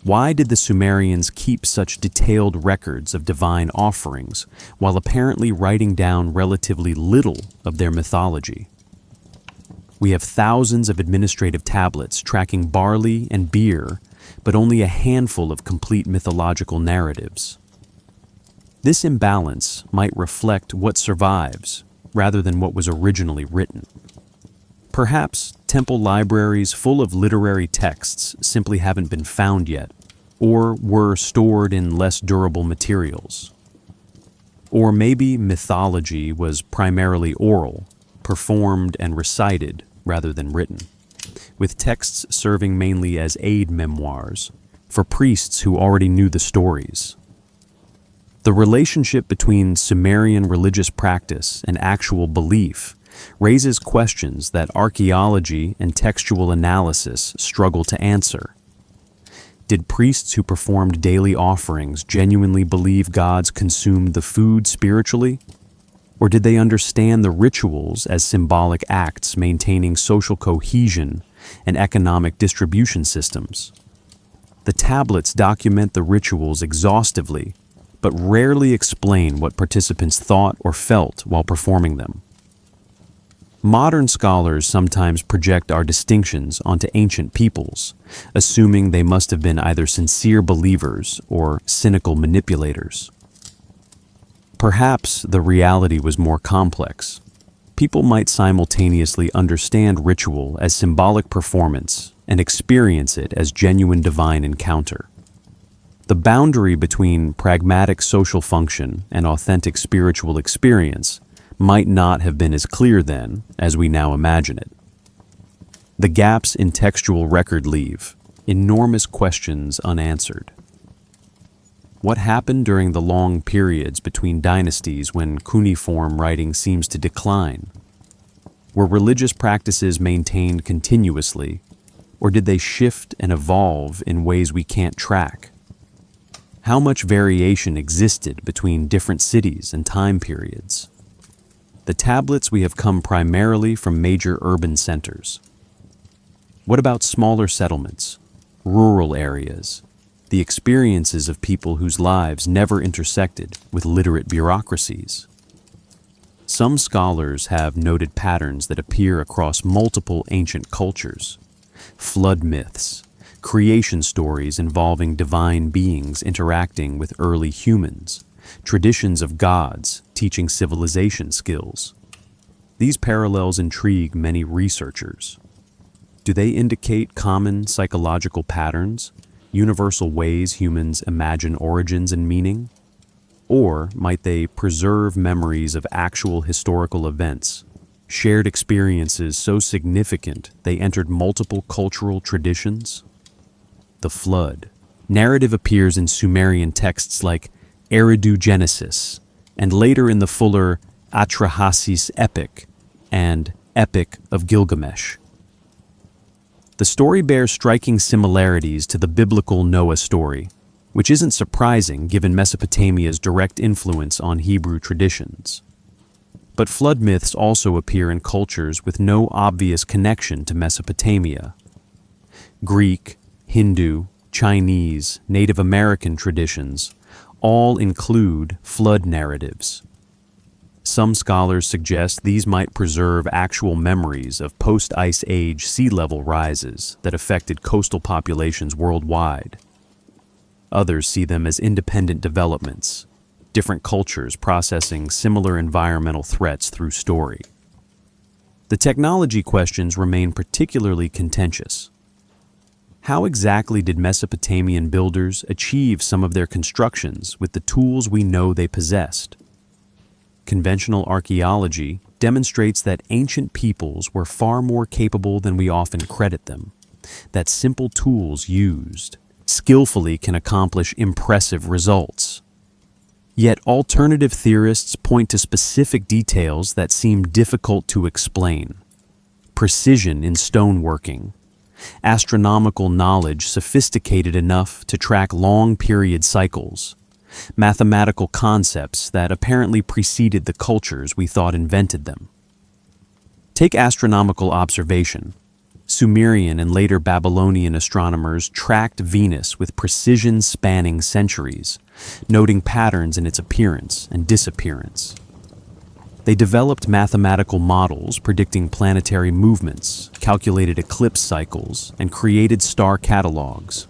Why did the Sumerians keep such detailed records of divine offerings while apparently writing down relatively little of their mythology? We have thousands of administrative tablets tracking barley and beer, but only a handful of complete mythological narratives. This imbalance might reflect what survives rather than what was originally written. Perhaps temple libraries full of literary texts simply haven't been found yet, or were stored in less durable materials. Or maybe mythology was primarily oral, performed and recited rather than written, with texts serving mainly as aid memoirs for priests who already knew the stories. The relationship between Sumerian religious practice and actual belief raises questions that archaeology and textual analysis struggle to answer. Did priests who performed daily offerings genuinely believe gods consumed the food spiritually? Or did they understand the rituals as symbolic acts maintaining social cohesion and economic distribution systems? The tablets document the rituals exhaustively, but rarely explain what participants thought or felt while performing them. Modern scholars sometimes project our distinctions onto ancient peoples, assuming they must have been either sincere believers or cynical manipulators. Perhaps the reality was more complex. People might simultaneously understand ritual as symbolic performance and experience it as genuine divine encounter. The boundary between pragmatic social function and authentic spiritual experience might not have been as clear then as we now imagine it. The gaps in textual record leave enormous questions unanswered. What happened during the long periods between dynasties when cuneiform writing seems to decline? Were religious practices maintained continuously, or did they shift and evolve in ways we can't track? How much variation existed between different cities and time periods? The tablets we have come primarily from major urban centers. What about smaller settlements, rural areas, the experiences of people whose lives never intersected with literate bureaucracies? Some scholars have noted patterns that appear across multiple ancient cultures: flood myths, creation stories involving divine beings interacting with early humans, traditions of gods teaching civilization skills. These parallels intrigue many researchers. Do they indicate common psychological patterns, universal ways humans imagine origins and meaning? Or might they preserve memories of actual historical events, shared experiences so significant they entered multiple cultural traditions? The flood. Narrative appears in Sumerian texts like Eridu Genesis, and later in the fuller Atrahasis epic and Epic of Gilgamesh. The story bears striking similarities to the biblical Noah story, which isn't surprising given Mesopotamia's direct influence on Hebrew traditions. But flood myths also appear in cultures with no obvious connection to Mesopotamia. Greek, Hindu, Chinese, Native American traditions all include flood narratives. Some scholars suggest these might preserve actual memories of post-Ice Age sea level rises that affected coastal populations worldwide. Others see them as independent developments, different cultures processing similar environmental threats through story. The technology questions remain particularly contentious. How exactly did Mesopotamian builders achieve some of their constructions with the tools we know they possessed? Conventional archaeology demonstrates that ancient peoples were far more capable than we often credit them, that simple tools used skillfully can accomplish impressive results. Yet alternative theorists point to specific details that seem difficult to explain. Precision in stoneworking, astronomical knowledge sophisticated enough to track long period cycles, mathematical concepts that apparently preceded the cultures we thought invented them. Take astronomical observation. Sumerian and later Babylonian astronomers tracked Venus with precision spanning centuries, noting patterns in its appearance and disappearance. They developed mathematical models predicting planetary movements, calculated eclipse cycles, and created star catalogs.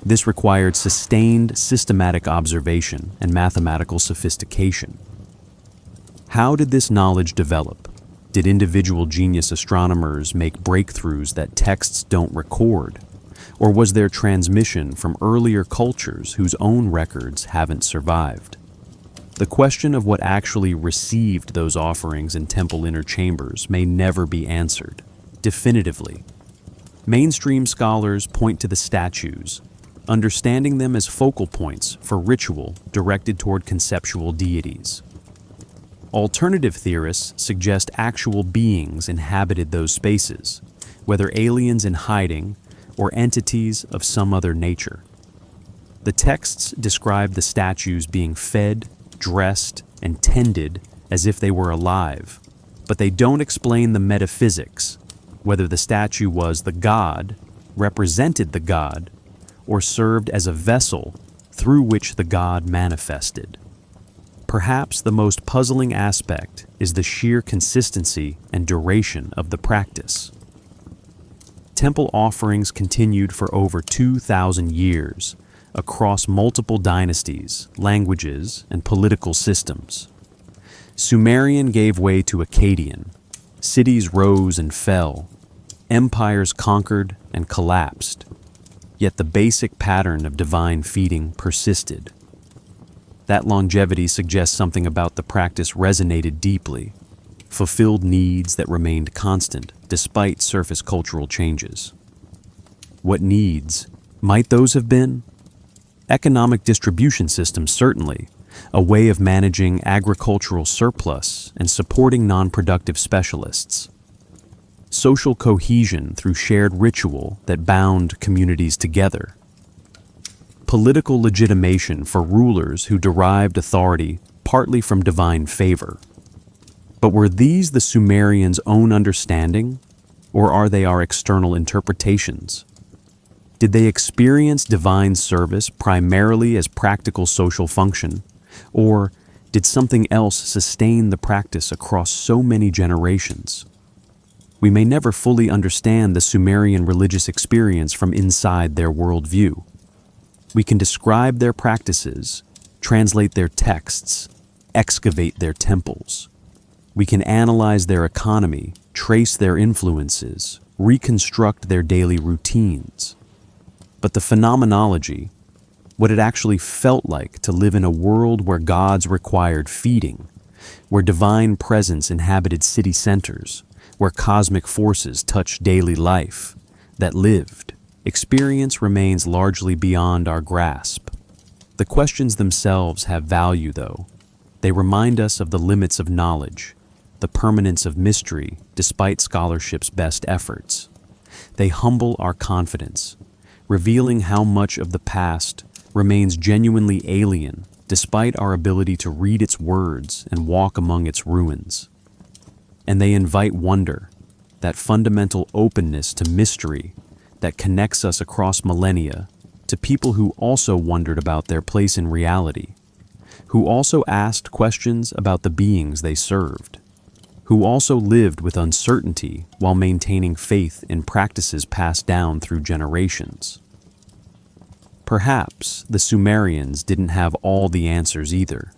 This required sustained systematic observation and mathematical sophistication. How did this knowledge develop? Did individual genius astronomers make breakthroughs that texts don't record? Or was there transmission from earlier cultures whose own records haven't survived? The question of what actually received those offerings in temple inner chambers may never be answered definitively. Mainstream scholars point to the statues, understanding them as focal points for ritual directed toward conceptual deities. Alternative theorists suggest actual beings inhabited those spaces, whether aliens in hiding or entities of some other nature. The texts describe the statues being fed, dressed, and tended as if they were alive, but they don't explain the metaphysics, whether the statue was the god, represented the god, or served as a vessel through which the god manifested. Perhaps the most puzzling aspect is the sheer consistency and duration of the practice. Temple offerings continued for over 2,000 years across multiple dynasties, languages, and political systems. Sumerian gave way to Akkadian. Cities rose and fell. Empires conquered and collapsed. Yet the basic pattern of divine feeding persisted. That longevity suggests something about the practice resonated deeply, fulfilled needs that remained constant despite surface cultural changes. What needs might those have been? Economic distribution systems, certainly, a way of managing agricultural surplus and supporting non-productive specialists. Social cohesion through shared ritual that bound communities together. Political legitimation for rulers who derived authority partly from divine favor. But were these the Sumerians' own understanding, or are they our external interpretations? Did they experience divine service primarily as practical social function, or did something else sustain the practice across so many generations? We may never fully understand the Sumerian religious experience from inside their worldview. We can describe their practices, translate their texts, excavate their temples. We can analyze their economy, trace their influences, reconstruct their daily routines. But the phenomenology, what it actually felt like to live in a world where gods required feeding, where divine presence inhabited city centers, where cosmic forces touched daily life, that lived, experience remains largely beyond our grasp. The questions themselves have value, though. They remind us of the limits of knowledge, the permanence of mystery despite scholarship's best efforts. They humble our confidence, revealing how much of the past remains genuinely alien despite our ability to read its words and walk among its ruins. And they invite wonder, that fundamental openness to mystery that connects us across millennia to people who also wondered about their place in reality, who also asked questions about the beings they served, who also lived with uncertainty while maintaining faith in practices passed down through generations. Perhaps the Sumerians didn't have all the answers either.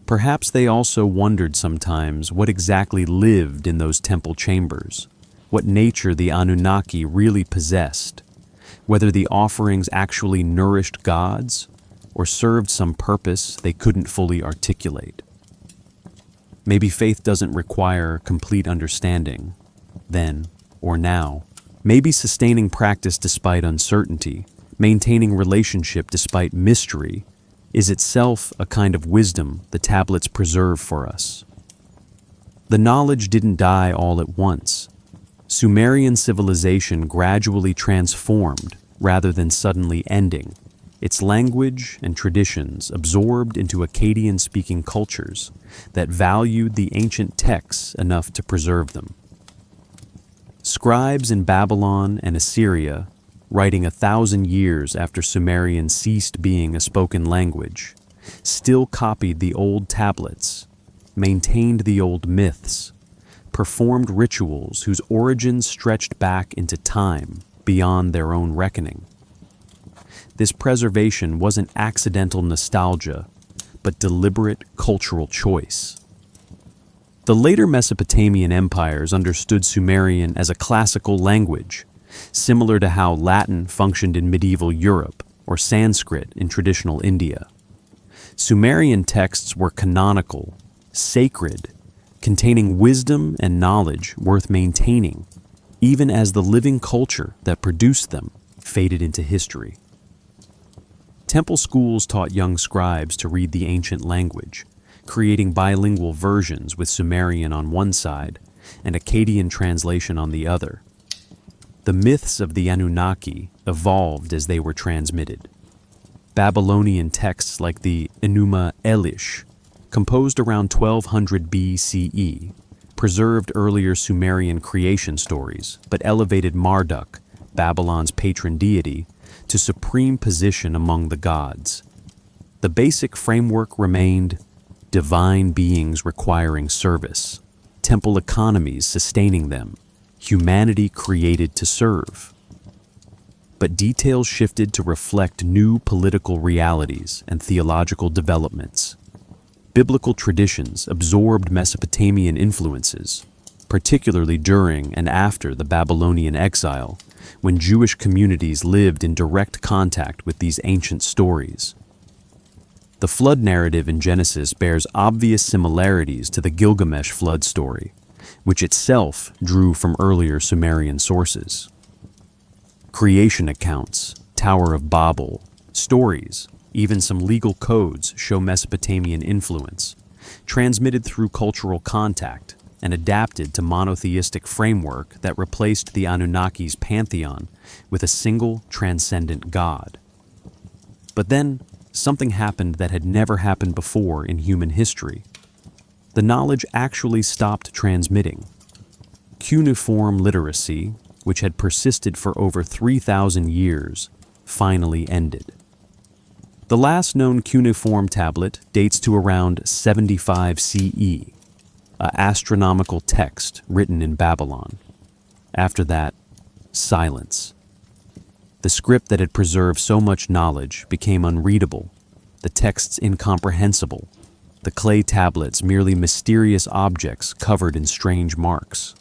Perhaps they also wondered sometimes what exactly lived in those temple chambers, what nature the Anunnaki really possessed, whether the offerings actually nourished gods or served some purpose they couldn't fully articulate. Maybe faith doesn't require complete understanding, then or now. Maybe sustaining practice despite uncertainty, maintaining relationship despite mystery, is itself a kind of wisdom the tablets preserve for us. The knowledge didn't die all at once. Sumerian civilization gradually transformed rather than suddenly ending, its language and traditions absorbed into Akkadian-speaking cultures that valued the ancient texts enough to preserve them. Scribes in Babylon and Assyria, writing 1,000 years after Sumerian ceased being a spoken language, still copied the old tablets, maintained the old myths, performed rituals whose origins stretched back into time beyond their own reckoning. This preservation wasn't accidental nostalgia, but deliberate cultural choice. The later Mesopotamian empires understood Sumerian as a classical language, similar to how Latin functioned in medieval Europe or Sanskrit in traditional India. Sumerian texts were canonical, sacred, containing wisdom and knowledge worth maintaining, even as the living culture that produced them faded into history. Temple schools taught young scribes to read the ancient language, creating bilingual versions with Sumerian on one side and Akkadian translation on the other. The myths of the Anunnaki evolved as they were transmitted. Babylonian texts like the Enuma Elish, composed around 1200 BCE, preserved earlier Sumerian creation stories but elevated Marduk, Babylon's patron deity, to supreme position among the gods. The basic framework remained: divine beings requiring service, temple economies sustaining them, humanity created to serve. But details shifted to reflect new political realities and theological developments. Biblical traditions absorbed Mesopotamian influences, particularly during and after the Babylonian exile, when Jewish communities lived in direct contact with these ancient stories. The flood narrative in Genesis bears obvious similarities to the Gilgamesh flood story, which itself drew from earlier Sumerian sources. Creation accounts, Tower of Babel, stories, even some legal codes show Mesopotamian influence, transmitted through cultural contact and adapted to monotheistic framework that replaced the Anunnaki's pantheon with a single transcendent god. But then, something happened that had never happened before in human history. The knowledge actually stopped transmitting. Cuneiform literacy, which had persisted for over 3,000 years, finally ended. The last known cuneiform tablet dates to around 75 CE, an astronomical text written in Babylon. After that, silence. The script that had preserved so much knowledge became unreadable, the texts incomprehensible, the clay tablets merely mysterious objects covered in strange marks.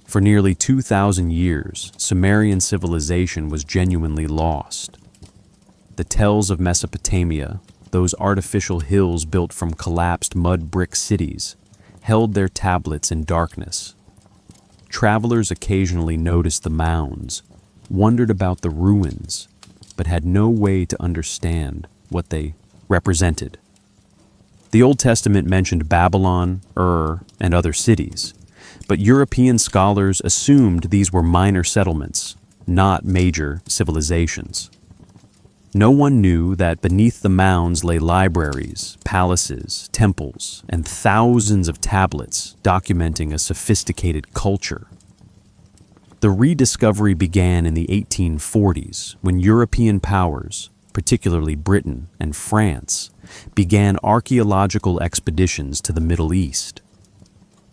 For nearly 2,000 years, Sumerian civilization was genuinely lost. The tells of Mesopotamia, those artificial hills built from collapsed mud brick cities, held their tablets in darkness. Travelers occasionally noticed the mounds, wondered about the ruins, but had no way to understand what they represented. The Old Testament mentioned Babylon, and other cities, but European scholars assumed these were minor settlements, not major civilizations. No one knew that beneath the mounds lay libraries, palaces, temples, and thousands of tablets documenting a sophisticated culture. The rediscovery began in the 1840s when European powers, particularly Britain and France, began archaeological expeditions to the Middle East.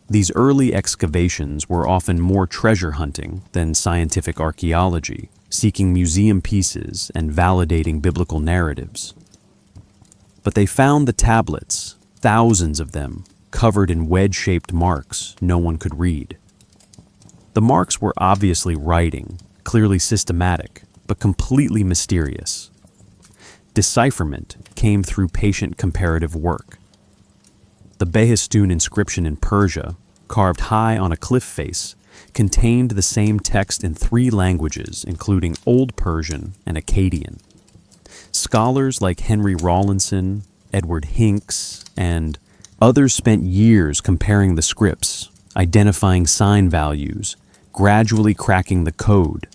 These early excavations were often more treasure hunting than scientific archaeology, seeking museum pieces and validating biblical narratives. But they found the tablets, thousands of them, covered in wedge-shaped marks no one could read. The marks were obviously writing, clearly systematic, but completely mysterious. Decipherment came through patient comparative work. The Behistun inscription in Persia, carved high on a cliff face, contained the same text in 3 languages, including Old Persian and Akkadian. Scholars like Henry Rawlinson, Edward Hincks, and others spent years comparing the scripts, identifying sign values, gradually cracking the code.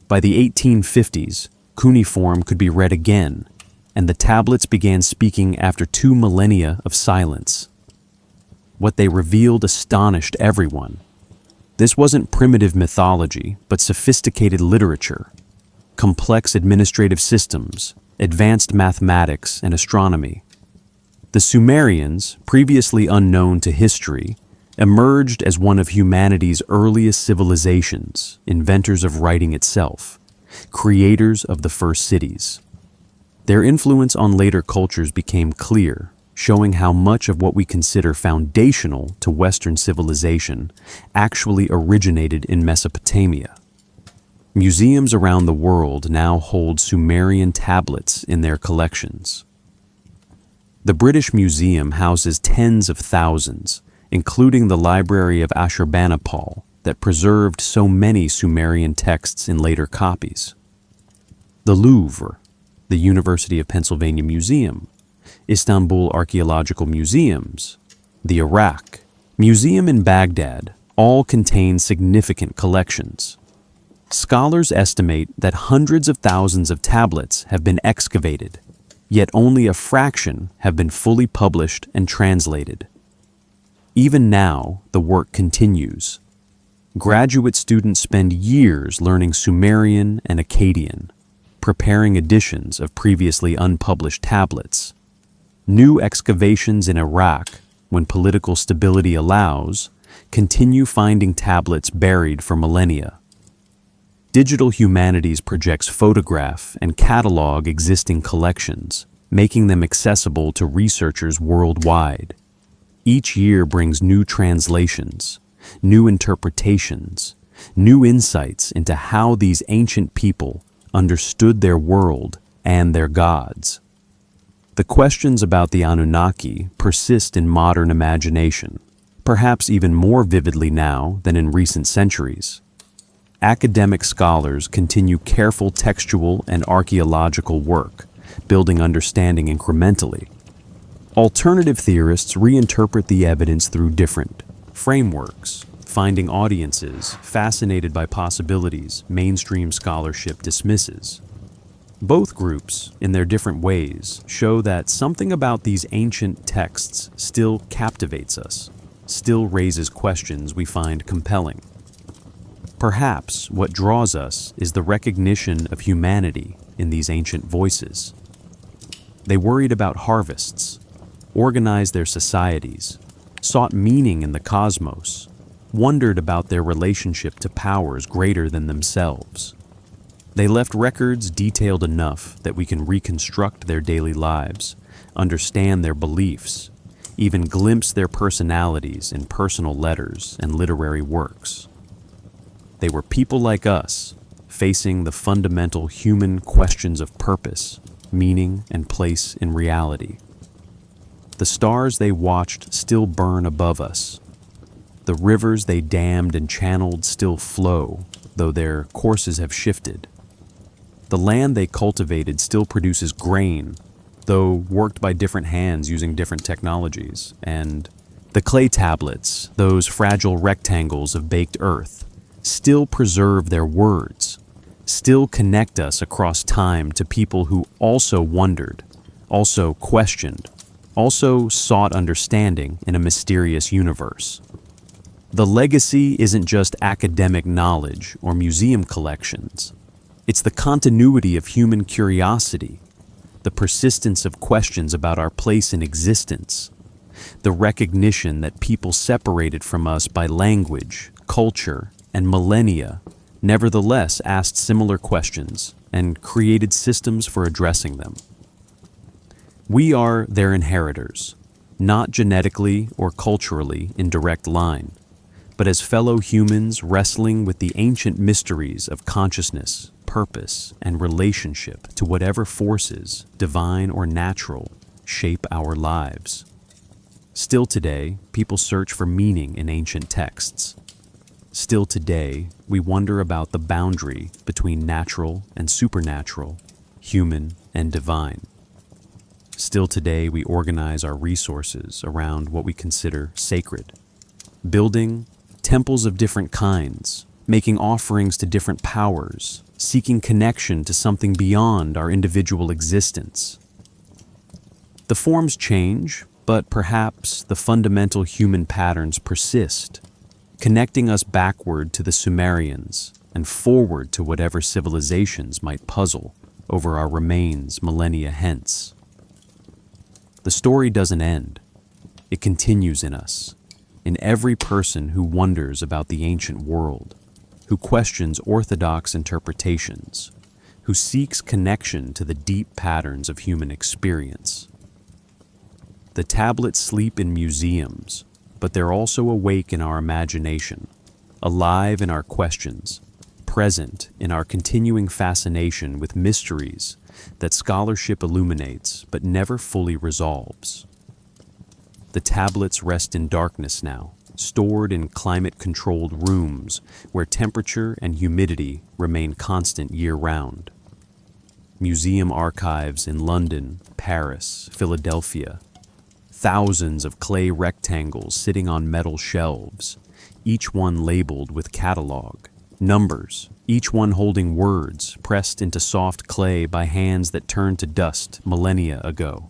By the 1850s, cuneiform could be read again, and the tablets began speaking after 2 millennia of silence. What they revealed astonished everyone. This wasn't primitive mythology, but sophisticated literature, complex administrative systems, advanced mathematics, and astronomy. The Sumerians, previously unknown to history, emerged as one of humanity's earliest civilizations, inventors of writing itself, creators of the first cities. Their influence on later cultures became clear, showing how much of what we consider foundational to Western civilization actually originated in Mesopotamia. Museums around the world now hold Sumerian tablets in their collections. The British Museum houses tens of thousands, including the Library of Ashurbanipal, that preserved so many Sumerian texts in later copies. The Louvre, the University of Pennsylvania Museum, Istanbul Archaeological Museums, the Iraq Museum in Baghdad all contain significant collections. Scholars estimate that hundreds of thousands of tablets have been excavated, yet only a fraction have been fully published and translated. Even now, the work continues. Graduate students spend years learning Sumerian and Akkadian, preparing editions of previously unpublished tablets. New excavations in Iraq, when political stability allows, continue finding tablets buried for millennia. Digital Humanities projects photograph and catalog existing collections, making them accessible to researchers worldwide. Each year brings new translations, new interpretations, new insights into how these ancient people understood their world and their gods. The questions about the Anunnaki persist in modern imagination, perhaps even more vividly now than in recent centuries. Academic scholars continue careful textual and archaeological work, building understanding incrementally. Alternative theorists reinterpret the evidence through different frameworks, finding audiences fascinated by possibilities mainstream scholarship dismisses. Both groups, in their different ways, show that something about these ancient texts still captivates us, still raises questions we find compelling. Perhaps what draws us is the recognition of humanity in these ancient voices. They worried about harvests, organized their societies, sought meaning in the cosmos, wondered about their relationship to powers greater than themselves. They left records detailed enough that we can reconstruct their daily lives, understand their beliefs, even glimpse their personalities in personal letters and literary works. They were people like us, facing the fundamental human questions of purpose, meaning, and place in reality. The stars they watched still burn above us. The rivers they dammed and channeled still flow, though their courses have shifted. The land they cultivated still produces grain, though worked by different hands using different technologies. And the clay tablets, those fragile rectangles of baked earth, still preserve their words, still connect us across time to people who also wondered, also questioned, also sought understanding in a mysterious universe. The legacy isn't just academic knowledge or museum collections. It's the continuity of human curiosity, the persistence of questions about our place in existence, the recognition that people separated from us by language, culture, and millennia nevertheless asked similar questions and created systems for addressing them. We are their inheritors, not genetically or culturally in direct line, but as fellow humans wrestling with the ancient mysteries of consciousness, purpose, and relationship to whatever forces, divine or natural, shape our lives. Still today, people search for meaning in ancient texts. Still today, we wonder about the boundary between natural and supernatural, human and divine. Still today, we organize our resources around what we consider sacred, building temples of different kinds, making offerings to different powers, seeking connection to something beyond our individual existence. The forms change, but perhaps the fundamental human patterns persist, connecting us backward to the Sumerians and forward to whatever civilizations might puzzle over our remains millennia hence. The story doesn't end. It continues in us, in every person who wonders about the ancient world, who questions orthodox interpretations, who seeks connection to the deep patterns of human experience. The tablets sleep in museums, but they're also awake in our imagination, alive in our questions, present in our continuing fascination with mysteries that scholarship illuminates but never fully resolves. The tablets rest in darkness now, stored in climate-controlled rooms where temperature and humidity remain constant year-round. Museum archives in London, Paris, Philadelphia. Thousands of clay rectangles sitting on metal shelves, each one labeled with catalog, numbers, each one holding words pressed into soft clay by hands that turned to dust millennia ago.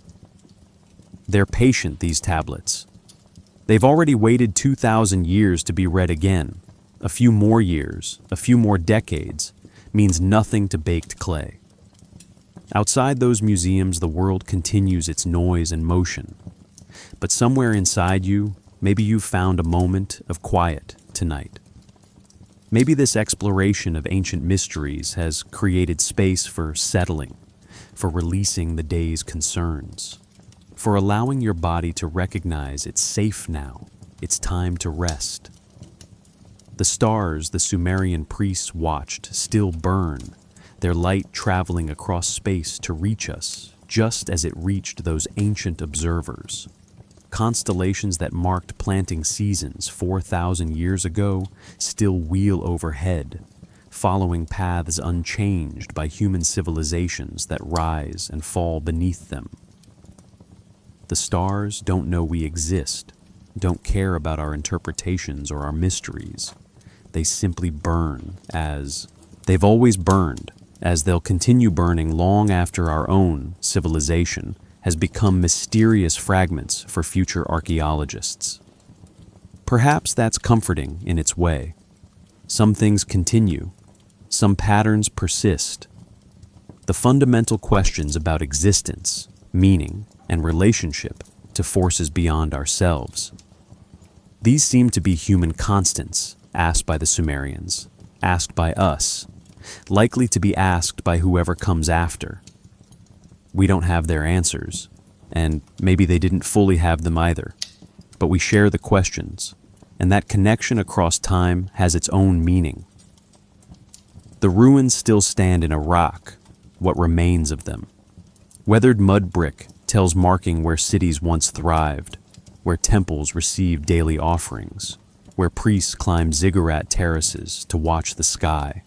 They're patient, these tablets. They've already waited 2,000 years to be read again. A few more years, a few more decades, means nothing to baked clay. Outside those museums, the world continues its noise and motion. But somewhere inside you, maybe you've found a moment of quiet tonight. Maybe this exploration of ancient mysteries has created space for settling, for releasing the day's concerns, for allowing your body to recognize it's safe now, it's time to rest. The stars the Sumerian priests watched still burn, their light traveling across space to reach us, just as it reached those ancient observers. Constellations that marked planting seasons 4,000 years ago still wheel overhead, following paths unchanged by human civilizations that rise and fall beneath them. The stars don't know we exist, don't care about our interpretations or our mysteries. They simply burn as they've always burned, as they'll continue burning long after our own civilization has become mysterious fragments for future archaeologists. Perhaps that's comforting in its way. Some things continue, some patterns persist. The fundamental questions about existence, meaning, and relationship to forces beyond ourselves. These seem to be human constants, asked by the Sumerians, asked by us, likely to be asked by whoever comes after. We don't have their answers, and maybe they didn't fully have them either, but we share the questions, and that connection across time has its own meaning. The ruins still stand in a rock, what remains of them. Weathered mud brick tells marking where cities once thrived, where temples received daily offerings, where priests climbed ziggurat terraces to watch the sky.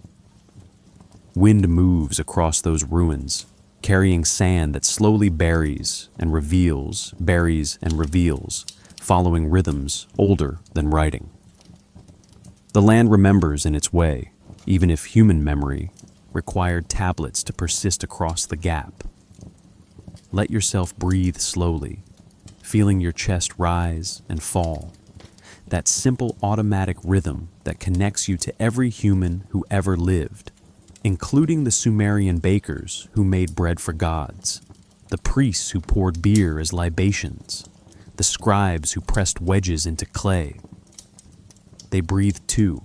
Wind moves across those ruins, carrying sand that slowly buries and reveals, following rhythms older than writing. The land remembers in its way, even if human memory required tablets to persist across the gap. Let yourself breathe slowly, feeling your chest rise and fall. That simple automatic rhythm that connects you to every human who ever lived, including the Sumerian bakers who made bread for gods, the priests who poured beer as libations, the scribes who pressed wedges into clay. They breathed too,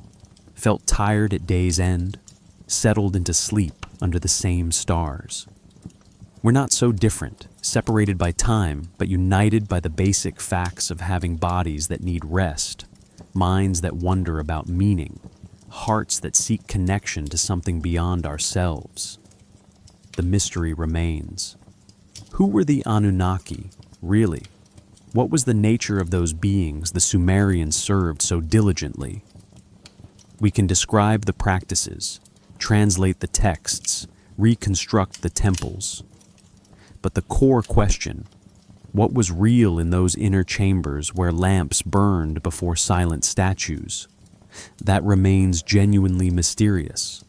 felt tired at day's end, settled into sleep under the same stars. We're not so different, separated by time, but united by the basic facts of having bodies that need rest, minds that wonder about meaning, hearts that seek connection to something beyond ourselves. The mystery remains. Who were the Anunnaki, really? What was the nature of those beings the Sumerians served so diligently? We can describe the practices, translate the texts, reconstruct the temples. But the core question, what was real in those inner chambers where lamps burned before silent statues? That remains genuinely mysterious.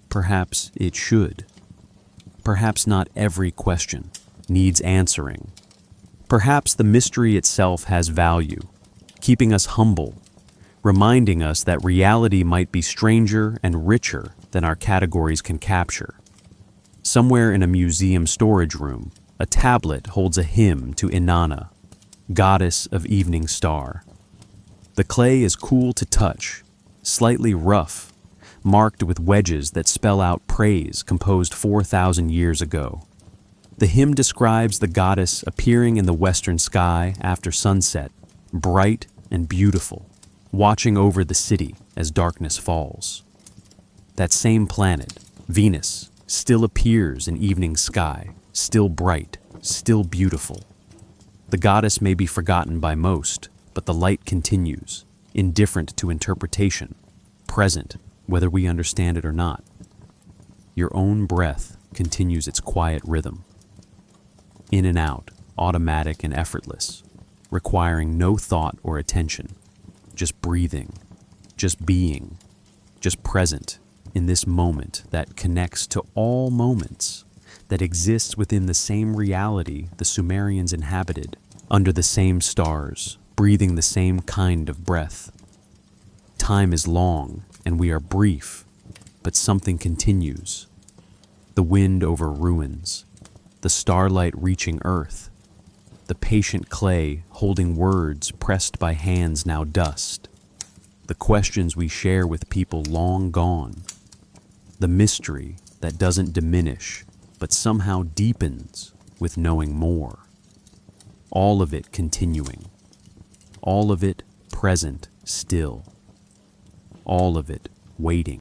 Perhaps it should. Perhaps not every question needs answering. Perhaps the mystery itself has value, keeping us humble, reminding us that reality might be stranger and richer than our categories can capture. Somewhere in a museum storage room, a tablet holds a hymn to Inanna, goddess of evening star. The clay is cool to touch, slightly rough, marked with wedges that spell out praise composed 4,000 years ago. The hymn describes the goddess appearing in the western sky after sunset, bright and beautiful, watching over the city as darkness falls. That same planet, Venus, still appears in evening sky, still bright, still beautiful. The goddess may be forgotten by most, but the light continues, indifferent to interpretation, present, whether we understand it or not. Your own breath continues its quiet rhythm. In and out, automatic and effortless, requiring no thought or attention, just breathing, just being, just present in this moment that connects to all moments, that exists within the same reality the Sumerians inhabited, under the same stars, breathing the same kind of breath. Time is long, and we are brief, but something continues. The wind over ruins, the starlight reaching earth, the patient clay holding words pressed by hands now dust, the questions we share with people long gone, the mystery that doesn't diminish but somehow deepens with knowing more. All of it continuing, all of it present still, all of it waiting.